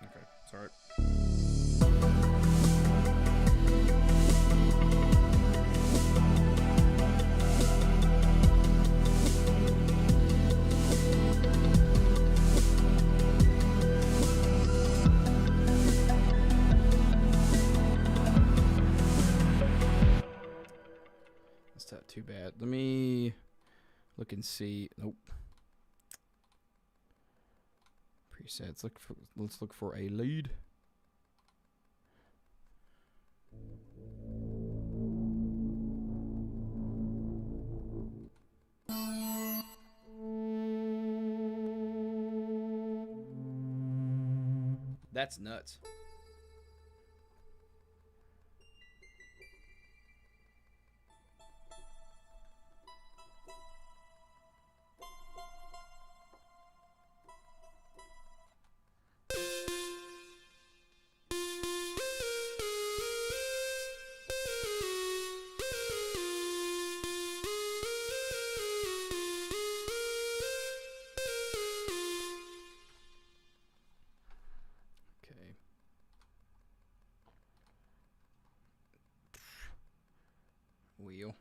Okay, it's all right. Not too bad. Let me look and see. Nope. Presets. Let's look for a lead. That's nuts. Wheel.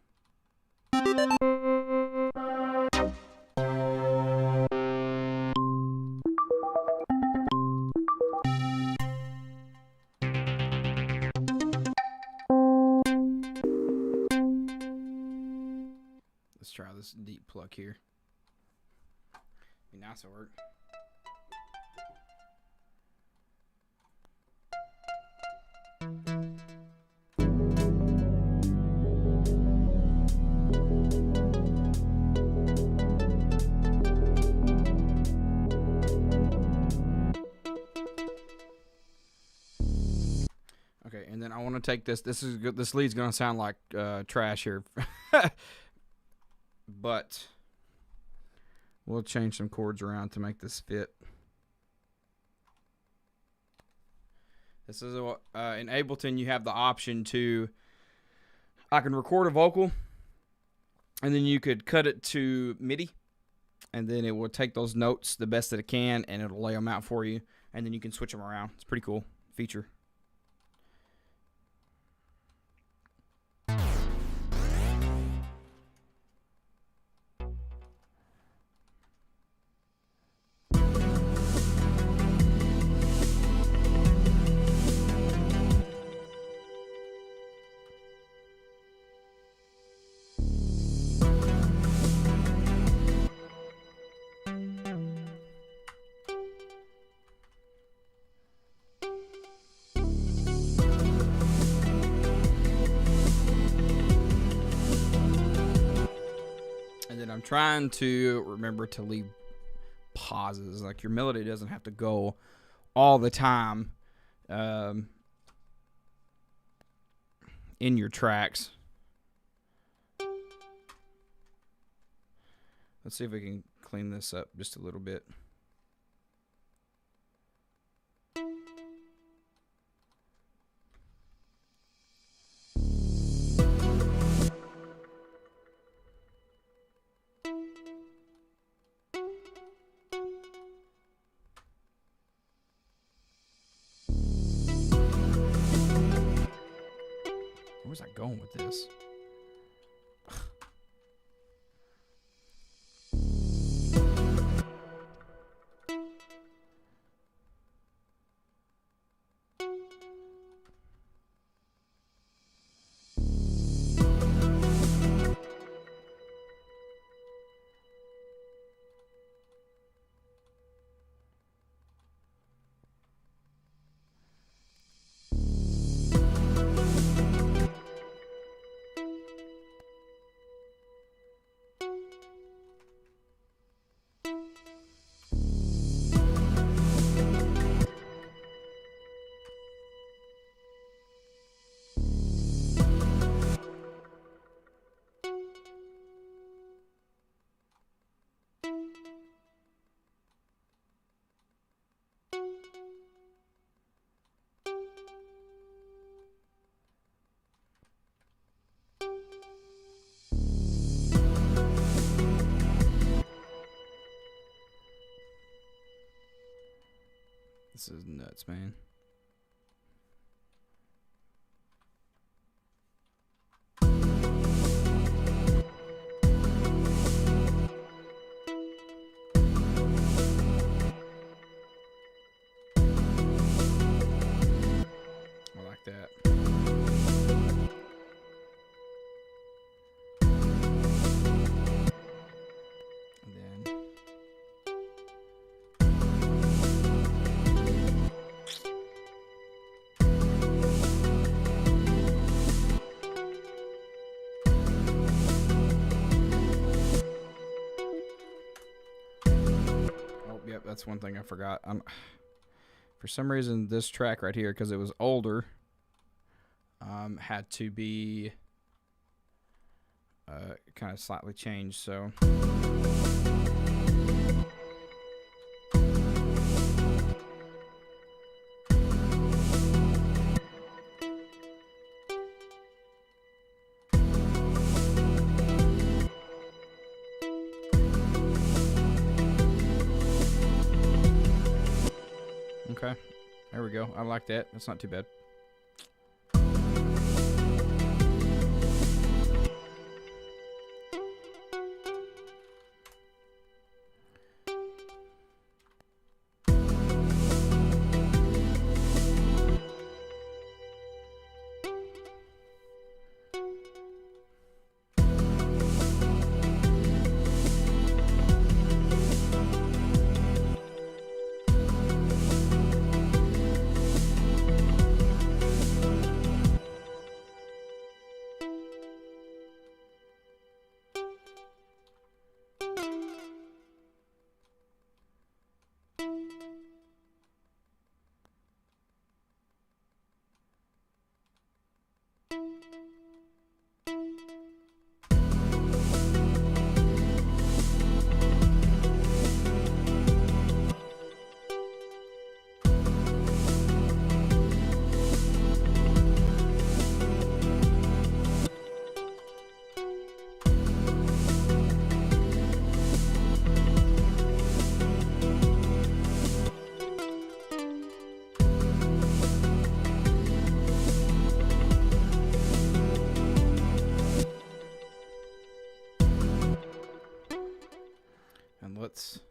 Let's try this deep pluck here. Be nice to work. want to take this. This is good. This lead's gonna sound like trash here, but we'll change some chords around to make this fit. This is in Ableton. You have the option to. I can record a vocal, and then you could cut it to MIDI, and then it will take those notes the best that it can, and it'll lay them out for you, and then you can switch them around. It's a pretty cool feature. I'm trying to remember to leave pauses. Like, your melody doesn't have to go all the time in your tracks. Let's see if we can clean this up just a little bit. Where's I going with this? This is nuts, man. I like that. And then yep, that's one thing I forgot. For some reason, this track right here, because it was older, had to be kind of slightly changed. So okay, there we go. I like that. That's not too bad. let's.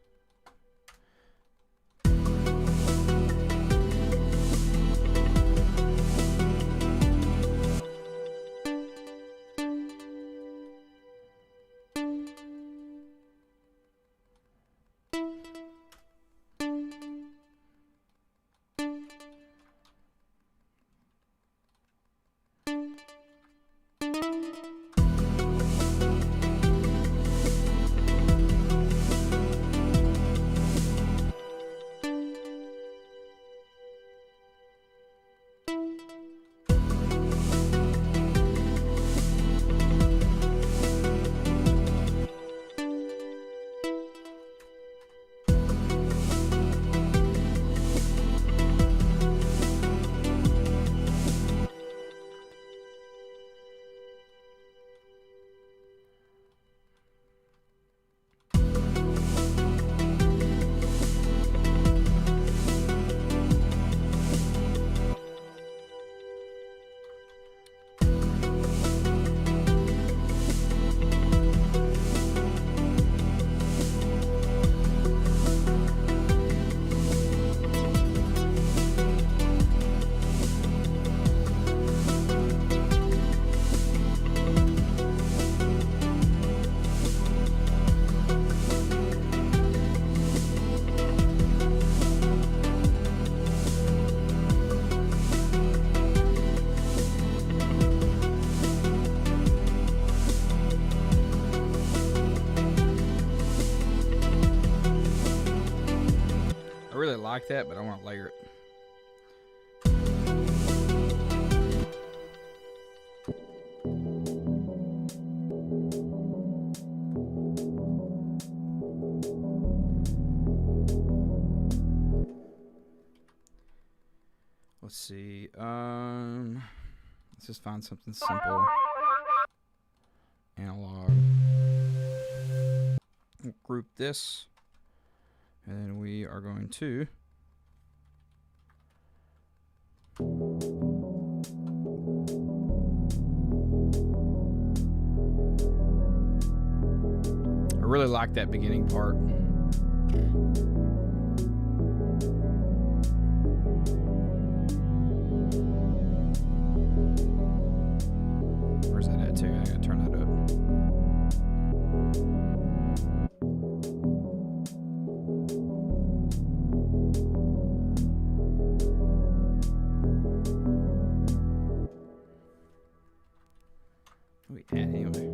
I really like that, but I want to layer it. Let's see. Let's just find something simple. Analog. We'll group this. And then we are going to I really like that beginning part. Where's that at too? I gotta turn that up. Anyway.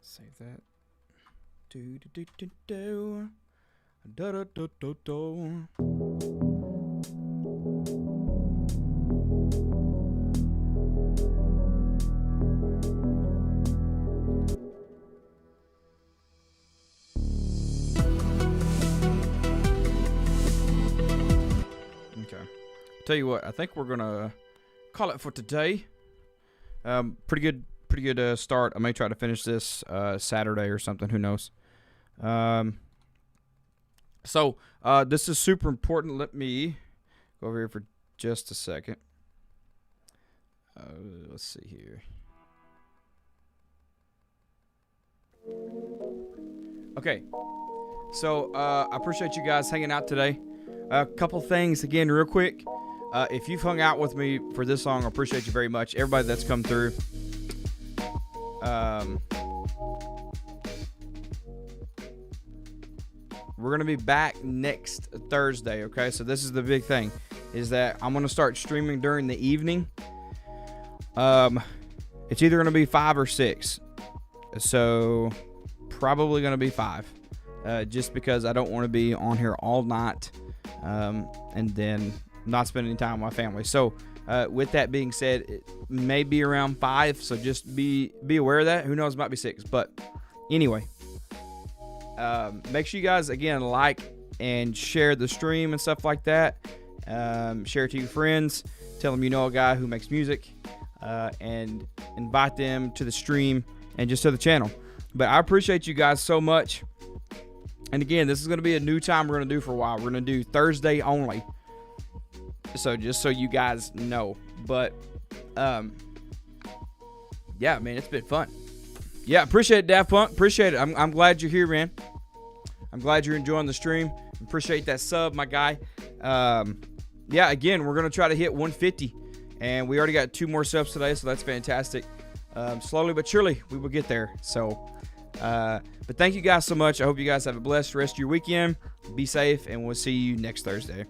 Save that. Do do do do do. Da da do do do. Tell you what, I think we're gonna call it for today. Pretty good start. I may try to finish this Saturday or something. Who knows? So this is super important. Let me go over here for just a second. Let's see here. Okay. So I appreciate you guys hanging out today. A couple things again, real quick. If you've hung out with me for this song, I appreciate you very much. Everybody that's come through. We're going to be back next Thursday, okay? So this is the big thing, is that I'm going to start streaming during the evening. It's either going to be 5 or 6. So probably going to be 5. Just because I don't want to be on here all night and then not spending time with my family. So with that being said, it may be around 5, so just be aware of that. Who knows, it might be 6. But anyway, make sure you guys, again, like and share the stream and stuff like that. Share it to your friends. Tell them you know a guy who makes music, and invite them to the stream and just to the channel. But I appreciate you guys so much. And again, this is going to be a new time we're going to do for a while. We're going to do Thursday only.
So just so you guys know. But yeah, man, it's been fun. Yeah, appreciate it, Daft Punk. Appreciate it. I'm glad you're here, man. I'm glad you're enjoying the stream. Appreciate that sub, my guy. Yeah, again, we're going to try to hit 150. And we already got 2 more subs today, so that's fantastic. Slowly but surely, we will get there. So, but thank you guys so much. I hope you guys have a blessed rest of your weekend. Be safe, and we'll see you next Thursday.